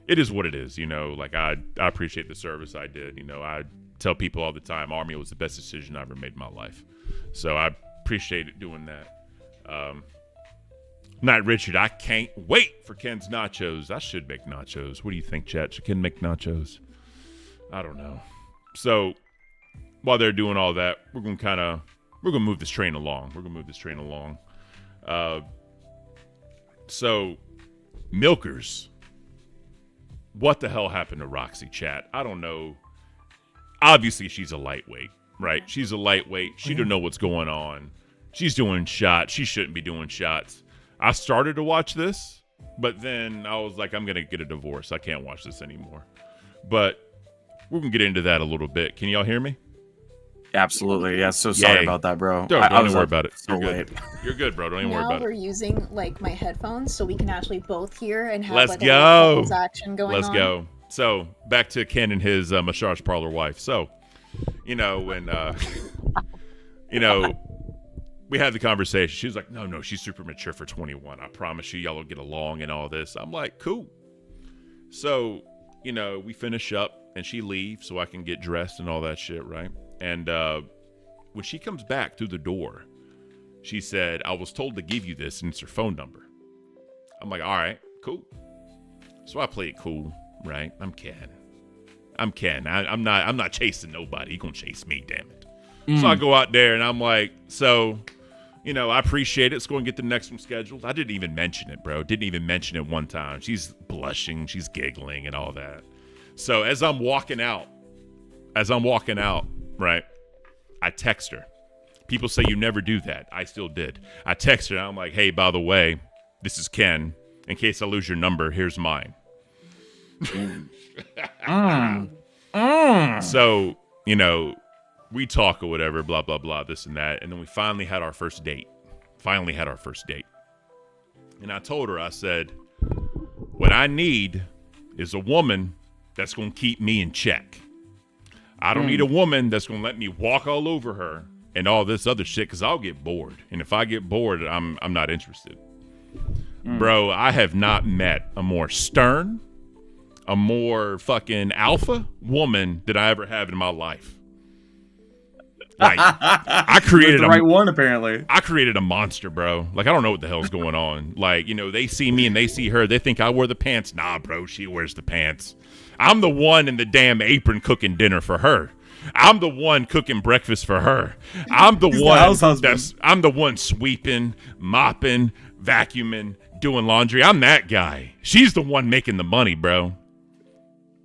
it is what it is. You know, like I appreciate the service I did. You know, I tell people all the time, Army was the best decision I ever made in my life. So I appreciate it doing that. Night Richard, I can't wait for Ken's nachos. I should make nachos. What do you think, chat? Should Ken make nachos? I don't know. So while they're doing all that, we're gonna move this train along. So milkers, what the hell happened to Roxy, chat? I don't know. Obviously, she's a lightweight, right? She's a lightweight. She don't know what's going on. She's doing shots. She shouldn't be doing shots. I started to watch this, but then I was like, I'm going to get a divorce. I can't watch this anymore. But we're going to get into that a little bit. Can y'all hear me? Absolutely. Yeah, so sorry about that, bro. Don't even worry about it. So You're good. You're good, bro. Don't even worry Now about we're it. using like my headphones so we can actually both hear and have Let's like go. a couples action going on. Let's go. So back to Ken and his massage parlor wife. So, when, we had the conversation. She was like, no, she's super mature for 21. I promise you, y'all will get along and all this. I'm like, cool. So, we finish up and she leaves so I can get dressed and all that shit, right? And when she comes back through the door, she said, I was told to give you this and it's her phone number. I'm like, all right, cool. So I play it cool, right? I'm Ken. I'm not chasing nobody. He gonna chase me, damn it. So I go out there and I'm like, I appreciate it. Let's go and get the next one scheduled. I didn't even mention it, bro. Didn't even mention it one time. She's blushing. She's giggling and all that. So as I'm walking out, right, I text her. People say you never do that. I still did. I text her and I'm like, hey, by the way, this is Ken. In case I lose your number, here's mine. So, we talk or whatever, blah, blah, blah, this and that. And then we finally had our first date. And I told her, I said, what I need is a woman that's going to keep me in check. I don't need a woman that's going to let me walk all over her and all this other shit because I'll get bored. And if I get bored, I'm not interested. Bro, I have not met a more stern, a more fucking alpha woman that I ever have in my life. Like, I created the right one, apparently. I created a monster, bro. Like, I don't know what the hell's going on. Like, they see me and they see her. They think I wear the pants. Nah, bro, she wears the pants. I'm the one in the damn apron cooking dinner for her. I'm the one cooking breakfast for her. I'm the I'm the one sweeping, mopping, vacuuming, doing laundry. I'm that guy. She's the one making the money, bro.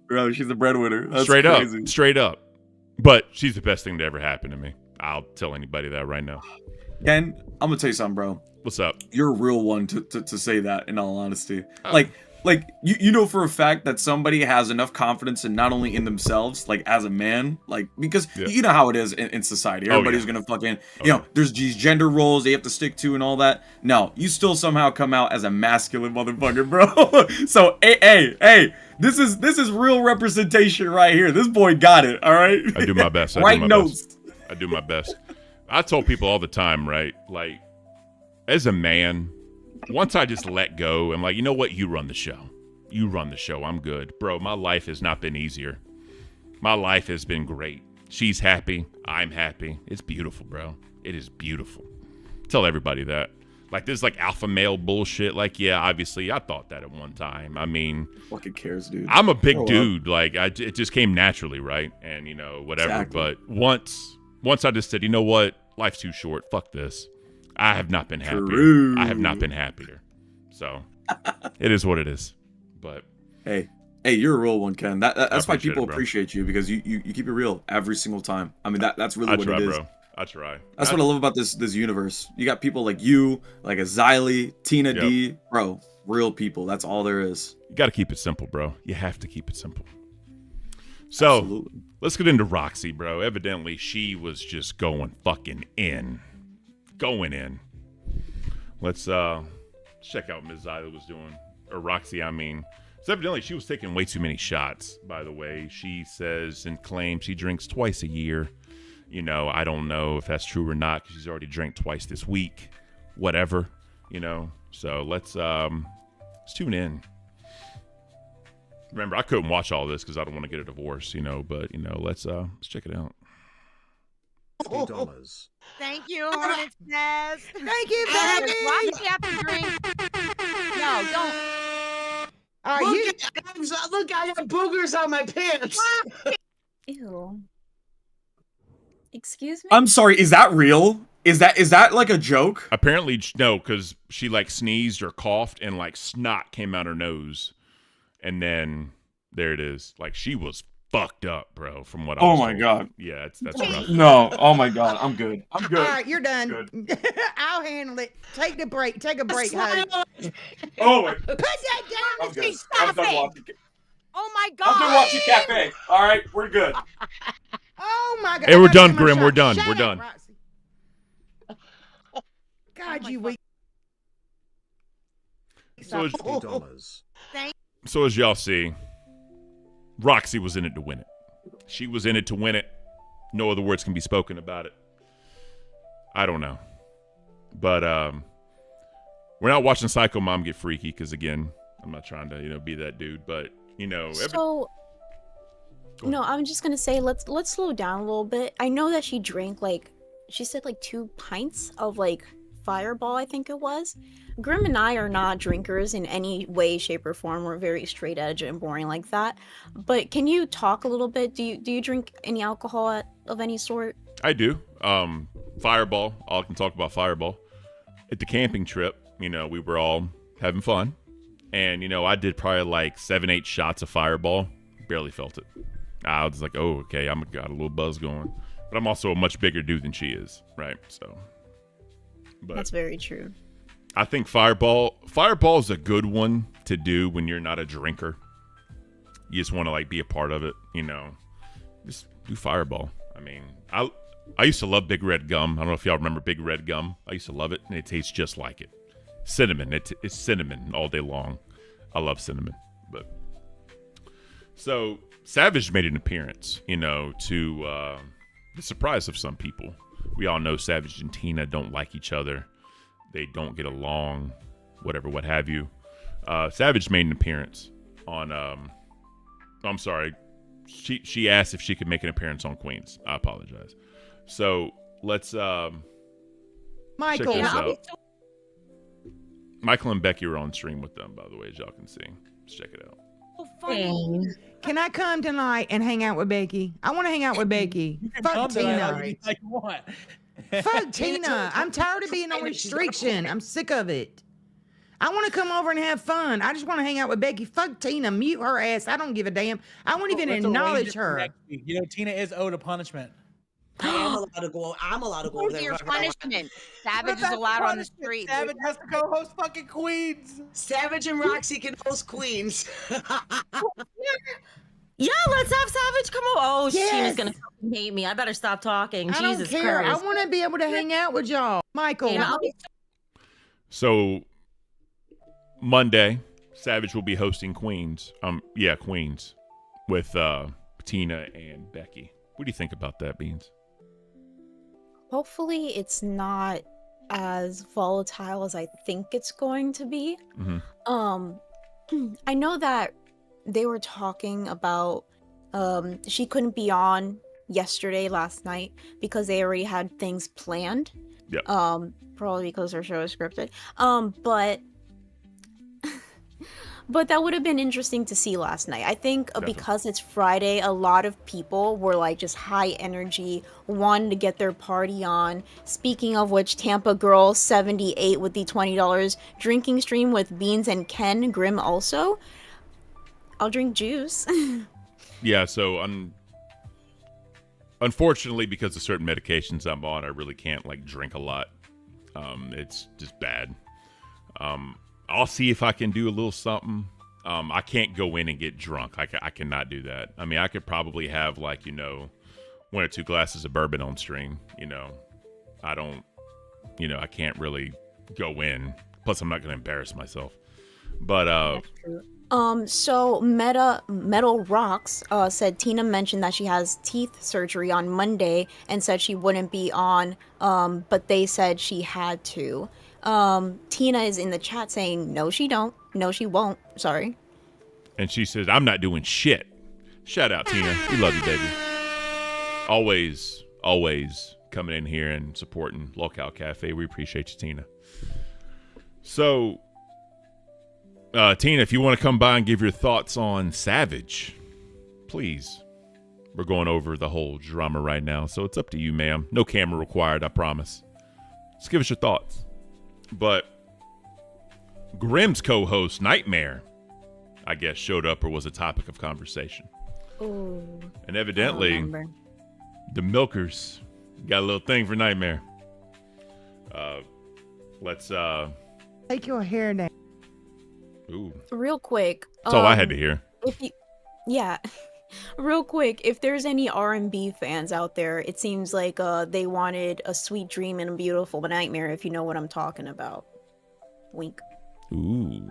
Bro, she's a breadwinner. That's crazy. Straight up. But she's the best thing to ever happen to me. I'll tell anybody that right now. Ken, I'm gonna tell you something, bro. What's up? You're a real one to say that, in all honesty. Like you know for a fact that somebody has enough confidence in not only in themselves, like as a man, like because you know how it is in society. Everybody's gonna fucking there's these gender roles they have to stick to and all that. No, you still somehow come out as a masculine motherfucker, bro. So hey, this is real representation right here. This boy got it, all right? I do my best. I do my best. I told people all the time, right? Like, as a man, once I just let go, I'm like, you know what? You run the show. You run the show. I'm good. Bro, my life has not been easier. My life has been great. She's happy. I'm happy. It's beautiful, bro. It is beautiful. Tell everybody that. Like, this like alpha male bullshit. Like, yeah, obviously, I thought that at one time. I mean, fucking cares, dude. I'm a big dude. Like, it just came naturally, right? And whatever. Exactly. But once I just said, you know what? Life's too short. Fuck this. I have not been happier. True. I have not been happier. So, it is what it is. But hey, you're a real one, Ken. That's why people it, appreciate you because you keep it real every single time. I mean, that's really what it is. Bro. I try. That's what I love about this universe. You got people like you, like a Xylee, Tina D, bro. Real people. That's all there is. You got to keep it simple, bro. You have to keep it simple. So Absolutely. Let's get into Roxy, bro. Evidently, she was just going fucking in. Going in. Let's check out Ms. Xylee was doing. Or Roxy, I mean. So evidently, she was taking way too many shots, by the way. She says and claims she drinks twice a year. I don't know if that's true or not because she's already drank twice this week. Whatever, So let's tune in. Remember, I couldn't watch all this because I don't want to get a divorce, but let's check it out. $60. Thank you, Hornet's Nest. Thank you, Why baby. does she have to drink? No, don't. All right, Look, I got boogers on my pants. Ew. Excuse me? I'm sorry, is that real? Is that like a joke? Apparently, no, because she like sneezed or coughed and like snot came out her nose. And then there it is. Like she was fucked up, bro, from what I was told. God. Yeah, that's rough. No. Oh my god. I'm good. I'm good. All right, you're done. I'll handle it. Take a break, honey. Oh my. Put that down. I'm good. Stop it. Oh my God. I'm done watching Cafe. All right, we're good. Oh my God. Hey, we're I gotta done, get my Grim. shot. We're done. Shut We're up, done. Roxy. God, you weak. So as, $60. so as y'all see, Roxy was in it to win it. She was in it to win it. No other words can be spoken about it. I don't know. But we're not watching Psycho Mom get freaky because, again, I'm not trying to, be that dude. But, So, no, I'm just going to say, let's slow down a little bit. I know that she drank, she said, 2 pints of, Fireball, I think it was. Grim and I are not drinkers in any way, shape, or form. We're very straight edge and boring like that. But can you talk a little bit? Do you drink any alcohol of any sort? I do. Fireball. All I can talk about Fireball. At the camping trip, we were all having fun. And, I did probably 7-8 shots of Fireball. Barely felt it. I was like, oh, okay, got a little buzz going. But I'm also a much bigger dude than she is, right? So... But that's very true. I think Fireball's a good one to do when you're not a drinker. You just want to be a part of it, Just do Fireball. I mean, I used to love Big Red Gum. I don't know if y'all remember Big Red Gum. I used to love it, and it tastes just like it. Cinnamon. It's cinnamon all day long. I love cinnamon. But so Savage made an appearance, to the surprise of some people. We all know Savage and Tina don't like each other. They don't get along, whatever, what have you. Savage made an appearance on, I'm sorry. She asked if she could make an appearance on Queens. I apologize. So let's Michael. check this out. Michael and Becky were on stream with them, by the way, as y'all can see. Let's check it out. Oh, funny. Can I come tonight and hang out with Becky? I want to hang out with Becky. Fuck Tina. What? Fuck Tina. I'm tired of being on restriction. I'm sick of it. I want to come over and have fun. I just want to hang out with Becky. Fuck Tina. Mute her ass. I don't give a damn. I won't even acknowledge her. Tina is owed a punishment. I am allowed to go. I'm allowed to go over What's there. your punishment? Savage is allowed on the street. Savage has to co-host fucking Queens. Savage and Roxy can host Queens. Yeah, let's have Savage come over. Oh, Yes. Tina's gonna fucking hate me. I better stop talking. I Jesus don't care. Christ. I want to be able to hang out with y'all. Michael. And I'll be So Monday, Savage will be hosting Queens. Queens with Tina and Becky. What do you think about that, Beans? Hopefully it's not as volatile as I think it's going to be. Mm-hmm. I know that they were talking about she couldn't be on last night because they already had things planned. Yep. Probably because their show is scripted. But that would have been interesting to see last night. I think because it's Friday, a lot of people were just high energy, wanting to get their party on. Speaking of which, Tampa Girl 78 with the $20 drinking stream with Beans and Ken Grim also. I'll drink juice. Yeah, so unfortunately, because of certain medications I'm on, I really can't drink a lot. It's just bad. I'll see if I can do a little something. I can't go in and get drunk. I cannot do that. I mean, I could probably have 1 or 2 glasses of bourbon on stream. I don't, I can't really go in. Plus, I'm not going to embarrass myself. But So Metal Rocks said Tina mentioned that she has teeth surgery on Monday and said she wouldn't be on, but they said she had to. Tina is in the chat saying, no, she don't. No, she won't. Sorry. And she says, I'm not doing shit. Shout out, Tina. We love you, baby. Always coming in here and supporting Lockout Cafe. We appreciate you, Tina. So, Tina, if you want to come by and give your thoughts on Savage, please. We're going over the whole drama right now, so it's up to you, ma'am. No camera required, I promise. Just give us your thoughts. But Grimm's co-host, Nightmare, I guess, showed up or was a topic of conversation. Ooh. And evidently, the Milkers got a little thing for Nightmare. Let's take your hair down. Ooh. Real quick. That's all I had to hear. Yeah. Real quick, if there's any R&B fans out there, it seems like they wanted a sweet dream and a beautiful nightmare, if you know what I'm talking about. Wink. Ooh.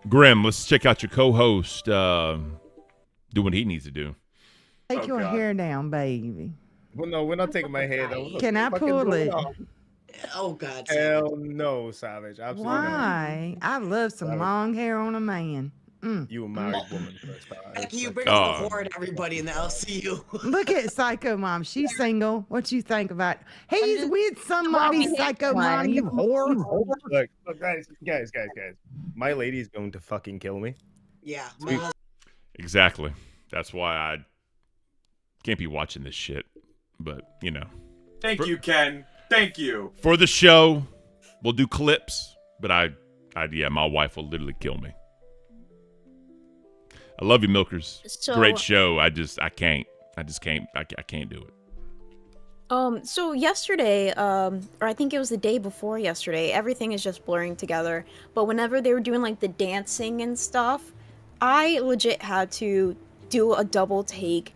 Grim, let's check out your co-host do what he needs to do. Take your hair down, baby. Well, no, we're not taking my hair down. Can I pull it? Oh, God. Hell no, Savage. Absolutely Why? I love some long hair on a man. You a married woman first. Becky, you bring up the whore and everybody in the LCU. Look at Psycho Mom. She's single. What you think about? He's with somebody, Psycho Mom. You whore. Look, guys. My lady's going to fucking kill me. Yeah. Exactly. That's why I can't be watching this shit. But, you know. Thank you, Ken. Thank you. For the show, we'll do clips. But yeah, my wife will literally kill me. I love you, Milkers. Great show. I can't do it. So yesterday, or I think it was the day before yesterday, everything is just blurring together. But whenever they were doing like the dancing and stuff, I legit had to do a double take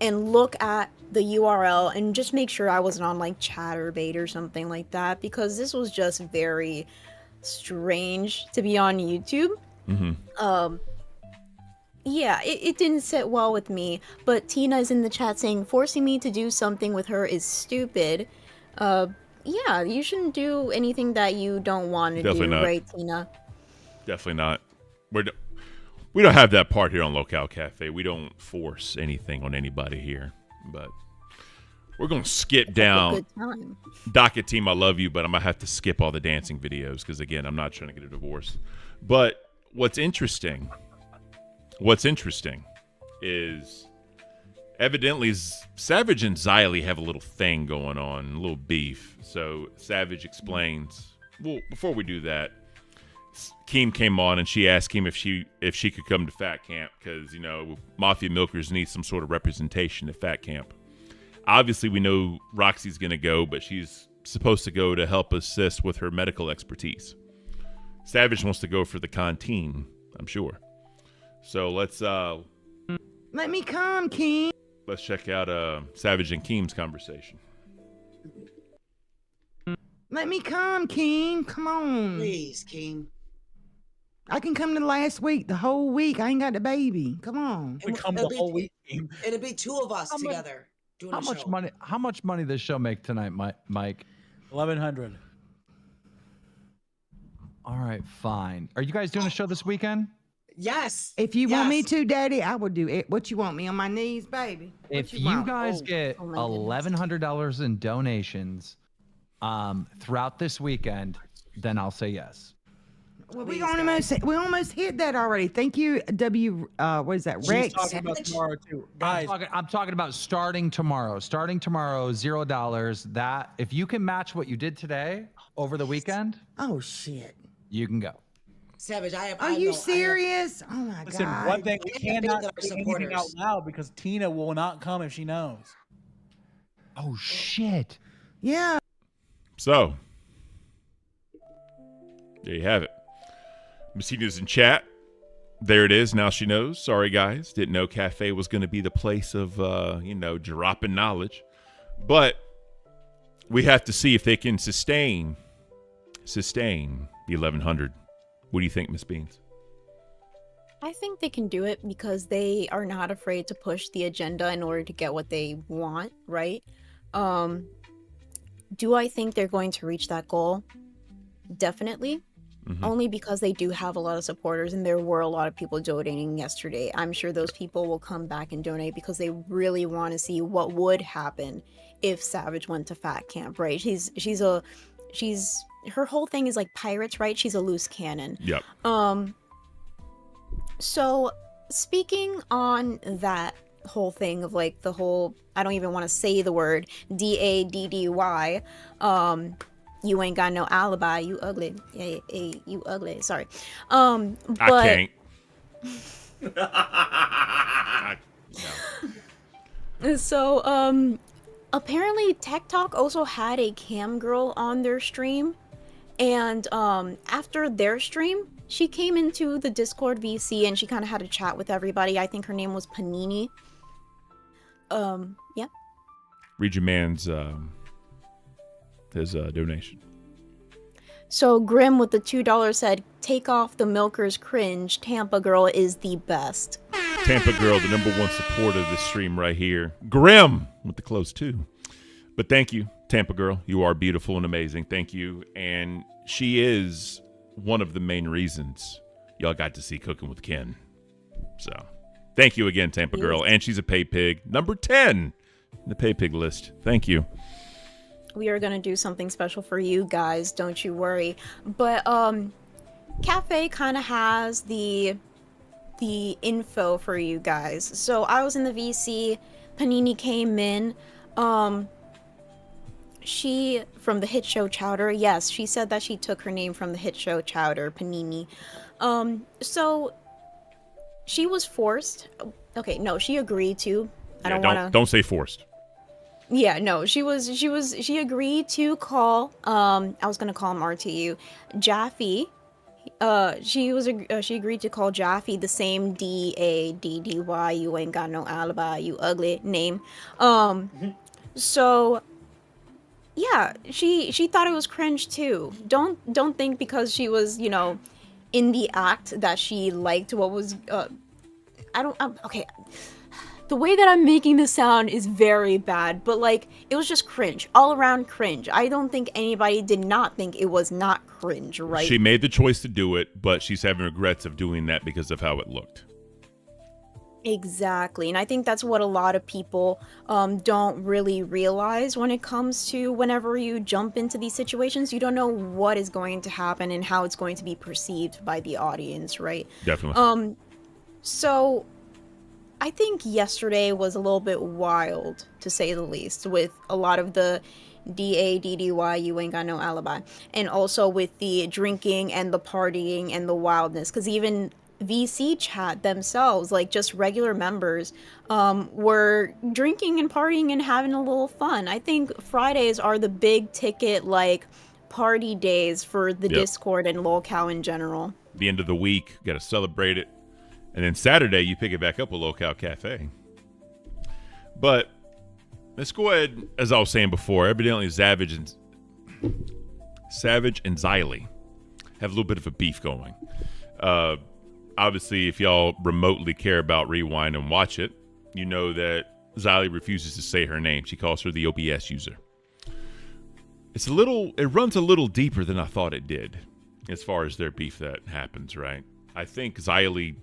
and look at the URL and just make sure I wasn't on like Chatterbait or something like that, because this was just very strange to be on YouTube. Mm-hmm. Yeah, it didn't sit well with me, but Tina is in the chat saying forcing me to do something with her is stupid. Yeah, you shouldn't do anything that you don't want to do, right, Tina? Definitely not. We don't have that part here on Locale Cafe. We don't force anything on anybody here, but we're going to skip down. Good time. Docket team, I love you, but I'm going to have to skip all the dancing videos because, again, I'm not trying to get a divorce. But what's interesting is evidently Savage and Xylee have a little thing going on, a little beef. So Savage explains. Well, before we do that, Keem came on and she asked Keem if she could come to Fat Camp because, you know, Mafia Milkers need some sort of representation at Fat Camp. Obviously, we know Roxy's going to go, but she's supposed to go to help assist with her medical expertise. Savage wants to go for the canteen, I'm sure. So let's let me come, Keem. Let's check out Savage and Keem's conversation. Let me come, Keem. Come on. Please, Keem. I can come to last week, the whole week. I ain't got the baby. Come on. We come the whole week. It'll be two of us together doing How a much show. money? How much money does show make tonight, Mike? 1,100. All right, fine. Are you guys doing a show this weekend? Yes. If you want me to, Daddy, I will do it. What you want me on my knees, baby? If you guys get $1,100 in donations throughout this weekend, then I'll say yes. Well, we almost hit that already. Thank you, what is that, Rex? She's talking about tomorrow too, guys. I'm talking about starting tomorrow. Starting tomorrow, $0. That if you can match what you did today over the weekend, oh shit, you can go. Savage, Are you serious? Oh my Listen, god! one thing we cannot our say anything out loud because Tina will not come if she knows. Oh shit! Yeah. So there you have it. Miss Tina's in chat. There it is. Now she knows. Sorry, guys. Didn't know Cafe was going to be the place of, dropping knowledge. But we have to see if they can sustain the 1,100. What do you think, Miss Beans? I think they can do it because they are not afraid to push the agenda in order to get what they want, right? Do I think they're going to reach that goal? Definitely. only because they do have a lot of supporters, and there were a lot of people donating yesterday. I'm sure those people will come back and donate because they really want to see what would happen if Savage went to Fat Camp, right? She's her whole thing is like pirates, right? She's a loose cannon. Yep. So speaking on that whole thing of like the whole, I don't even want to say the word DADDY, you ain't got no alibi, you ugly. Yeah, you ugly. Sorry. But I can't. So apparently Tech Talk also had a cam girl on their stream, and after their stream she came into the Discord VC and she kind of had a chat with everybody. I think her name was Panini. Yeah. Read your man's his donation. So Grim with the $2 said, "Take off the milkers cringe. Tampa girl is the best." Tampa girl, the #1 supporter of this stream right here. Grim with the close too. But thank you, Tampa girl. You are beautiful and amazing. Thank you. And she is one of the main reasons y'all got to see Cooking with Ken. So thank you again, Tampa girl. And she's a pay pig. number 10 in the pay pig list. Thank you. We are gonna do something special for you guys, don't you worry. But Cafe kind of has the info for you guys. So I was in the VC, Panini came in, she from the hit show Chowder. Yes, she said that she took her name from the hit show Chowder, Panini. So she was forced. Okay, no, she agreed to. Don't say forced. Yeah, no, she agreed to call, I was gonna call him RTU, Jaffe. She agreed to call Jaffe the same DADDY, you ain't got no alibi, you ugly name. So yeah, she thought it was cringe too. Don't think because she was, in the act that she liked what was, okay. The way that I'm making this sound is very bad, but like, it was just cringe. All around cringe. I don't think anybody did not think it was not cringe, right? She made the choice to do it, but she's having regrets of doing that because of how it looked. Exactly. And I think that's what a lot of people don't really realize when it comes to whenever you jump into these situations. You don't know what is going to happen and how it's going to be perceived by the audience, right? Definitely. So I think yesterday was a little bit wild, to say the least, with a lot of the DADDY, you ain't got no alibi, and also with the drinking and the partying and the wildness, because even VC chat themselves, like just regular members, were drinking and partying and having a little fun. I think Fridays are the big ticket, like, party days for the Discord and lolcow in general. The end of the week, got to celebrate it. And then Saturday, you pick it back up with Lolcow Cafe. But let's go ahead, as I was saying before, evidently Savage and Xylee have a little bit of a beef going. Obviously, if y'all remotely care about Rewind and watch it, you know that Xylee refuses to say her name. She calls her the OBS user. It runs a little deeper than I thought it did as far as their beef that happens, right? I think Xylee,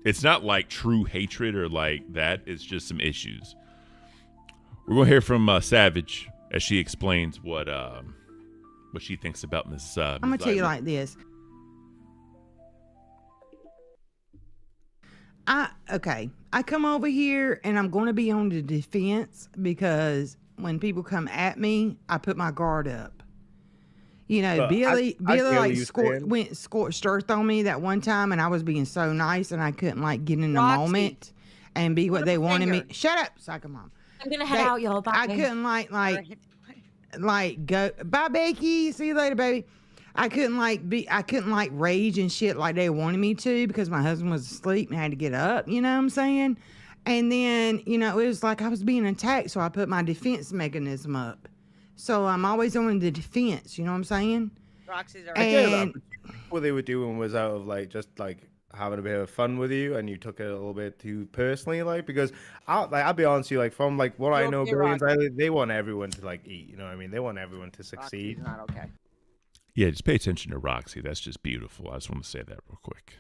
it's not like true hatred or like that. It's just some issues. We're going to hear from Savage as she explains what she thinks about Miss. I'm going to tell you like this. I come over here and I'm going to be on the defense because when people come at me, I put my guard up. Billy like scorched earth on me that one time, and I was being so nice, and I couldn't like get in the moment and be what they wanted me. Shut up, psycho mom. I'm gonna head out, y'all. Bye. I couldn't like go. Bye, Becky. See you later, baby. I couldn't like rage and shit like they wanted me to because my husband was asleep and had to get up. You know what I'm saying? And then it was like I was being attacked, so I put my defense mechanism up. So I'm always on the defense, you know what I'm saying? Roxy's and what they were doing was out of like just like having a bit of fun with you, and you took it a little bit too personally, like because I'll be honest with you, like from like what I know, Billions, they want everyone to like eat, you know what I mean? They want everyone to succeed. Roxy's not okay. Yeah, just pay attention to Roxy. That's just beautiful. I just want to say that real quick.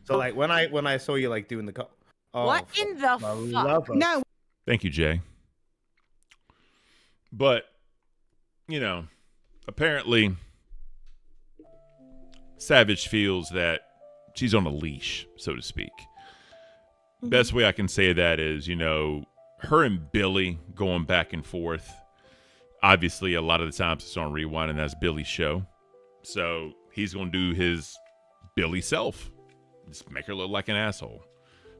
So like when I saw you like doing the What in the fuck? No. Thank you, Jay. But, you know, apparently Savage feels that she's on a leash, so to speak. Best way I can say that is, you know, her and Billy going back and forth. Obviously, a lot of the times it's on Rewind, and that's Billy's show. So he's going to do his Billy self. Just make her look like an asshole.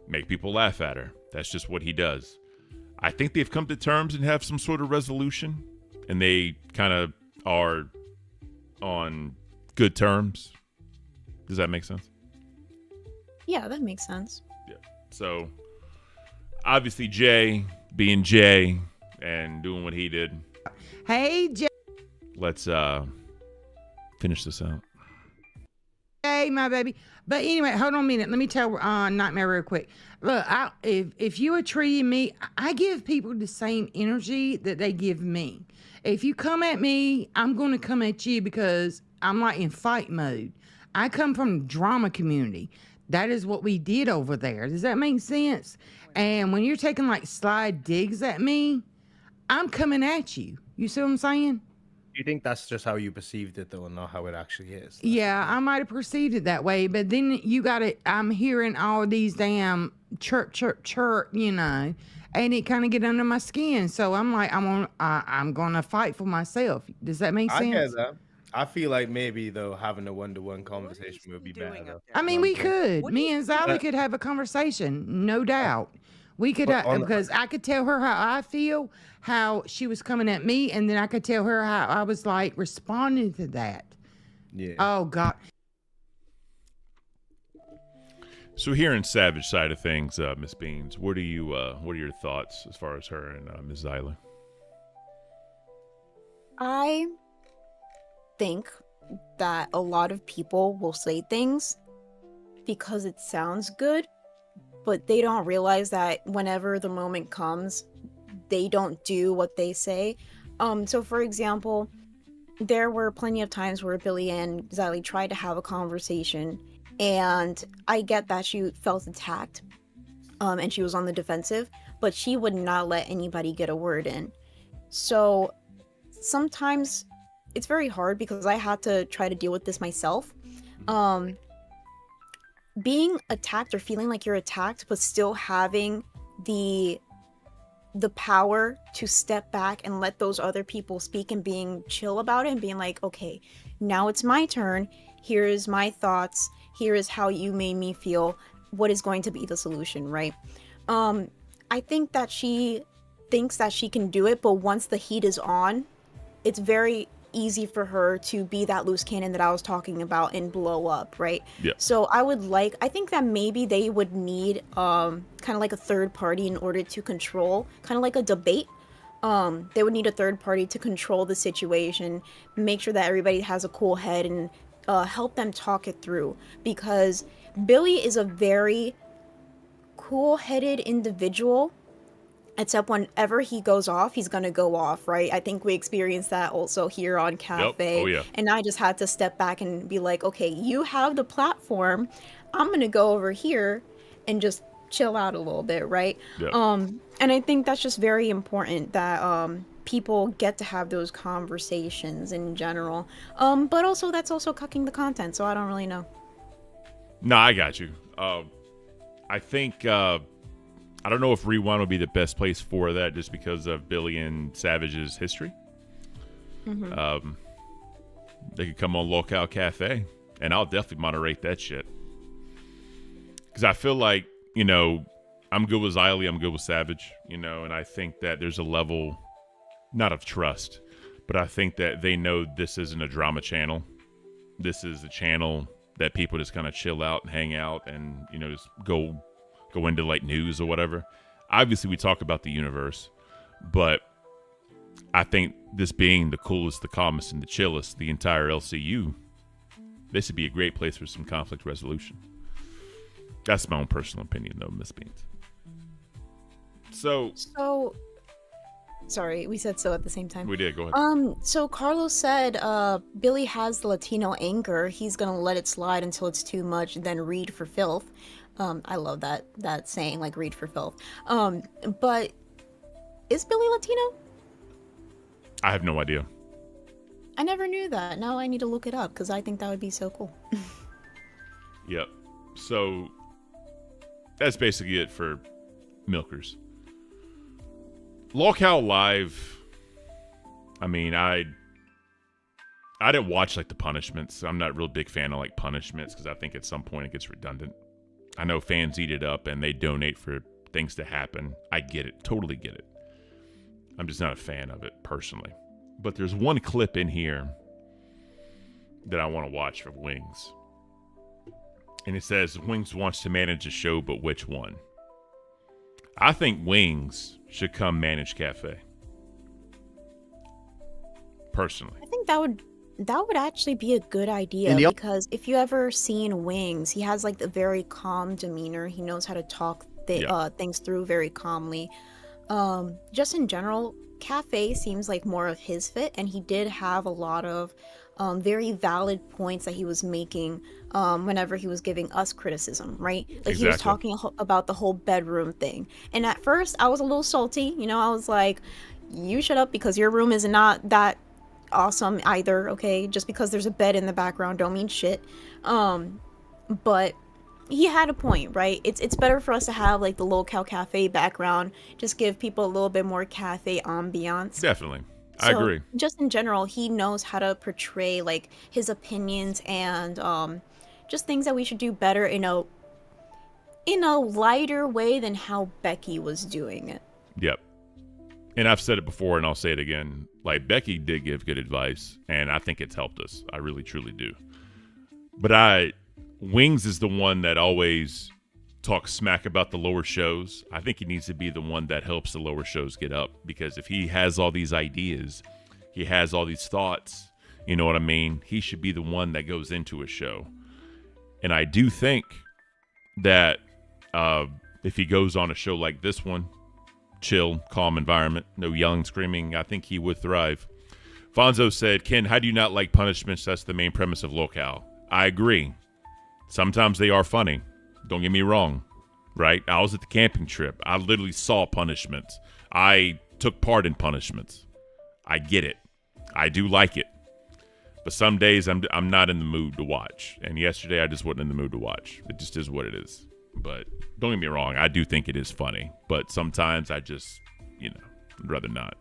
Make people laugh at her. That's just what he does. I think they've come to terms and have some sort of resolution. And they kind of are on good terms. Does that make sense? Yeah, that makes sense. Yeah. So, obviously, Jay being Jay and doing what he did. Hey, Jay. Let's finish this out. Hey, my baby. But anyway, hold on a minute. Let me tell Nightmare real quick. Look, if you are treating me, I give people the same energy that they give me. If you come at me, I'm going to come at you because I'm like in fight mode. I come from the drama community. That is what we did over there. Does that make sense? And when you're taking like slide digs at me, I'm coming at you. You see what I'm saying? You think that's just how you perceived it, though, and not how it actually is? Yeah, I might have perceived it that way, but then you got it. I'm hearing all these damn chirp, you know, and it kind of get under my skin. So I'm like, I'm gonna fight for myself. Does that make sense? I get that. I feel like maybe though having a one-to-one conversation would be better. Though. I mean, we could. Me and Zali could have a conversation, no doubt. We could because I could tell her how I feel, how she was coming at me, and then I could tell her how I was like responding to that. Yeah. Oh God. So here in Savage side of things, Miss Beans, what are your thoughts as far as her and Ms. Zyla? I think that a lot of people will say things because it sounds good, but they don't realize that whenever the moment comes, they don't do what they say. So for example, there were plenty of times where Billy and Zali tried to have a conversation, and I get that she felt attacked, and she was on the defensive, but she would not let anybody get a word in. So sometimes it's very hard because I had to try to deal with this myself. Being attacked or feeling like you're attacked, but still having the power to step back and let those other people speak and being chill about it and being like, okay, now it's my turn. Here is my thoughts. Here is how you made me feel. What is going to be the solution, right? I think that she thinks that she can do it, but once the heat is on, it's very easy for her to be that loose cannon that I was talking about and blow up, right? Yeah. So I think that maybe they would need kind of like a third party in order to control, kind of like a debate. They would need a third party to control the situation, make sure that everybody has a cool head, and help them talk it through. Because Billy is a very cool-headed individual, except whenever he goes off, he's gonna go off, right? I think we experienced that also here on Cafe. Yep. Oh, yeah. And I just had to step back and be like, okay, you have the platform. I'm gonna go over here and just chill out a little bit, right? Yep. And I think that's just very important that people get to have those conversations in general. But also that's also cucking the content, so I don't really know. No, I got you. I think I don't know if Rewind would be the best place for that just because of Billy and Savage's history. Mm-hmm. They could come on Locale Cafe, and I'll definitely moderate that shit. Because I feel like, you know, I'm good with Xylee, I'm good with Savage, you know, and I think that there's a level, not of trust, but I think that they know this isn't a drama channel. This is a channel that people just kind of chill out and hang out and, you know, just go into like news or whatever. Obviously we talk about the universe, but I think this being the coolest, the calmest, and the chillest, the entire LCU, this would be a great place for some conflict resolution. That's my own personal opinion though, Miss Beans. So Sorry, we said so at the same time. We did. Go ahead. So Carlos said, Billy has the Latino anger. He's gonna let it slide until it's too much, then read for filth. I love that saying, like read for filth. But is Billy Latino? I have no idea. I never knew that. Now I need to look it up because I think that would be so cool. Yep. So that's basically it for Milkers. Lolcow Live. I mean, I didn't watch like the punishments. I'm not a real big fan of like punishments because I think at some point it gets redundant. I know fans eat it up and they donate for things to happen. I get it. Totally get it. I'm just not a fan of it personally. But there's one clip in here that I want to watch of Wings. And it says, Wings wants to manage a show, but which one? I think Wings should come manage Cafe. Personally. I think that would actually be a good idea because if you ever seen Wings, he has like a very calm demeanor. He knows how to talk things through very calmly. Just in general, Cafe seems like more of his fit, and he did have a lot of very valid points that he was making whenever he was giving us criticism, right? Like he was talking about the whole bedroom thing. And at first, I was a little salty. You know, I was like, you shut up because your room is not that awesome either, okay? Just because there's a bed in the background don't mean shit. But he had a point, right? It's better for us to have like the Lolcow Cafe background, just give people a little bit more cafe ambiance. Definitely. I agree. Just in general, he knows how to portray like his opinions and just things that we should do better in a lighter way than how Becky was doing it. Yep. And I've said it before and I'll say it again. Like Becky did give good advice and I think it's helped us. I really truly do. But Wings is the one that always talks smack about the lower shows. I think he needs to be the one that helps the lower shows get up, because if he has all these ideas, he has all these thoughts, you know what I mean? He should be the one that goes into a show. And I do think that if he goes on a show like this one, chill, calm environment, no yelling, screaming, I think he would thrive. Fonzo said, Ken, how do you not like punishments? That's the main premise of Lolcow. I agree. Sometimes they are funny. Don't get me wrong, right? I was at the camping trip. I literally saw punishments. I took part in punishments. I get it. I do like it. But some days I'm not in the mood to watch. And yesterday I just wasn't in the mood to watch. It just is what it is. But don't get me wrong. I do think it is funny. But sometimes I just, I'd rather not.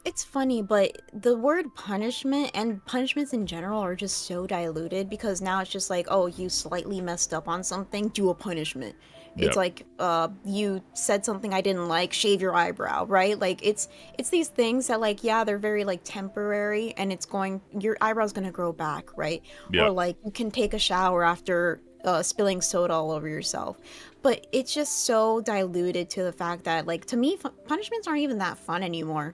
It's funny, but the word punishment and punishments in general are just so diluted because now it's just like, oh, you slightly messed up on something, do a punishment. It's like you said something I didn't like, shave your eyebrow, right? Like it's these things that like, yeah, they're very like temporary and your eyebrow's gonna grow back, right? Or like you can take a shower after spilling soda all over yourself. But it's just so diluted to the fact that like, to me, punishments aren't even that fun anymore.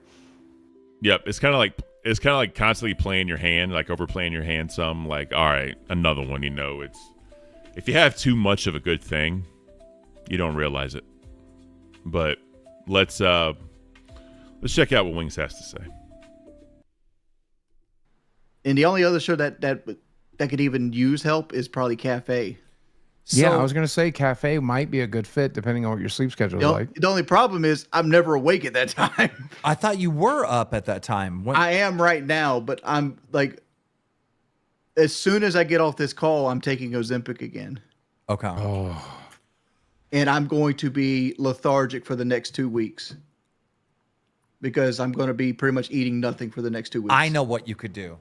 Yep, it's kind of like constantly playing your hand, like overplaying your hand some. Like, all right, another one. It's if you have too much of a good thing, you don't realize it. But let's check out what Wings has to say. And the only other show that could even use help is probably Cafe. Yeah, I was going to say Cafe might be a good fit depending on what your sleep schedule is like. The only problem is I'm never awake at that time. I thought you were up at that time. I am right now, but I'm like, as soon as I get off this call, I'm taking Ozempic again. Okay. Oh. And I'm going to be lethargic for the next 2 weeks because I'm going to be pretty much eating nothing for the next 2 weeks. I know what you could do.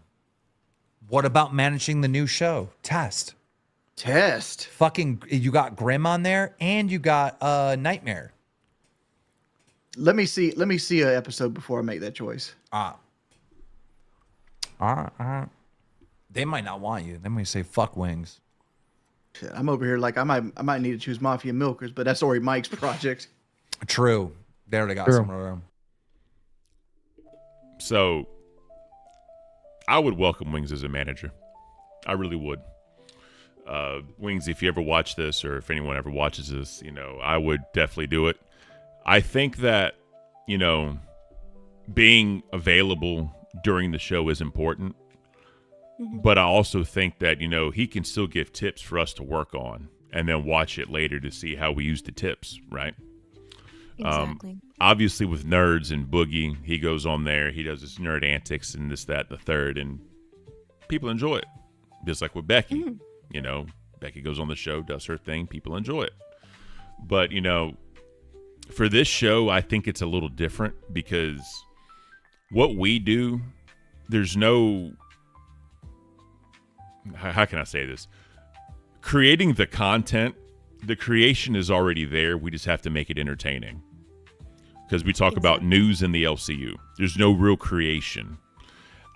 What about managing the new show? Test. Fucking, you got Grim on there and you got Nightmare. Let me see an episode before I make that choice. All right. They might not want you. They might say fuck Wings. Shit, I'm over here like I might need to choose Mafia Milkers, but that's already Mike's project. True. They already got some room. So I would welcome Wings as a manager. I really would. Wings, if you ever watch this or if anyone ever watches this, I would definitely do it. I think that, being available during the show is important. But I also think that, he can still give tips for us to work on and then watch it later to see how we use the tips, right? Exactly. Obviously, with Nerds and Boogie, he goes on there, he does his nerd antics and this, that, and the third, and people enjoy it. Just like with Becky. Becky goes on the show, does her thing, people enjoy it. But, for this show, I think it's a little different because what we do, there's no... How can I say this? Creating the content, the creation is already there. We just have to make it entertaining. Because we talk about news in the LCU. There's no real creation.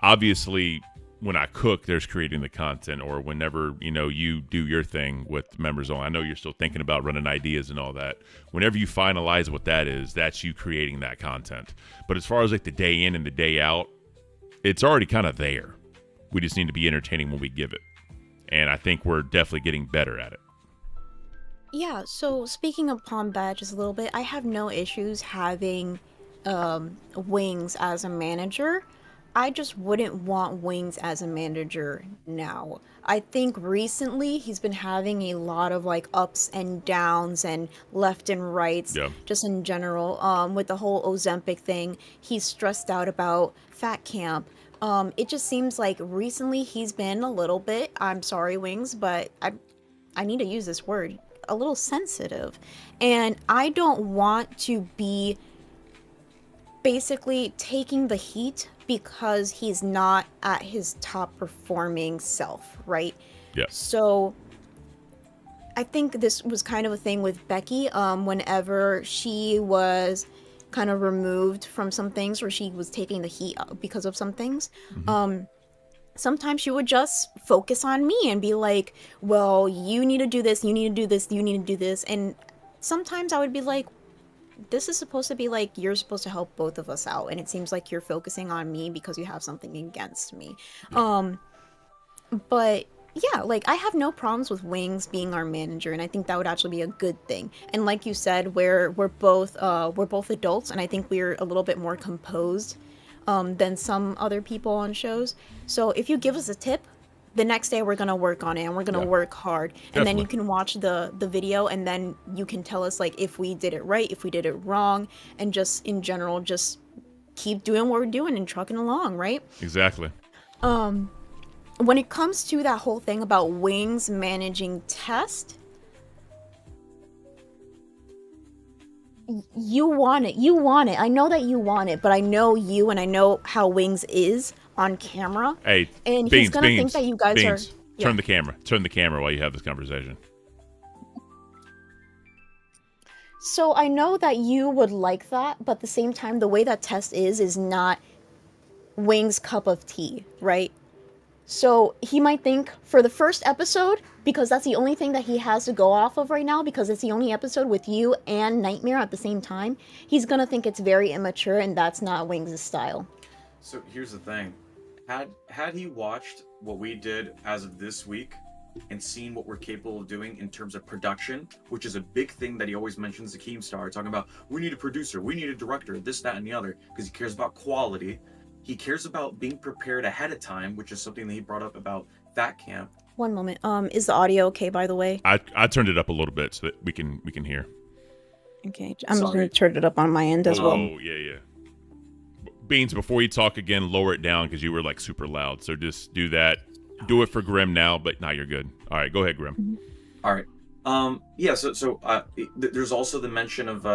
Obviously, when I cook, there's creating the content, or whenever, you do your thing with members on. I know you're still thinking about running ideas and all that. Whenever you finalize what that is, that's you creating that content. But as far as like the day in and the day out, it's already kind of there. We just need to be entertaining when we give it. And I think we're definitely getting better at it. Yeah, so speaking upon that just a little bit, I have no issues having Wings as a manager. I just wouldn't want Wings as a manager now. I think recently he's been having a lot of like ups and downs and left and rights, just in general. With the whole Ozempic thing, he's stressed out about fat camp. It just seems like recently he's been a little bit, I'm sorry, Wings, but I need to use this word, a little sensitive. And I don't want to be basically taking the heat because he's not at his top performing self, right? Yeah. So I think this was kind of a thing with Becky, whenever she was kind of removed from some things, or she was taking the heat because of some things. Sometimes she would just focus on me and be like, well, you need to do this, you need to do this, you need to do this. And sometimes I would be like, this is supposed to be like, you're supposed to help both of us out, and it seems like you're focusing on me because you have something against me. But yeah, like, I have no problems with Wings being our manager, and I think that would actually be a good thing. And like you said, we're both adults, and I think we're a little bit more composed than some other people on shows. So if you give us a tip, the next day we're gonna work on it, and we're gonna work hard. And then you can watch the video, and then you can tell us like if we did it right, if we did it wrong, and just in general, just keep doing what we're doing and trucking along, right? Exactly. When it comes to that whole thing about Wings managing Test, you want it. I know that you want it, but I know you, and I know how Wings is on camera. Hey, and Beans, he's gonna think that you guys are. Yeah. Turn the camera while you have this conversation. So I know that you would like that, but at the same time, the way that Test is not Wings' cup of tea, right? So he might think for the first episode, because that's the only thing that he has to go off of right now, because it's the only episode with you and Nightmare at the same time, he's gonna think it's very immature, and that's not Wings' style. So here's the thing. Had he watched what we did as of this week and seen what we're capable of doing in terms of production, which is a big thing that he always mentions the Keemstar, talking about, we need a producer, we need a director, this, that, and the other, because he cares about quality. He cares about being prepared ahead of time, which is something that he brought up about Fat Camp. One moment. Is the audio okay, by the way? I turned it up a little bit so that we can hear. Okay, I'm just going to turn it up on my end as well. Oh, yeah. Beans, before you talk again, lower it down because you were like super loud. So just do that. Do it for Grim now, but now you're good. All right, go ahead, Grim. Mm-hmm. All right. Yeah. So there's also the mention of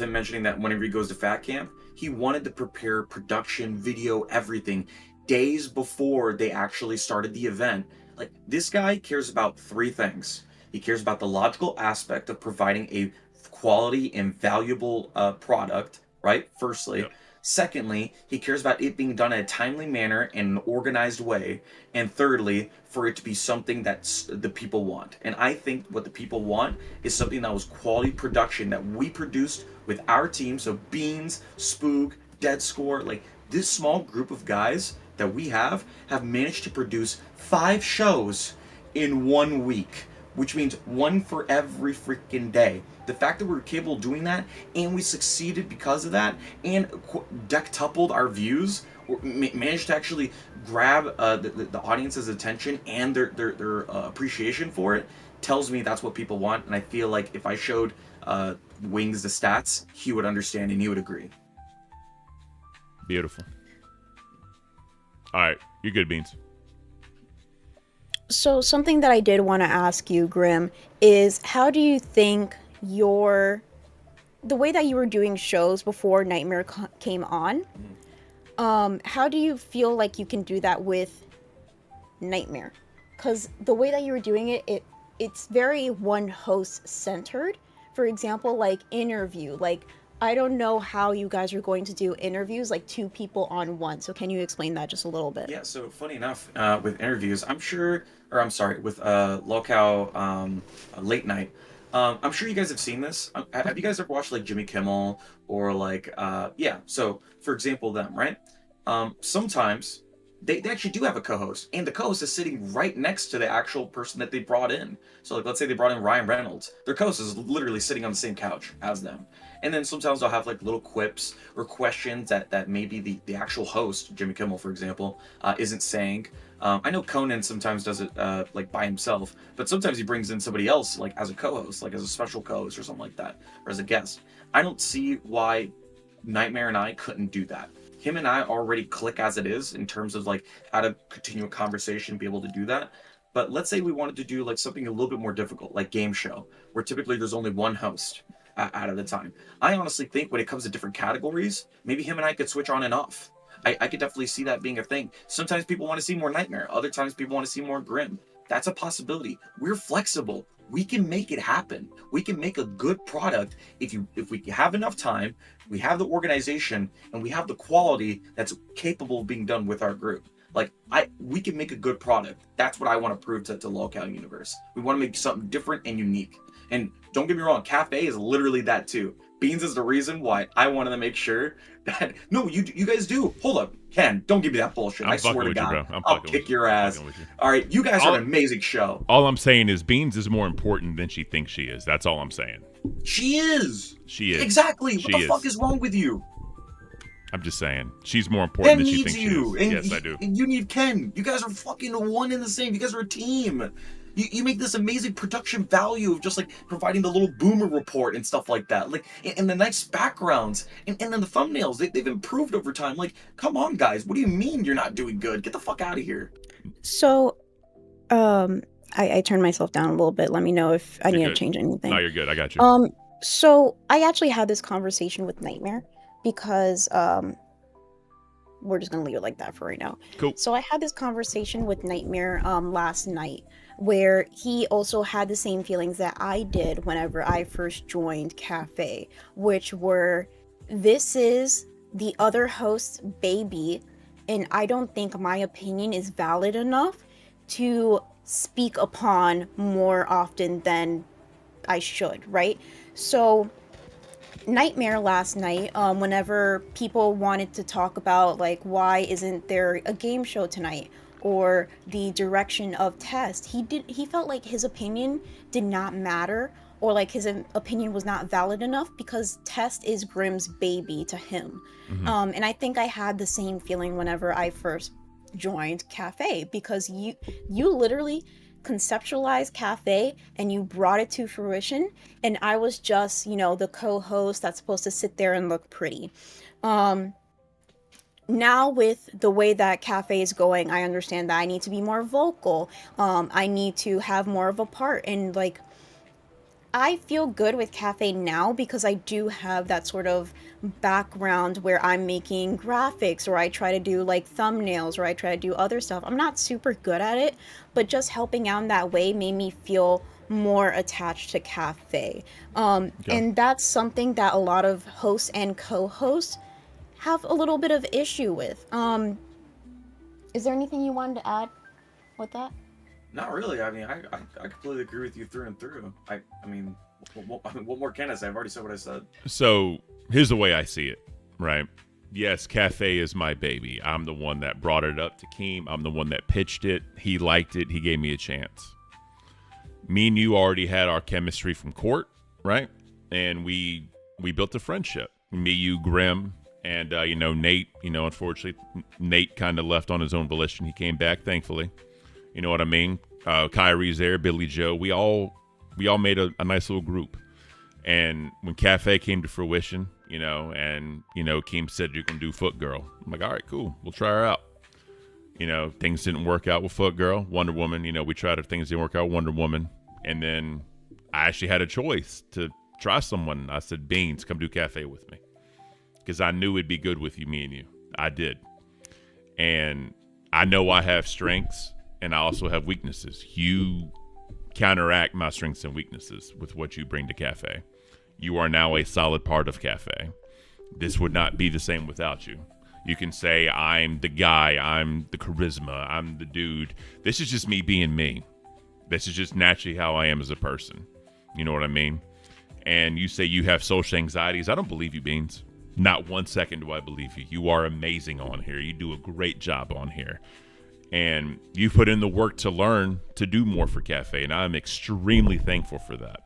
him mentioning that whenever he goes to Fat Camp, he wanted to prepare production, video, everything days before they actually started the event. Like, this guy cares about three things. He cares about the logical aspect of providing a quality and valuable product, right? Firstly. Yep. Secondly, he cares about it being done in a timely manner and an organized way. And thirdly, for it to be something that the people want. And I think what the people want is something that was quality production that we produced with our team. So Beans, Spook, Dead Score, like this small group of guys that we have managed to produce 5 shows in 1 week which means one for every freaking day. The fact that we were capable of doing that, and we succeeded because of that, and dectupled our views, or managed to actually grab the audience's attention and their appreciation for it, tells me that's what people want. And I feel like if I showed Wings the stats, he would understand and he would agree. Beautiful. All right, you're good, Beans. So something that I did want to ask you, Grim, is how do you think the way that you were doing shows before Nightmare came on, how do you feel like you can do that with Nightmare? Because the way that you were doing it, it's very one host centered. For example, like interview, like I don't know how you guys are going to do interviews, like two people on one. So can you explain that just a little bit? Yeah, so funny enough, with interviews, with Locale Late Night, I'm sure you guys have seen this. Have you guys ever watched like Jimmy Kimmel or like, so for example, them, right? Sometimes they actually do have a co-host, and the co-host is sitting right next to the actual person that they brought in. So like, let's say they brought in Ryan Reynolds. Their co-host is literally sitting on the same couch as them. And then sometimes they'll have like little quips or questions that maybe the actual host, Jimmy Kimmel, for example, isn't saying. I know Conan sometimes does it like by himself, but sometimes he brings in somebody else like as a co-host, like as a special co-host or something like that, or as a guest. I don't see why Nightmare and I couldn't do that. Him and I already click as it is in terms of like how to continue a conversation, be able to do that. But let's say we wanted to do like something a little bit more difficult, like game show, where typically there's only one host out of the time. I honestly think when it comes to different categories, maybe him and I could switch on and off. I could definitely see that being a thing. Sometimes people want to see more Nightmare. Other times people want to see more Grim. That's a possibility. We're flexible. We can make it happen. We can make a good product if we have enough time, we have the organization, and we have the quality that's capable of being done with our group. Like we can make a good product. That's what I want to prove to Locale Universe. We want to make something different and unique. And don't get me wrong, Cafe is literally that too. Beans is the reason why I wanted to make sure that you guys do. Hold up, Ken, don't give me that bullshit. I swear to God, I'll kick your ass. All right, you guys are an amazing show. All I'm saying is Beans is more important than she thinks she is. That's all I'm saying. She is. She is. Exactly. What the fuck is wrong with you? I'm just saying. She's more important than she thinks she is. And yes, I do. And you need Ken. You guys are fucking one and the same. You guys are a team. You make this amazing production value of just like providing the little boomer report and stuff like that, like and the nice backgrounds and then the thumbnails. They've improved over time. Like, come on, guys, what do you mean you're not doing good? Get the fuck out of here. So, I turned myself down a little bit. Let me know if I need to change anything. No, you're good. I got you. So I actually had this conversation with Nightmare because we're just gonna leave it like that for right now. Cool. So I had this conversation with Nightmare last night, where he also had the same feelings that I did whenever I first joined Cafe, which were, this is the other host's baby, and I don't think my opinion is valid enough to speak upon more often than I should, right? So Nightmare last night, whenever people wanted to talk about like, why isn't there a game show tonight, or the direction of Test, he felt like his opinion did not matter, or like his opinion was not valid enough because Test is Grimm's baby to him. Mm-hmm. And I think I had the same feeling whenever I first joined Cafe, because you literally conceptualized Cafe and you brought it to fruition, and I was just, the co-host that's supposed to sit there and look pretty. Now with the way that Cafe is going, I understand that I need to be more vocal. I need to have more of a part, and like, I feel good with Cafe now because I do have that sort of background where I'm making graphics, or I try to do like thumbnails, or I try to do other stuff. I'm not super good at it, but just helping out in that way made me feel more attached to Cafe. And that's something that a lot of hosts and co-hosts have a little bit of issue with. Is there anything you wanted to add with that? Not really. I mean, I completely agree with you through and through. I mean, what more can I say? I've already said what I said. So here's the way I see it, right? Yes, Cafe is my baby. I'm the one that brought it up to Keem. I'm the one that pitched it. He liked it. He gave me a chance. me and you already had our chemistry from court, right? And we built a friendship. Me, you, Grim, and Nate. Unfortunately, Nate kind of left on his own volition. He came back, thankfully. You know what I mean? Kyrie's there, Billy Joe. We all made a nice little group. And when Cafe came to fruition, Keem said you can do Foot Girl. I'm like, all right, cool. We'll try her out. Things didn't work out with Foot Girl. Wonder Woman, we tried it. Things didn't work out with Wonder Woman. And then I actually had a choice to try someone. I said, Beans, come do Cafe with me. Because I knew it'd be good with you, me and you. I did. And I know I have strengths, and I also have weaknesses. You counteract my strengths and weaknesses with what you bring to Cafe. You are now a solid part of Cafe. This would not be the same without you. You can say, I'm the guy, I'm the charisma, I'm the dude. This is just me being me. This is just naturally how I am as a person. You know what I mean? And you say you have social anxieties. I don't believe you, Beans. Not 1 second do I believe you. You are amazing on here. You do a great job on here. And you put in the work to learn to do more for Cafe. And I'm extremely thankful for that.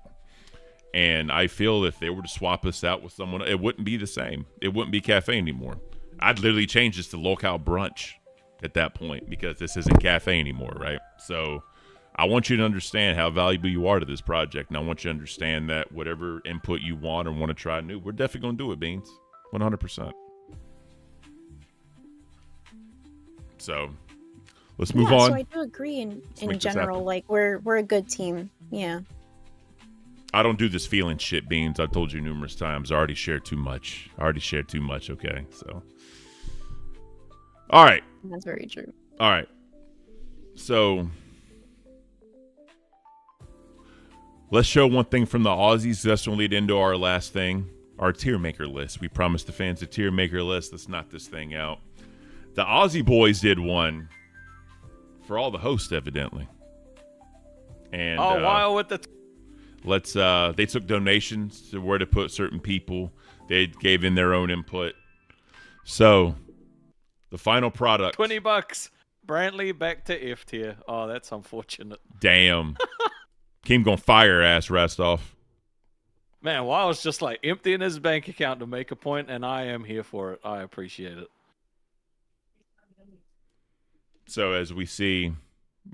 And I feel if they were to swap us out with someone, it wouldn't be the same. It wouldn't be Cafe anymore. I'd literally change this to Locale Brunch at that point because this isn't Cafe anymore, right? So I want you to understand how valuable you are to this project. And I want you to understand that whatever input you want or want to try new, we're definitely going to do it, Beans. 100%. So let's move on. So I do agree in general. Like we're a good team. Yeah. I don't do this feeling shit, Beans. I've told you numerous times. I already shared too much. Okay, so. All right. That's very true. All right. So let's show one thing from the Aussies. That's going to lead into our last thing, our tier maker list. We promised the fans a tier maker list. Let's knock this thing out. The Aussie boys did one for all the hosts, evidently. And wow, with the they took donations to where to put certain people. They gave in their own input. So the final product, $20. Brantley back to F tier. Oh, that's unfortunate. Damn. Keem gonna fire ass Rastoff. Man, Wild's just like emptying his bank account to make a point, and I am here for it. I appreciate it. So as we see,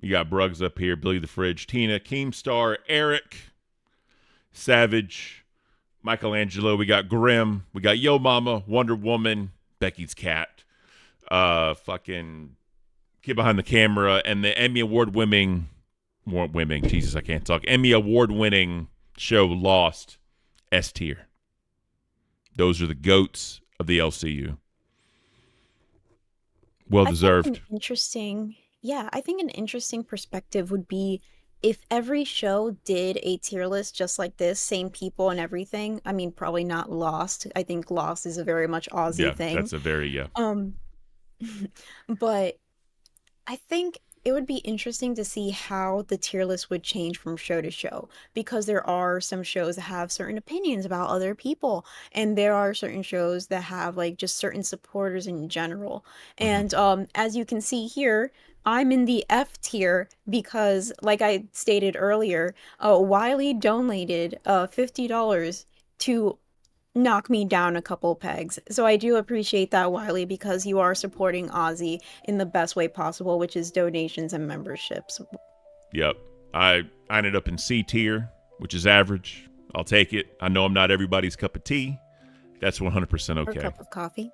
you got Bruggs up here, Billy the Fridge, Tina, Keemstar, Eric, Savage, Michelangelo. We got Grim. We got Yo Mama, Wonder Woman, Becky's cat, fucking kid behind the camera, and the Emmy award-winning, Jesus, I can't talk. Emmy award-winning show Lost, S tier. Those are the goats of the LCU. Well deserved. I think an interesting perspective would be if every show did a tier list just like this, same people and everything. I mean, probably not Lost. I think Lost is a very much Aussie thing. That's a very But I think it would be interesting to see how the tier list would change from show to show, because there are some shows that have certain opinions about other people, and there are certain shows that have like just certain supporters in general. And as you can see here, I'm in the F tier because, like I stated earlier, Wiley donated $50 to knock me down a couple pegs. So I do appreciate that, Wiley, because you are supporting Aussie in the best way possible, which is donations and memberships. Yep. I ended up in C tier, which is average. I'll take it. I know I'm not everybody's cup of tea. That's 100% okay. Or a cup of coffee.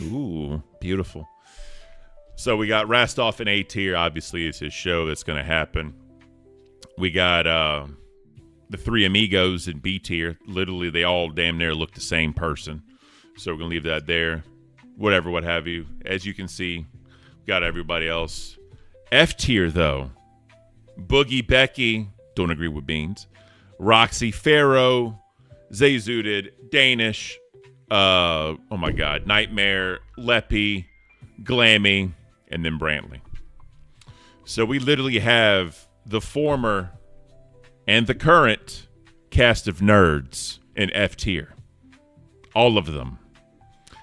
Ooh, beautiful. So we got Rastoff in A tier. Obviously, it's his show that's going to happen. We got the three amigos in B tier. Literally, they all damn near look the same person. So we're going to leave that there. Whatever, what have you. As you can see, we got everybody else. F tier, though. Boogie, Becky. Don't agree with Beans. Roxy, Pharaoh. Zayzooted. Danish. Oh, my God. Nightmare. Leppy. Glammy. And then Brantley. So we literally have the former and the current cast of nerds in F tier. All of them.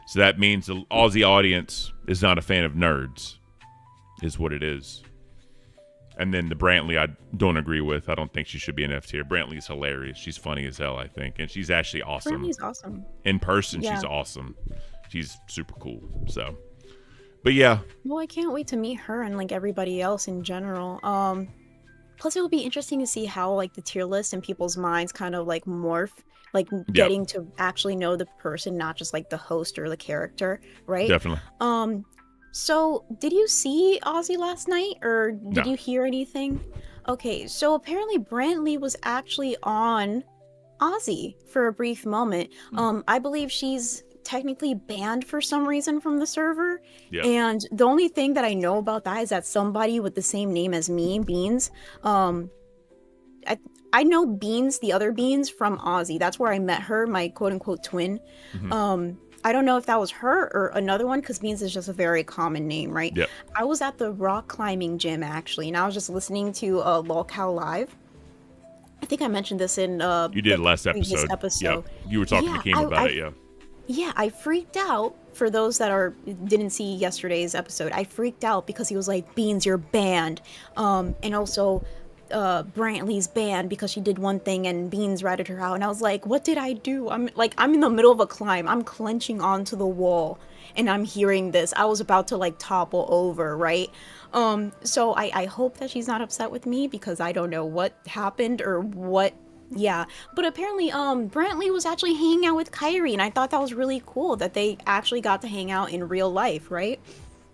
So that means the Aussie audience is not a fan of nerds, is what it is. And then the Brantley, I don't agree with. I don't think she should be an F tier. Brantley's hilarious. She's funny as hell, I think, and she's actually awesome. Brantley's awesome. In person, Yeah. she's awesome. She's super cool. So, but yeah, Well, I can't wait to meet her and like everybody else in general. Plus it will be interesting to see how like the tier list in people's minds kind of like morph, like getting to actually know the person, not just like the host or the character, right? Definitely. So did you see Ozzy last night, or did No. you hear anything? Okay, so apparently Brantley was actually on Ozzy for a brief moment. I believe she's technically banned for some reason from the server. Yeah. And the only thing that I know about that is that somebody with the same name as me, Beans, I know Beans, the other Beans, from Ozzy. That's where I met her, my quote-unquote twin. I don't know if that was her or another one, because Beans is just a very common name, right? Yep. I was at the rock climbing gym, actually, and I was just listening to Lolcow Live. I think I mentioned this in you did the last previous episode. Yep. You were talking to Kim about it, yeah. Yeah, I freaked out. For those that didn't see yesterday's episode, I freaked out because he was like, Beans, you're banned. And also Brantley's banned because she did one thing and Beans ratted her out. And I was like, what did I do? I'm in the middle of a climb. I'm clenching onto the wall and I'm hearing this. I was about to like topple over, right? So I hope that she's not upset with me because I don't know what happened or what. Yeah, but apparently Brantley was actually hanging out with Kyrie, and I thought that was really cool that they actually got to hang out in real life, right?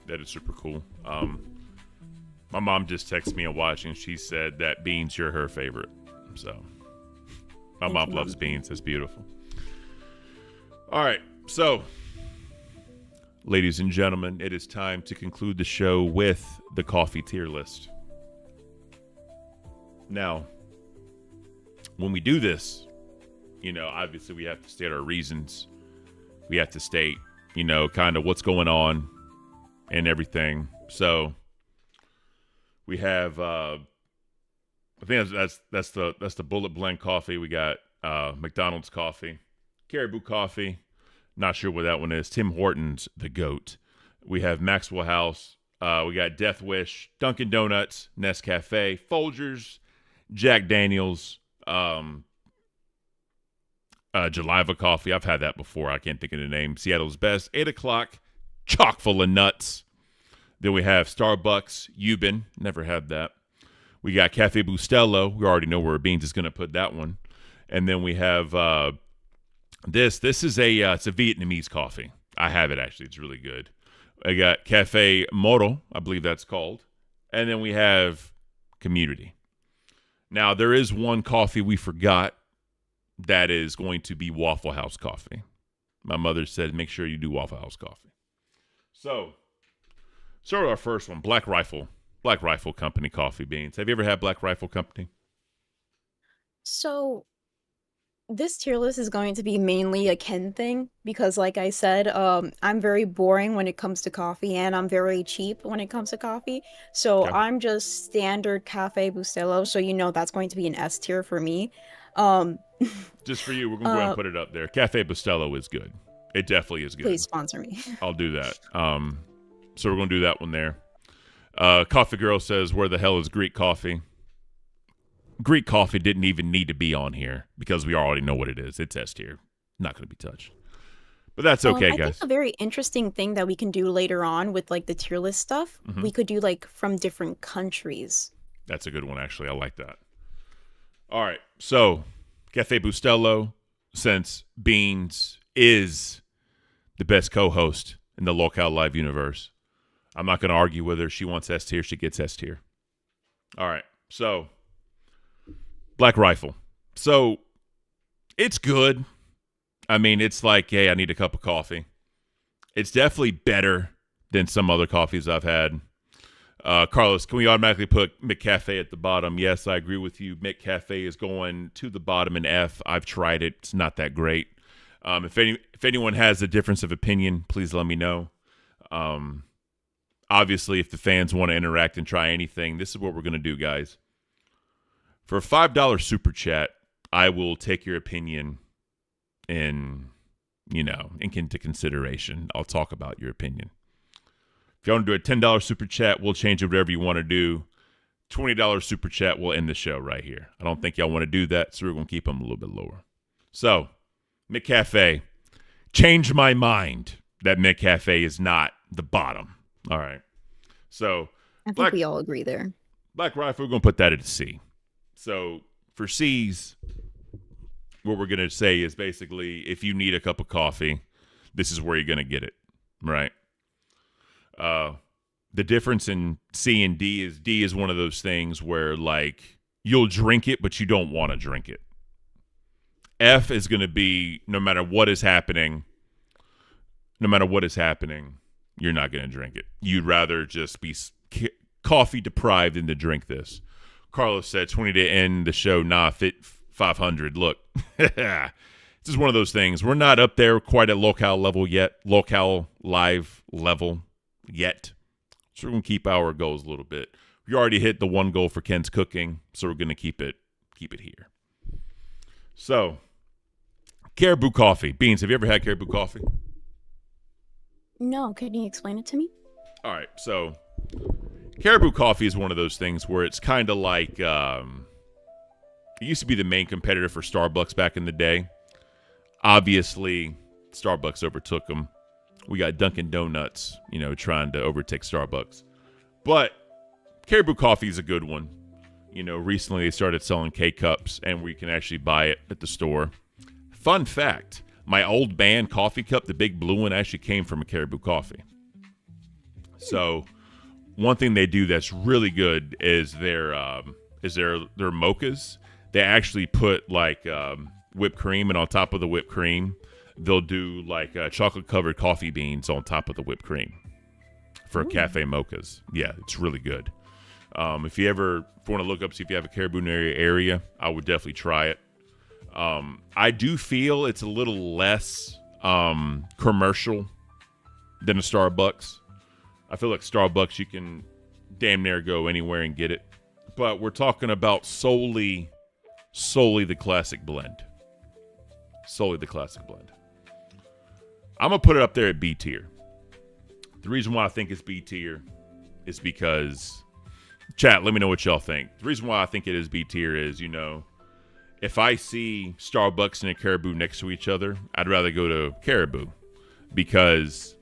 That is super cool. My mom just texted me and watching. She said that Beans, you're her favorite. So my mom loves Beans. That's beautiful. All right, so ladies and gentlemen, it is time to conclude the show with the coffee tier list. Now, when we do this, obviously we have to state our reasons. We have to state, kind of what's going on and everything. So we have, I think that's the Bullet Blend coffee. We got McDonald's coffee, Caribou coffee. Not sure what that one is. Tim Hortons, the GOAT. We have Maxwell House. We got Death Wish, Dunkin' Donuts, Nescafe, Folgers, Jack Daniels. Jaliva coffee. I've had that before. I can't think of the name. Seattle's Best. 8 o'clock. Chock full of nuts. Then we have Starbucks. Euban. Never had that. We got Cafe Bustelo. We already know where Beans is going to put that one. And then we have this. This is it's a Vietnamese coffee. I have it actually. It's really good. I got Cafe Moro. I believe that's called. And then we have Community. Now, there is one coffee we forgot that is going to be Waffle House coffee. My mother said, make sure you do Waffle House coffee. So our first one, Black Rifle Company coffee beans. Have you ever had Black Rifle Company? So this tier list is going to be mainly a Ken thing because, like I said, I'm very boring when it comes to coffee and I'm very cheap when it comes to coffee. So I'm just standard Cafe Bustelo. So that's going to be an S tier for me. Just for you, we're going to go ahead and put it up there. Cafe Bustelo is good. It definitely is good. Please sponsor me. I'll do that. So we're going to do that one there. Coffee Girl says, where the hell is Greek coffee? Greek coffee didn't even need to be on here because we already know what it is. It's S tier. Not going to be touched. But that's okay, I guys. think a very interesting thing that we can do later on with like the tier list stuff, we could do like from different countries. That's a good one, actually. I like that. All right. So Cafe Bustelo, since Beans is the best co-host in the Lolcow Live universe, I'm not going to argue with her. She wants S tier. She gets S tier. All right. So Black Rifle. So it's good. I mean, it's like, hey, I need a cup of coffee. It's definitely better than some other coffees I've had. Carlos, can we automatically put McCafe at the bottom? Yes, I agree with you. McCafe is going to the bottom in F. I've tried it. It's not that great. If anyone has a difference of opinion, please let me know. Obviously, if the fans want to interact and try anything, this is what we're going to do, guys. For a $5 super chat, I will take your opinion into consideration. I'll talk about your opinion. If you want to do a $10 super chat, we'll change it whatever you want to do. $20 super chat will end the show right here. I don't think y'all want to do that, so we're going to keep them a little bit lower. So, McCafe, change my mind that McCafe is not the bottom. All right. So, I think we all agree there. Black Rifle, we're going to put that at a C. So, for C's, what we're going to say is basically if you need a cup of coffee, this is where you're going to get it, right? The difference in C and D is one of those things where, like, you'll drink it, but you don't want to drink it. F is going to be no matter what is happening, you're not going to drink it. You'd rather just be coffee deprived than to drink this. Carlos said 20 to end the show. Nah, fit 500. Look, this is one of those things. We're not up there quite at locale live level yet. So we're going to keep our goals a little bit. We already hit the one goal for Ken's cooking, so we're going to keep it here. So, Caribou coffee. Beans, have you ever had Caribou coffee? No, could you explain it to me? All right, so Caribou coffee is one of those things where it's kind of like it used to be the main competitor for Starbucks back in the day. Obviously, Starbucks overtook them. We got Dunkin' Donuts, trying to overtake Starbucks. But Caribou coffee is a good one. Recently they started selling K-Cups, and we can actually buy it at the store. Fun fact, my old band coffee cup, the big blue one, actually came from a Caribou coffee. So one thing they do that's really good is their mochas. They actually put like whipped cream, and on top of the whipped cream, they'll do like chocolate-covered coffee beans on top of the whipped cream for cafe mochas. Yeah, it's really good. If you want to look up, see if you have a Caribou area, I would definitely try it. I do feel it's a little less commercial than a Starbucks. I feel like Starbucks, you can damn near go anywhere and get it. But we're talking about solely the classic blend. Solely the classic blend. I'm going to put it up there at B tier. The reason why I think it's B tier is because, chat, let me know what y'all think. The reason why I think it is B tier is, if I see Starbucks and a Caribou next to each other, I'd rather go to Caribou because,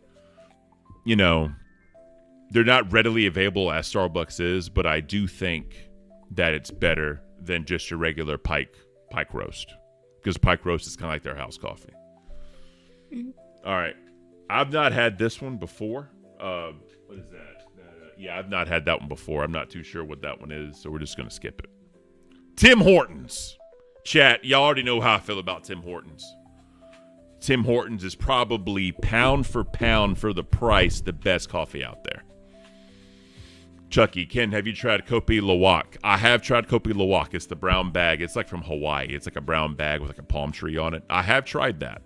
they're not readily available as Starbucks is, but I do think that it's better than just your regular pike roast, because pike roast is kind of like their house coffee. Mm-hmm. All right. I've not had this one before. What is that? Yeah, I've not had that one before. I'm not too sure what that one is, so we're just going to skip it. Tim Hortons. Chat, y'all already know how I feel about Tim Hortons. Tim Hortons is probably pound for pound for the price the best coffee out there. Chucky, Ken, have you tried Kopi Luwak? I have tried Kopi Luwak. It's the brown bag. It's like from Hawaii. It's like a brown bag with like a palm tree on it. I have tried that.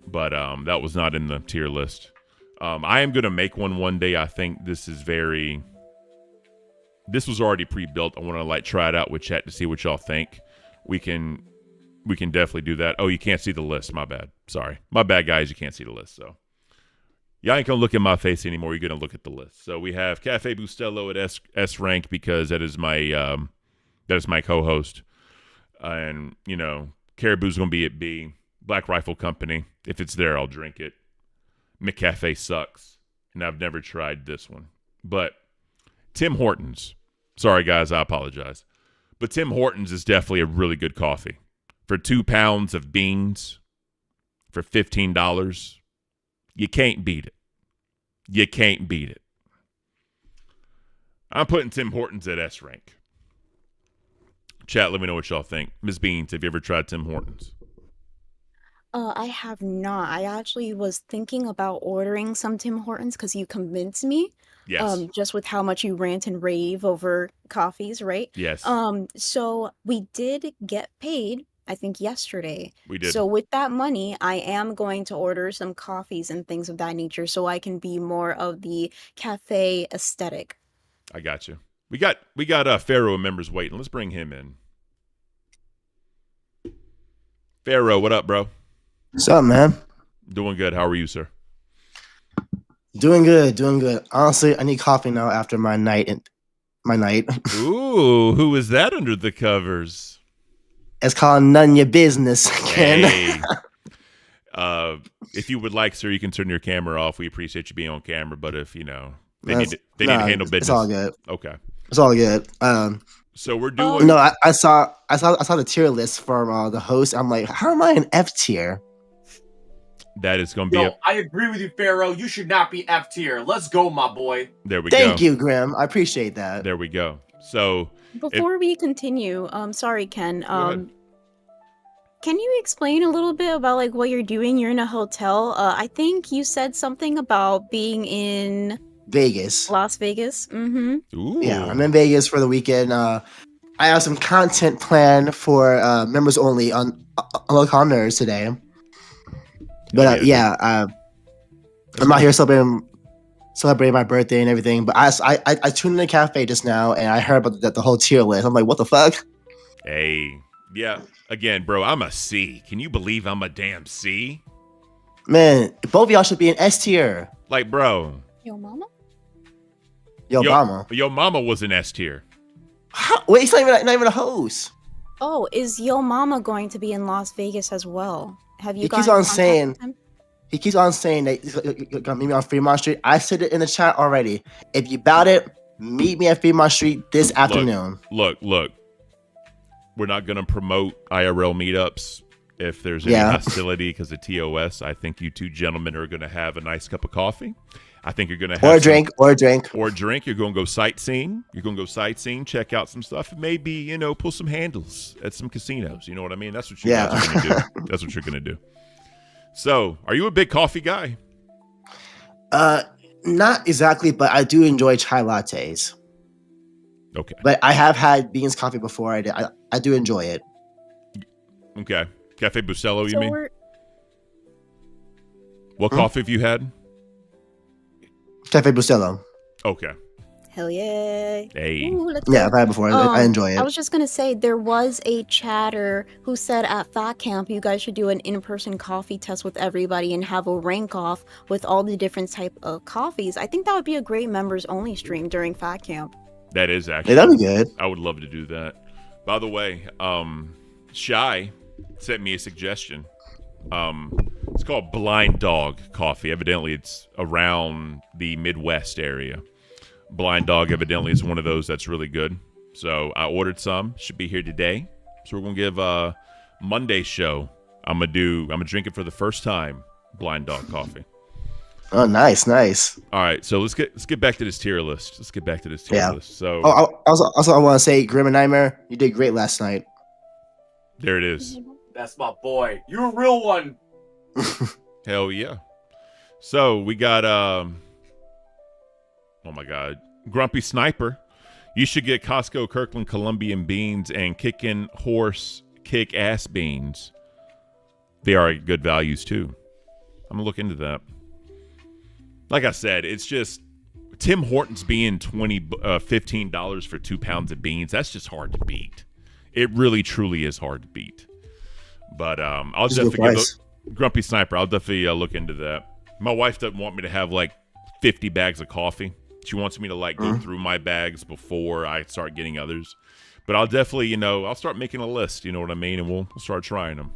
But that was not in the tier list. I am going to make one day. I think this was already pre-built. I want to try it out with chat to see what y'all think. We can definitely do that. Oh, you can't see the list. My bad. Sorry. My bad, guys. You can't see the list. So y'all ain't going to look at my face anymore. You're going to look at the list. So we have Cafe Bustelo at S rank because that is my co-host. And, Caribou's going to be at B. Black Rifle Company. If it's there, I'll drink it. McCafe sucks. And I've never tried this one. But Tim Hortons. Sorry, guys. I apologize. But Tim Hortons is definitely a really good coffee. For 2 pounds of beans, for $15, you can't beat it. I'm putting Tim Hortons at S rank. Chat, let me know what y'all think. Ms. Beans, have you ever tried Tim Hortons? I have not. I actually was thinking about ordering some Tim Hortons because you convinced me. Yes. Just with how much you rant and rave over coffees, right? Yes. So we did get paid, I think yesterday. We did. So with that money, I am going to order some coffees and things of that nature so I can be more of the cafe aesthetic. I got you. We got Pharaoh members waiting. Let's bring him in. Pharaoh, what up, bro? What's up, man? Doing good. How are you, sir? Doing good, doing good. Honestly, I need coffee now after my night. Ooh, who is that under the covers? It's called None of Your Business, Ken. Hey. If you would like, sir, you can turn your camera off. We appreciate you being on camera, but if they need to handle business. It's all good. Okay. It's all good. So we're doing. No, I saw the tier list for the host. I'm like, how am I an F tier? That is going to be. Yo, I agree with you, Pharaoh. You should not be F tier. Let's go, my boy. There we go. Thank you, Grim. I appreciate that. There we go. So Before we continue, sorry, Ken. Can you explain a little bit about like what you're doing? You're in a hotel. I think you said something about being in Vegas. Las Vegas. Mm-hmm. Ooh. Yeah, I'm in Vegas for the weekend. I have some content planned for members only on Local Nerds today. But I'm out here celebrating my birthday and everything. But I tuned in the cafe just now and I heard about the whole tier list. I'm like, what the fuck? Hey, yeah. Again, bro, I'm a C. Can you believe I'm a damn C? Man, both of y'all should be an S tier. Like, bro. Yo, mama. Yo, mama. Yo, mama was an S tier. Wait, he's not even a host. Oh, is Yo Mama going to be in Las Vegas as well? Have you? He keeps on saying that he's gonna meet me on Fremont Street. I said it in the chat already. If you bout it, meet me at Fremont Street this afternoon. Look. We're not gonna promote IRL meetups if there's any hostility because of TOS. I think you two gentlemen are gonna have a nice cup of coffee. I think you're gonna have or a drink. You're gonna go sightseeing. Check out some stuff. And maybe pull some handles at some casinos. You know what I mean? That's what you're gonna do. That's what you're gonna do. So, are you a big coffee guy? Not exactly, but I do enjoy chai lattes. Okay. But I have had beans coffee before. I do enjoy it. Okay. Cafe Bustelo, you mean? What coffee have you had? Cafe Bustelo. Okay. Hell yeah. Hey. Ooh, let's Yeah, go. I've had it before. I enjoy it. I was just going to say, there was a chatter who said at Fat Camp, you guys should do an in-person coffee test with everybody and have a rank off with all the different type of coffees. I think that would be a great members-only stream during Fat Camp. That is actually. That'd be good. I would love to do that. By the way, Shy sent me a suggestion. It's called Blind Dog Coffee. Evidently, it's around the Midwest area. Blind Dog evidently is one of those that's really good. So I ordered some. Should be here today. So we're gonna give Monday's show. I'm gonna drink it for the first time. Blind Dog Coffee. Oh, nice. All right, so let's get back to this tier list. list. So also I want to say, Grim and Nightmare, you did great last night. There it is. That's my boy. You're a real one. Hell yeah. So we got oh my god, Grumpy Sniper. You should get Costco Kirkland Colombian beans and Kickin' Horse Kick-Ass beans. They are good values too. I'm gonna look into that. Like I said, it's just Tim Hortons being $15 for 2 pounds of beans. That's just hard to beat. It really, truly is hard to beat. But I'll definitely Grumpy Sniper. I'll definitely look into that. My wife doesn't want me to have like 50 bags of coffee. She wants me to like go through my bags before I start getting others. But I'll definitely, I'll start making a list. You know what I mean? And we'll start trying them.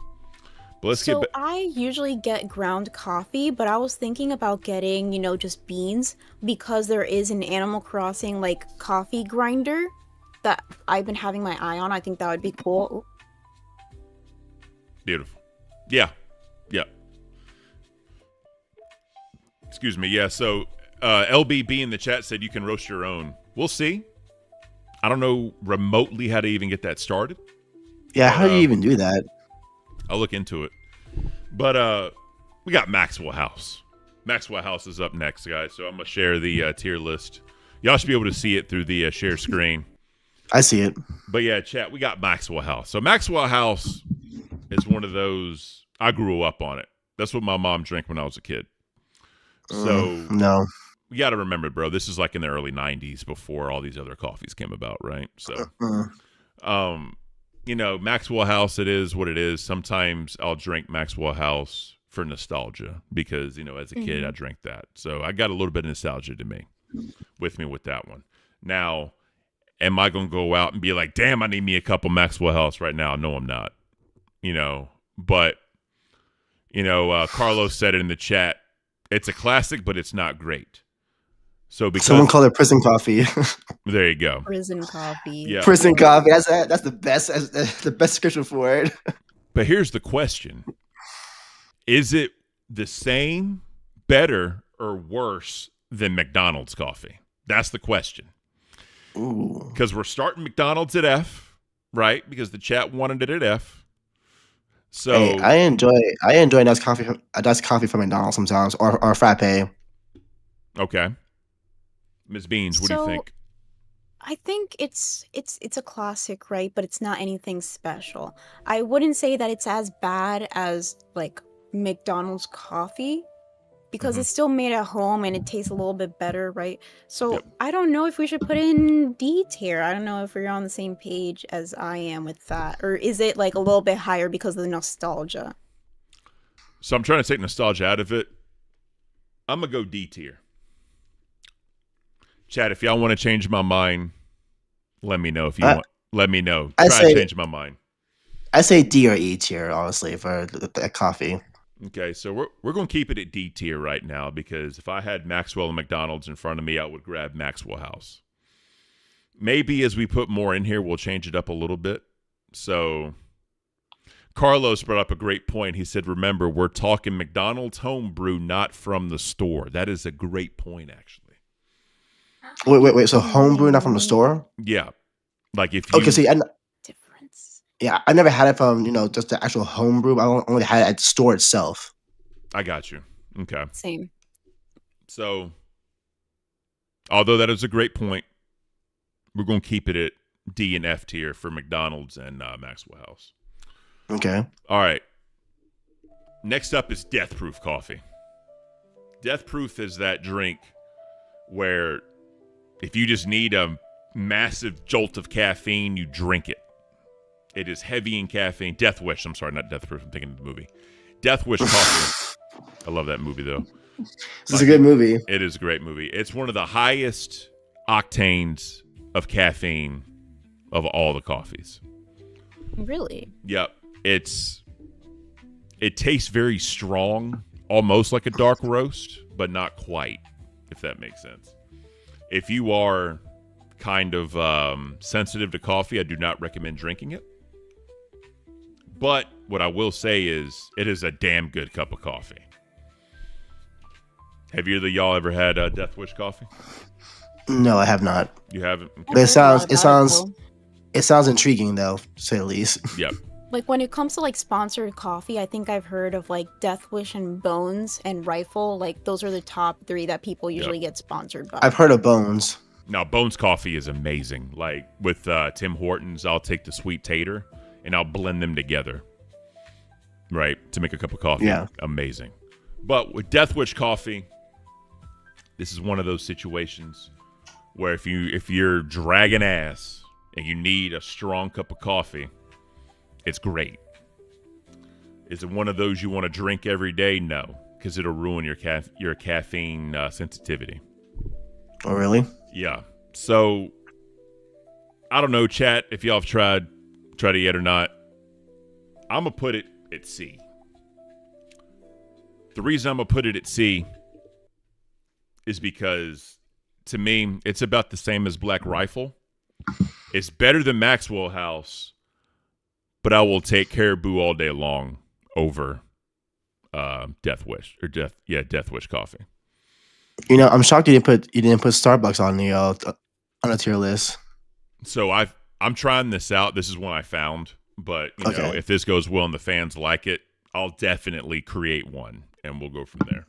But let's get back. I usually get ground coffee, but I was thinking about getting, just beans because there is an Animal Crossing like coffee grinder that I've been having my eye on. I think that would be cool. Beautiful. Yeah. Excuse me. Yeah. So LBB in the chat said you can roast your own. We'll see. I don't know remotely how to even get that started. Yeah. How do you even do that? I'll look into it. But we got Maxwell House. Maxwell House is up next, guys. So I'm going to share the tier list. Y'all should be able to see it through the share screen. I see it. But yeah, chat, we got Maxwell House. So Maxwell House is one of those, I grew up on it. That's what my mom drank when I was a kid. So no. We got to remember, bro, this is like in the early 90s before all these other coffees came about, right? So, Maxwell House, it is what it is. Sometimes I'll drink Maxwell House for nostalgia because, as a kid, I drank that. So I got a little bit of nostalgia to me with that one. Now, am I going to go out and be like, damn, I need me a couple Maxwell House right now? No, I'm not. But, Carlos said it in the chat. It's a classic, but it's not great. So because someone called it prison coffee. There you go. Prison coffee. Yeah. Prison coffee. That's the best. That's the best description for it. But here's the question: is it the same, better, or worse than McDonald's coffee? That's the question. Because we're starting McDonald's at F, right? Because the chat wanted it at F. So hey, I enjoy nice coffee from McDonald's sometimes, or a frappe. Okay. Ms. Beans, what do you think? I think it's a classic, right? But it's not anything special. I wouldn't say that it's as bad as like McDonald's coffee because it's still made at home and it tastes a little bit better, right? So I don't know if we should put it in D tier. I don't know if you're on the same page as I am with that, or is it like a little bit higher because of the nostalgia? So I'm trying to take nostalgia out of it. I'm gonna go D tier. Chat, if y'all want to change my mind, let me know. If you want, let me know. Try to change my mind. I say D or E tier, honestly, for the coffee. Okay, so we're going to keep it at D tier right now because if I had Maxwell and McDonald's in front of me, I would grab Maxwell House. Maybe as we put more in here, we'll change it up a little bit. So Carlos brought up a great point. He said, remember, we're talking McDonald's home brew, not from the store. That is a great point, actually. Wait. So homebrew, not from the store? Yeah. Like if you... Okay, see, yeah, I never had it from, just the actual homebrew. I only had it at the store itself. I got you. Okay. Same. So, although that is a great point, we're going to keep it at D and F tier for McDonald's and Maxwell House. Okay. All right. Next up is Death Proof coffee. Death Proof is that drink where if you just need a massive jolt of caffeine, you drink it. It is heavy in caffeine. Death Wish. I'm sorry, not Death Proof. I'm thinking of the movie. Death Wish coffee. I love that movie, though. It's a good movie. It is a great movie. It's one of the highest octanes of caffeine of all the coffees. Really? Yep. It tastes very strong, almost like a dark roast, but not quite, if that makes sense. If you are kind of sensitive to coffee, I do not recommend drinking it. But what I will say is it is a damn good cup of coffee. Have either of y'all ever had Death Wish coffee? No, I have not. You haven't? Okay. But it sounds intriguing, though, to say the least. Yep. Like when it comes to like sponsored coffee, I think I've heard of like Death Wish and Bones and Rifle. Like those are the top 3 that people usually get sponsored by. I've heard of Bones. Now, Bones coffee is amazing. Like with Tim Hortons, I'll take the sweet tater and I'll blend them together, right, to make a cup of coffee. Yeah. Amazing. But with Death Wish coffee, this is one of those situations where if you're dragging ass and you need a strong cup of coffee, it's great. Is it one of those you want to drink every day? No, because it'll ruin your caffeine sensitivity. Oh, really? Yeah. So, I don't know, chat, if y'all have tried it yet or not. I'm going to put it at C. The reason I'm going to put it at C is because, to me, it's about the same as Black Rifle. It's better than Maxwell House, but I will take Caribou all day long over Death Wish Death Wish coffee. I'm shocked you didn't put Starbucks on the tier list. So I'm trying this out. This is one I found, but if this goes well and the fans like it, I'll definitely create one and we'll go from there.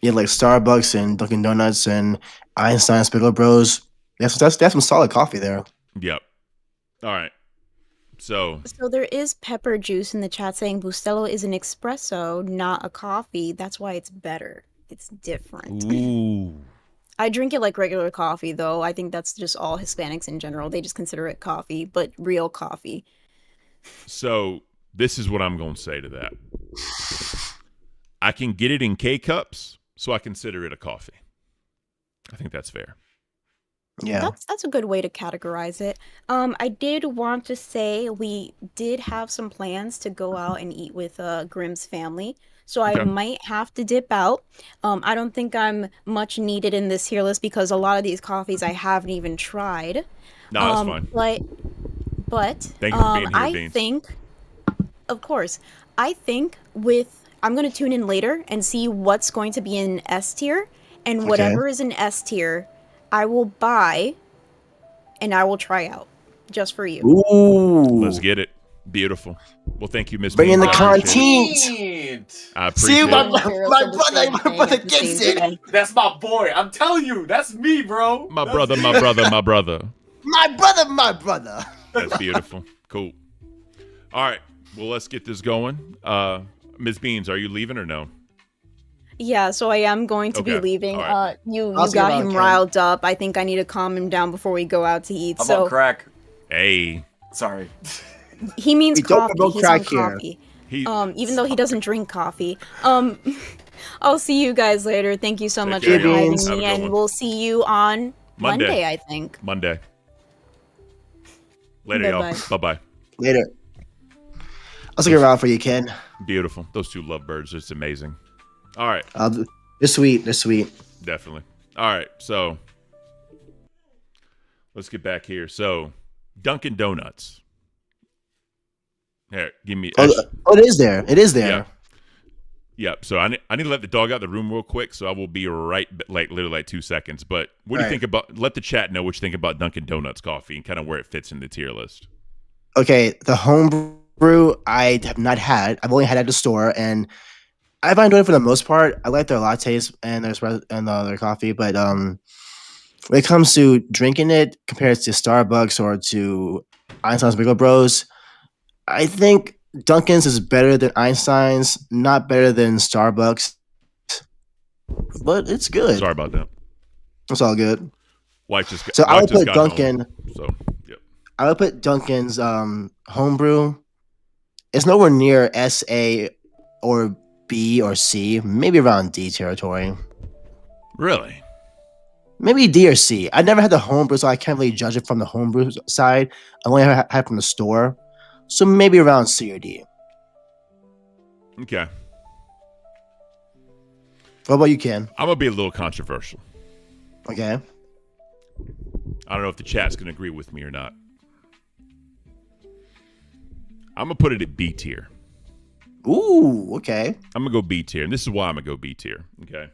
Yeah, like Starbucks and Dunkin' Donuts and Einstein Spiegel Bros. That's some solid coffee there. Yep. All right. So there is pepper juice in the chat saying Bustelo is an espresso, not a coffee. That's why it's better. It's different. Ooh. I drink it like regular coffee, though. I think that's just all Hispanics in general. They just consider it coffee, but real coffee. So this is what I'm going to say to that. I can get it in K cups, so I consider it a coffee. I think that's fair. Yeah. That's a good way to categorize it. I did want to say we did have some plans to go out and eat with Grimm's family, so I Okay. might have to dip out. I don't think I'm much needed in this tier list because a lot of these coffees I haven't even tried. No, that's fine. But Thank you for being here, I Beans. think, of course, I think I'm gonna tune in later and see what's going to be in S tier, and whatever is in S tier, I will buy and I will try out just for you. Ooh. Let's get it. Beautiful. Well, thank you, Miss Bring in the Beans. I appreciate it. content. I appreciate See, my it. brother gets it. That's my boy. I'm telling you, that's me, bro. My brother, my brother, my brother. My brother. That's beautiful. Cool. All right. Well, let's get this going. Ms. Beans, are you leaving or no? Yeah, so I am going to be Okay, leaving. all right. You I'll see got about him Ken. riled up. I think I need to calm him down before we go out to eat. How So about crack? Hey. Sorry. he means We don't coffee. promote He's on crack here. coffee. He, Even though he doesn't drink coffee. I'll see you guys later. Thank you so Take much care, for y'all. having Beans. Have a me, good and one. we'll see you on Monday, I think. Monday. Later, y'all. Bye-bye. Bye-bye. Later. I'll stick around for you, Ken. Beautiful. Those two lovebirds. It's amazing. All right. They're sweet. They're sweet. Definitely. All right. So let's get back here. So Dunkin' Donuts. Here, give me. Oh, it is there. It is there. Yeah. Yeah. So I need to let the dog out of the room real quick. So I will be right, literally like 2 seconds. But what do you All right. think about? Let the chat know what you think about Dunkin' Donuts coffee and kind of where it fits in the tier list. Okay, the home brew I have not had. I've only had it at the store, and I've enjoyed it for the most part. I like their lattes and their coffee, but when it comes to drinking it compared to Starbucks or to Einstein's Bigel Bros, I think Dunkin's is better than Einstein's, not better than Starbucks, but it's good. Sorry about that. It's all good. Wife just So I wife would just put got Dunkin'. home, so yep. I would put Dunkin's homebrew. It's nowhere near SA or B or C, maybe around D territory. Really? Maybe D or C. I never had the homebrew, so I can't really judge it from the homebrew side. I only had it from the store. So maybe around C or D. Okay. What about you, Ken? I'm gonna be a little controversial. Okay. I don't know if the chat's gonna agree with me or not. I'm gonna put it at B tier. Ooh, okay. I'm gonna go B tier, and this is why I'm gonna go B tier. Okay.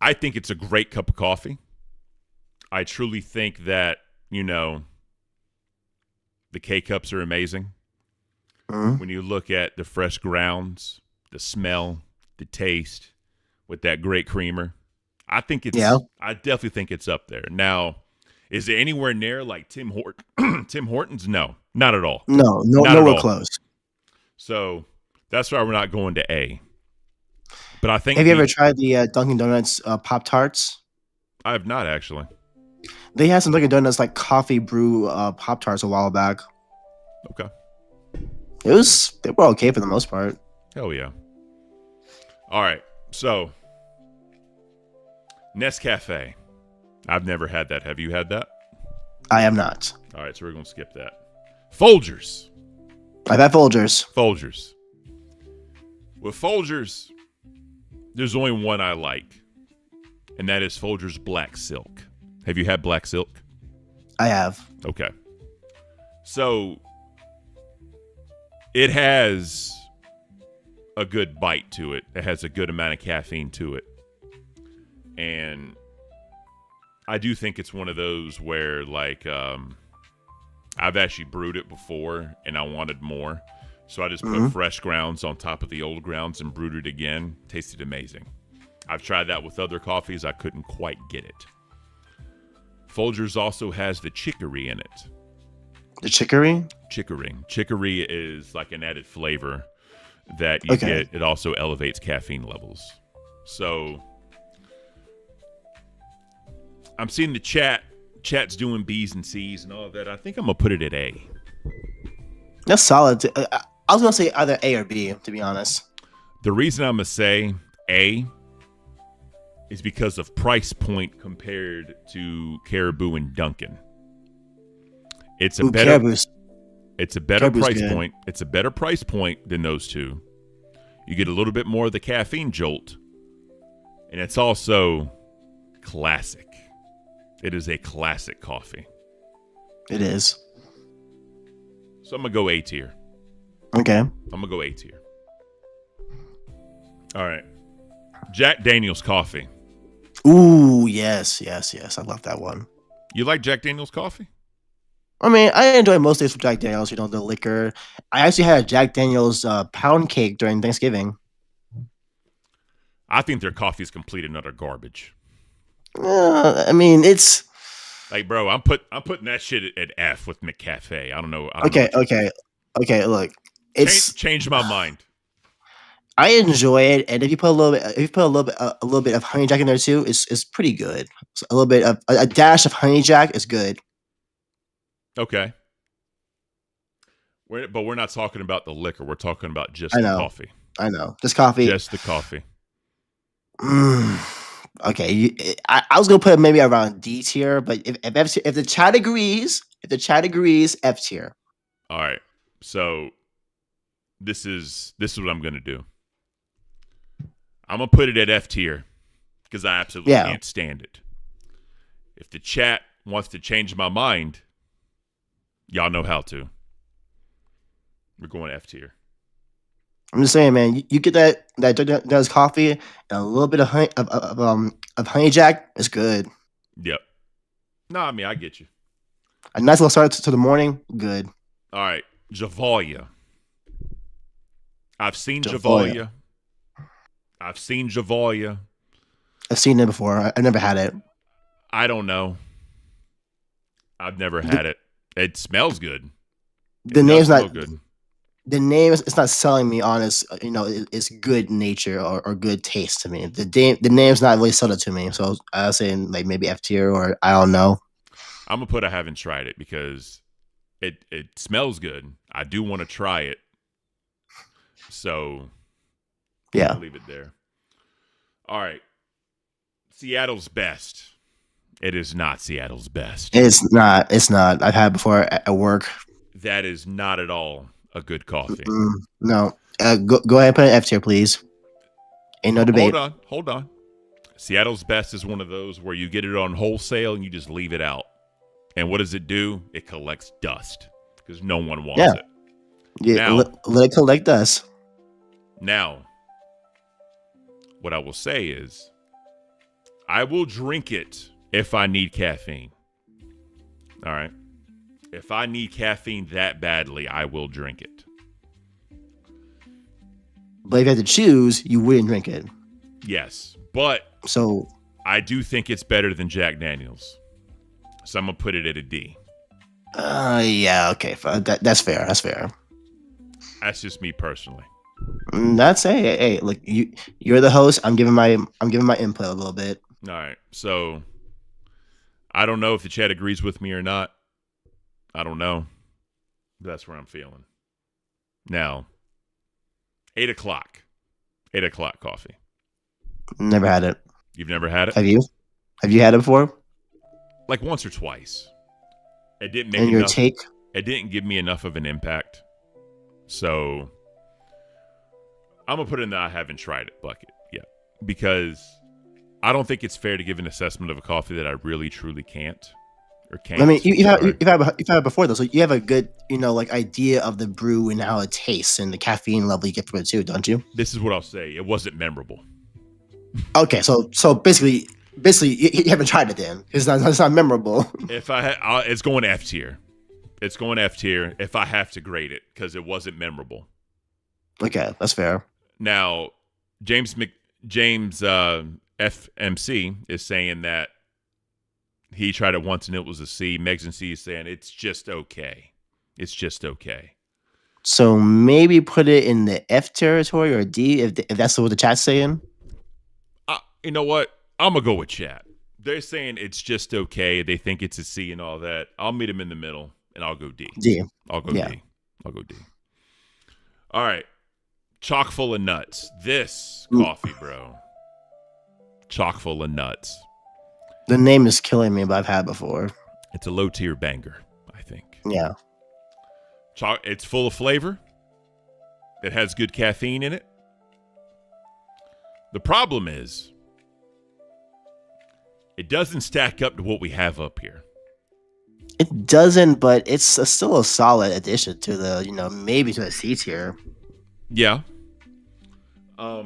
I think it's a great cup of coffee. I truly think that, the K cups are amazing. When you look at the fresh grounds, the smell, the taste, with that great creamer, I definitely think it's up there. Now, is it anywhere near like Tim Hortons? No, not at all. No, Not at nowhere all. close. So that's why we're not going to A. But I think. Have you ever tried the Dunkin' Donuts Pop Tarts? I have not actually. They had some Dunkin' Donuts like coffee brew Pop Tarts a while back. Okay. They were okay for the most part. Hell yeah. All right. So Nescafe. I've never had that. Have you had that? I am not. All right, so we're going to skip that. Folgers. I've had Folgers. Folgers. With Folgers, there's only one I like, and that is Folgers Black Silk. Have you had Black Silk? I have. Okay. So it has a good bite to it. It has a good amount of caffeine to it. And I do think it's one of those where, like, I've actually brewed it before and I wanted more. So I just put fresh grounds on top of the old grounds and brewed it again. Tasted amazing. I've tried that with other coffees. I couldn't quite get it. Folgers also has the chicory in it. The chicory? Chicory. Chicory is like an added flavor that you get. It also elevates caffeine levels. So I'm seeing the chat's doing B's and C's and all of that. I think I'm going to put it at A. That's solid. I was gonna say either A or B, to be honest. The reason I'm gonna say A is because of price point compared to Caribou and Dunkin'. It's a better Caribou's price good. point. It's a better price point than those two. You get a little bit more of the caffeine jolt, and it's also classic. It is a classic coffee. It is. So I'm gonna go A tier. Okay. I'm gonna go A tier. All right. Jack Daniel's coffee. Ooh, yes. I love that one. You like Jack Daniel's coffee? I mean, I enjoy most days from Jack Daniels. The liquor. I actually had a Jack Daniels pound cake during Thanksgiving. I think their coffee is complete and utter garbage. I mean, it's like, bro, I'm putting that shit at F with McCafe. I don't know. Okay. Look, it's changed my mind. I enjoy it, and if you put a little bit of honey jack in there too, it's pretty good. So a little bit of a dash of honey jack is good. Okay. But we're not talking about the liquor. We're talking about just I the know. coffee. I know. Just coffee. Just the coffee. Okay. I was gonna put it maybe around D tier, but if the chat agrees, F tier. All right. So this is what I'm gonna do. I'm gonna put it at F tier because I absolutely can't stand it. If the chat wants to change my mind, y'all know how to. We're going F tier. I'm just saying, man. You get that Jack Daniel's coffee and a little bit of honey jack. It's good. Yep. No, I mean I get you. A nice little start to the morning. Good. All right, Javalia. I've seen Javalia. Javalia. I've seen it before. I never had it. I don't know. I've never had it. It smells good. The name's not good. The name it's not selling me on it's good nature or good taste to me. The name's not really sold it to me. So I was saying like maybe F tier or I don't know. I'm gonna put I haven't tried it because it smells good. I do want to try it. So yeah, I'll leave it there. All right. Seattle's best. It is not Seattle's best. It's not. I've had it before at work. That is not at all a good coffee. No. Go ahead and put an F tier, please. Ain't no debate. Hold on. Seattle's best is one of those where you get it on wholesale and you just leave it out. And what does it do? It collects dust because no one wants it. Yeah, now, let it collect dust. Now, what I will say is I will drink it if I need caffeine. All right. If I need caffeine that badly, I will drink it. But if you had to choose, you wouldn't drink it. Yes, but so I do think it's better than Jack Daniel's. So I'm gonna put it at a D. Yeah, okay, that's fair. That's fair. That's just me personally. That's hey, look, you're the host. I'm giving my input a little bit. All right, so I don't know if the chat agrees with me or not. I don't know. That's where I'm feeling. Now, 8 o'clock. 8 o'clock coffee. Never had it. You've never had it? Have you? Have you had it before? Like once or twice. It didn't make and your enough, take? It didn't give me enough of an impact. So I'm going to put it in the I haven't tried it bucket yet. Because I don't think it's fair to give an assessment of a coffee that I really, truly can't. Or can't. I mean, you've had it before though, so you have a good, idea of the brew and how it tastes and the caffeine level you get from it too, don't you? This is what I'll say: it wasn't memorable. Okay, so basically, you haven't tried it then. It's not memorable. If I had, it's going F tier. It's going F tier if I have to grade it because it wasn't memorable. Okay, that's fair. Now, James FMC is saying that he tried it once and it was a C. Megs and C is saying it's just okay. It's just okay. So maybe put it in the F territory or D if that's what the chat's saying. You know what? I'm going to go with chat. They're saying it's just okay. They think it's a C and all that. I'll meet them in the middle and I'll go D. D. I'll go yeah. D. I'll go D. All right. Chock full of nuts. This coffee, bro. Chock full of nuts. The name is killing me, but I've had it before. It's a low tier banger, I think. Yeah. It's full of flavor. It has good caffeine in it. The problem is, it doesn't stack up to what we have up here. It doesn't, but it's still a solid addition to the, maybe to the C tier. Yeah. I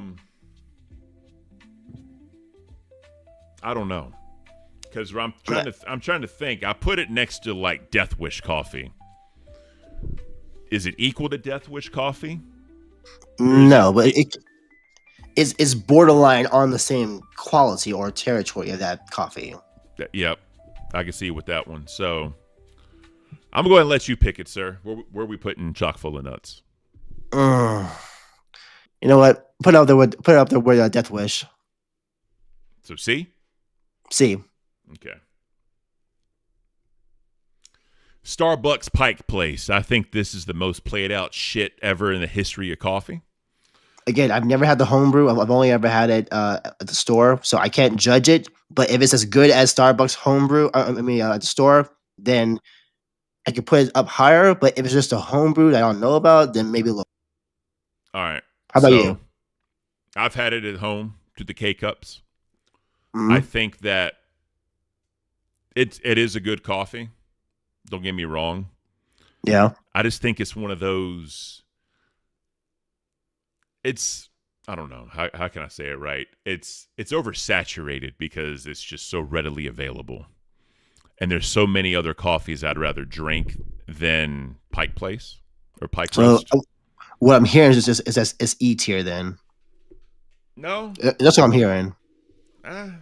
don't know, because I'm trying to think. I put it next to like Death Wish coffee. Is it equal to Death Wish coffee? No, but it's borderline on the same quality or territory of that coffee. Yep, I can see with that one. So I'm going to let you pick it, sir. Where are we putting chock full of nuts? You know what? Put it up there with Death Wish. So C? C. Okay. Starbucks Pike Place. I think this is the most played out shit ever in the history of coffee. Again, I've never had the homebrew. I've only ever had it at the store, so I can't judge it. But if it's as good as Starbucks homebrew, at the store, then I could put it up higher. But if it's just a homebrew that I don't know about, then maybe low. All right. How about you? I've had it at home to the K-Cups. Mm-hmm. I think that it is a good coffee. Don't get me wrong. Yeah. I just think it's one of those. I don't know. How can I say it right? It's oversaturated because it's just so readily available. And there's so many other coffees I'd rather drink than Pike Place or Pike Roast. What I'm hearing is it's E tier then. No. That's what I'm hearing. I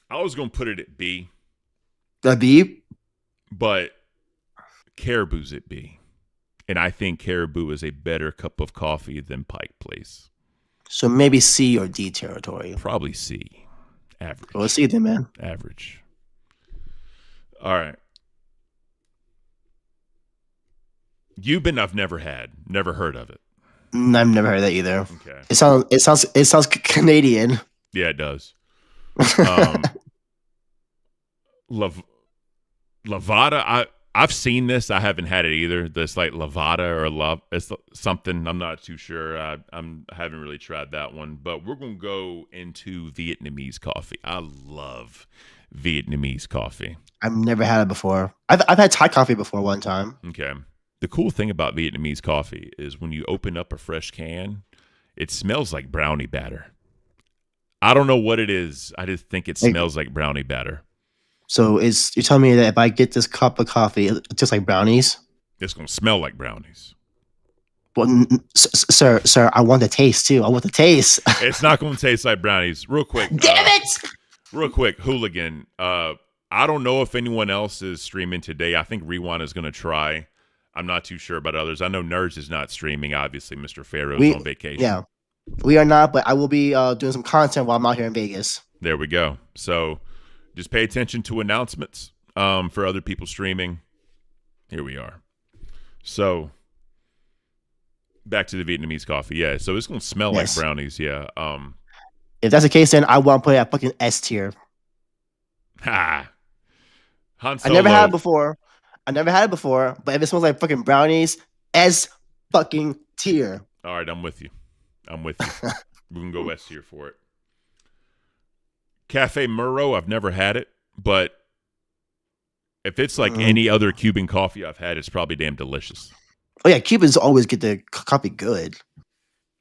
was going to put it at B. A B? But Caribou's at B. And I think Caribou is a better cup of coffee than Pike Place. So maybe C or D territory. Probably C. Average. Well, C then, man. Average. All right. I've never heard of it. I've never heard that either. Okay. It sounds Canadian. Yeah, it does. Lavada, I've seen this. I haven't had it either. This like Lavada or Love, it's something. I'm not too sure. I haven't really tried that one. But we're gonna go into Vietnamese coffee. I love Vietnamese coffee. I've never had it before. I've had Thai coffee before one time. Okay. The cool thing about Vietnamese coffee is when you open up a fresh can, it smells like brownie batter. I don't know what it is. I just think it smells like brownie batter. So you're telling me that if I get this cup of coffee, it's just like brownies? It's going to smell like brownies. Well, sir, I want the taste too. I want the taste. It's not going to taste like brownies. Real quick. Damn it! Real quick, Hooligan. I don't know if anyone else is streaming today. I think Rewind is going to try. I'm not too sure about others. I know Nerds is not streaming. Obviously, Mr. Pharaoh's on vacation. Yeah, we are not, but I will be doing some content while I'm out here in Vegas. There we go. So just pay attention to announcements for other people streaming. Here we are. So back to the Vietnamese coffee. Yeah, so it's going to smell like brownies. Yeah. If that's the case, then I want to put it at fucking S tier. Ha! Han I Solo. never had it before, but if it smells like fucking brownies, S fucking tier. All right, I'm with you. We can go S tier for it. Cafe Murro, I've never had it, but if it's like any other Cuban coffee I've had, it's probably damn delicious. Oh yeah, Cubans always get the coffee good.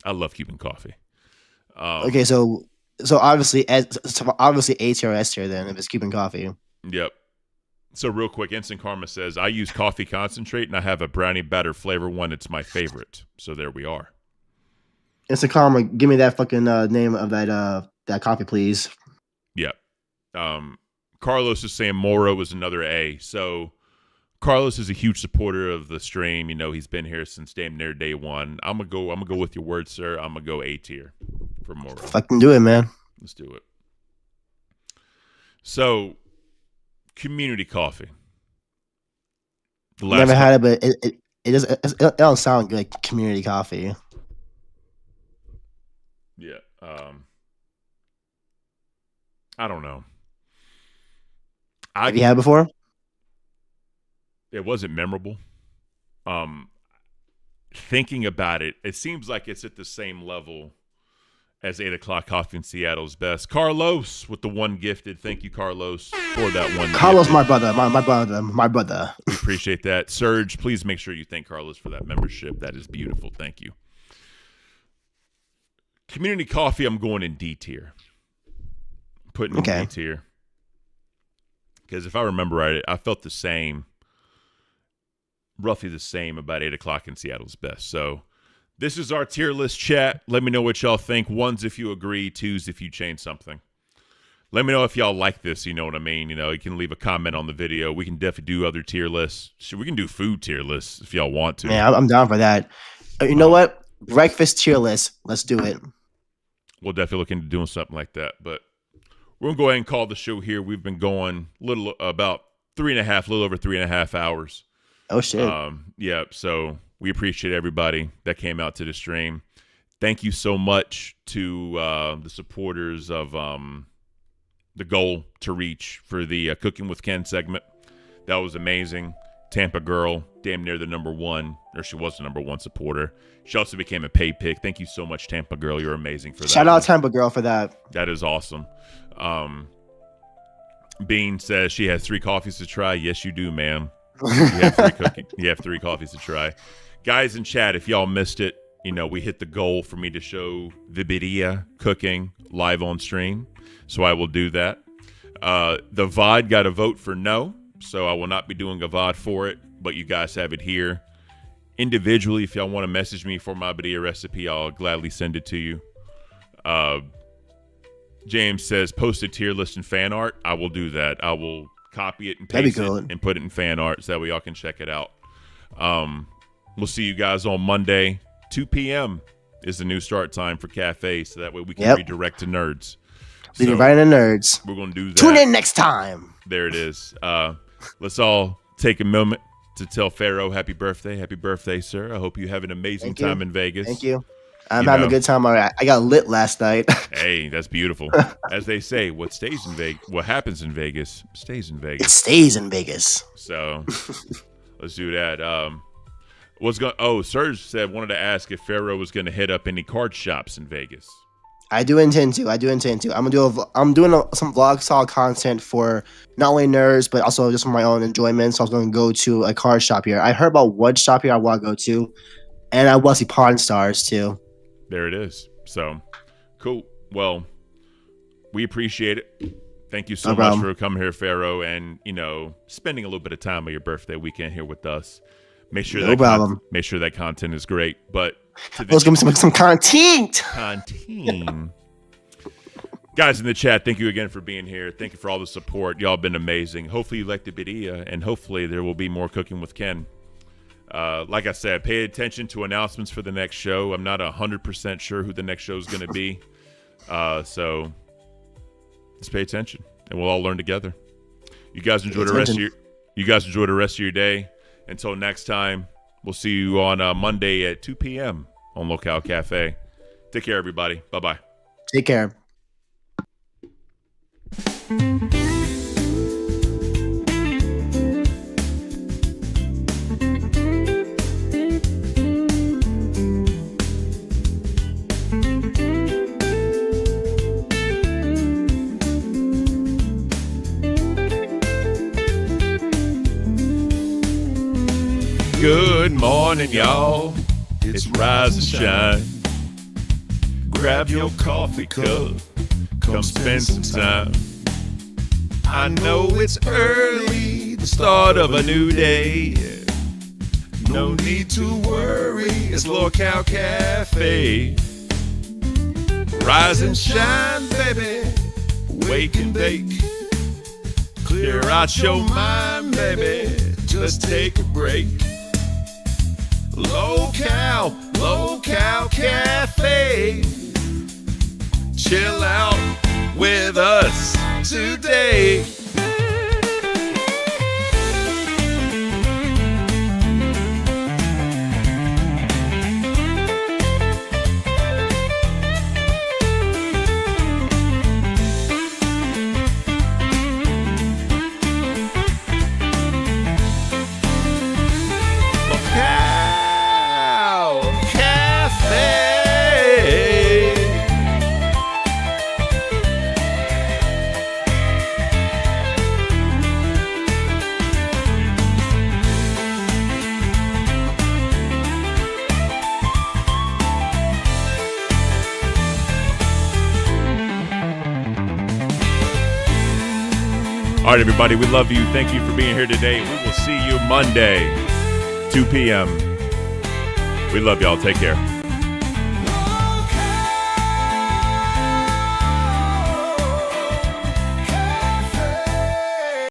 I love Cuban coffee. Okay, so obviously A tier or S tier then if it's Cuban coffee. Yep. So real quick, Instant Karma says, I use coffee concentrate and I have a brownie batter flavor one. It's my favorite. So there we are. Instant Karma, give me that fucking name of that coffee, please. Yep. Carlos is saying Moro was another A. So Carlos is a huge supporter of the stream. You know, he's been here since damn near day one. I'm gonna go with your word, sir. I'm gonna go A tier for Moro. Fucking do it, man. Let's do it. So, community coffee. The last Never one- had it, but it don't sound good like community coffee. Yeah. I don't know. Have you had it before? It wasn't memorable. Thinking about it, it seems like it's at the same level as 8 o'clock coffee in Seattle's best. Carlos with the one gifted. Thank you, Carlos, for that one. Carlos, gifted. my brother, my brother. We appreciate that. Serge, please make sure you thank Carlos for that membership. That is beautiful. Thank you. Community coffee, I'm going in D tier. Putting in D tier. Because if I remember right, I felt the same, roughly the same about 8 o'clock in Seattle's best. So this is our tier list chat. Let me know what y'all think. Ones if you agree, twos if you change something. Let me know if y'all like this, you know what I mean? You know, you can leave a comment on the video. We can definitely do other tier lists. We can do food tier lists if y'all want to. Yeah, I'm down for that. You know what? Breakfast tier list. Let's do it. We'll definitely look into doing something like that. But we're going to go ahead and call the show here. We've been going a little over 3.5 hours. Oh, shit. Yeah, so we appreciate everybody that came out to the stream. Thank you so much to the supporters of the goal to reach for the Cooking with Ken segment. That was amazing. Tampa Girl, damn near the number one, or she was the number one supporter. She also became a paid pick. Thank you so much, Tampa Girl. You're amazing for that. Shout out Tampa Girl for that. That is awesome. Bean says she has 3 coffees to try. Yes, you do, ma'am. You have 3 coffees to try. Guys in chat, if y'all missed it, you know, we hit the goal for me to show the birria cooking live on stream. So I will do that. The VOD got a vote for no, so I will not be doing a VOD for it, but you guys have it here. Individually, if y'all want to message me for my birria recipe, I'll gladly send it to you. James says, post a tier list and fan art. I will do that. I will copy it and paste it and put it in fan art so that way y'all can check it out. We'll see you guys on Monday. 2 p.m. is the new start time for Cafe, so that way we can redirect to nerds. Leading right into nerds. We're going to do that. Tune in next time. There it is. Let's all take a moment to tell Pharaoh happy birthday. Happy birthday, sir. I hope you have an amazing time in Vegas. Thank you. I'm having a good time. All right. I got lit last night. Hey, that's beautiful. As they say, what happens in Vegas stays in Vegas. It stays in Vegas. So let's do that. Serge said wanted to ask if Pharaoh was going to hit up any card shops in Vegas. I do intend to. I'm doing some vlog style content for not only nerds but also just for my own enjoyment. So I was going to go to a card shop here. I heard about one shop here I want to go to, and I want to see Pawn Stars too. There it is. So cool. Well, we appreciate it. Thank you so much for coming here, Pharaoh, and spending a little bit of time on your birthday weekend here with us. Make sure that content is great. But let's give me some content. Guys in the chat, thank you again for being here. Thank you for all the support. Y'all been amazing. Hopefully you like the birria, and hopefully there will be more Cooking with Ken. Like I said, pay attention to announcements for the next show. I'm not 100% sure who the next show is going to be. So just pay attention, and we'll all learn together. You guys enjoy the rest of your day. Until next time, we'll see you on Monday at 2 p.m. on Locale Cafe. Take care, everybody. Bye-bye. Take care. Good morning, y'all. It's Rise and Shine. Grab your coffee cup. Come spend some time. I know it's early, the start of a new day. No need to worry, it's Locale Cafe. Rise and shine, baby. Wake and bake. Clear out your mind, baby. Just take a break. Locale Cafe. Chill out with us today. All right, everybody, we love you. Thank you for being here today. We will see you Monday, 2 p.m. We love y'all. Take care.